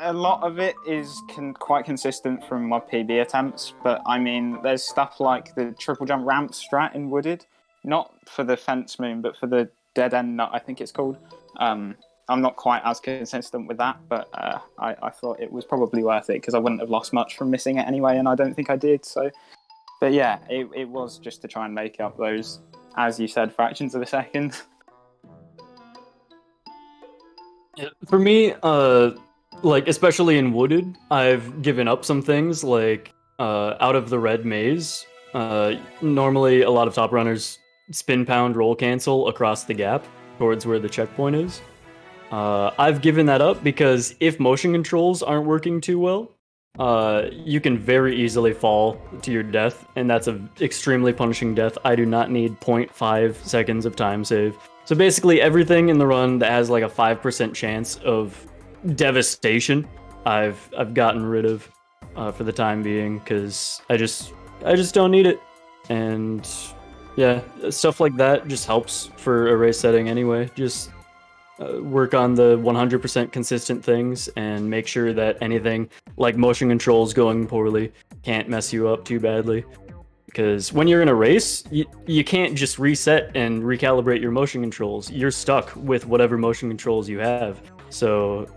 a lot of it is quite consistent from my PB attempts, but I mean, there's stuff like the triple jump ramp strat in Wooded, not for the fence moon, but for the dead end nut, I think it's called. I'm not quite as consistent with that, but I thought it was probably worth it because I wouldn't have lost much from missing it anyway, and I don't think I did. So, but yeah, it was just to try and make up those, as you said, fractions of a second. For me, like especially in Wooded, I've given up some things like out of the red maze. Normally, a lot of top runners spin pound roll cancel across the gap towards where the checkpoint is. I've given that up because if motion controls aren't working too well, you can very easily fall to your death, and that's an extremely punishing death. I do not need 0.5 seconds of time save. So basically everything in the run that has like a 5% chance of devastation, I've gotten rid of for the time being because I just don't need it. And yeah, stuff like that just helps for a race setting anyway. Just work on the 100% consistent things and make sure that anything like motion controls going poorly can't mess you up too badly. Because when you're in a race, you can't just reset and recalibrate your motion controls. You're stuck with whatever motion controls you have. So,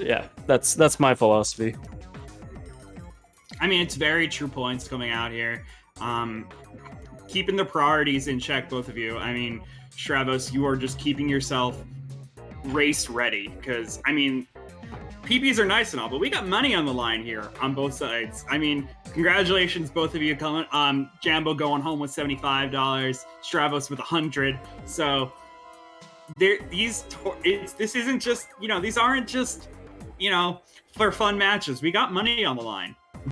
yeah, that's my philosophy. I mean, it's very true points coming out here. Keeping the priorities in check, both of you. I mean, Stravos, you are just keeping yourself race ready because, I mean, PBs are nice and all, but we got money on the line here on both sides. I mean, congratulations, both of you. Jambo going home with $75, Stravos with $100. So this isn't just, these aren't just, for fun matches. We got money on the line.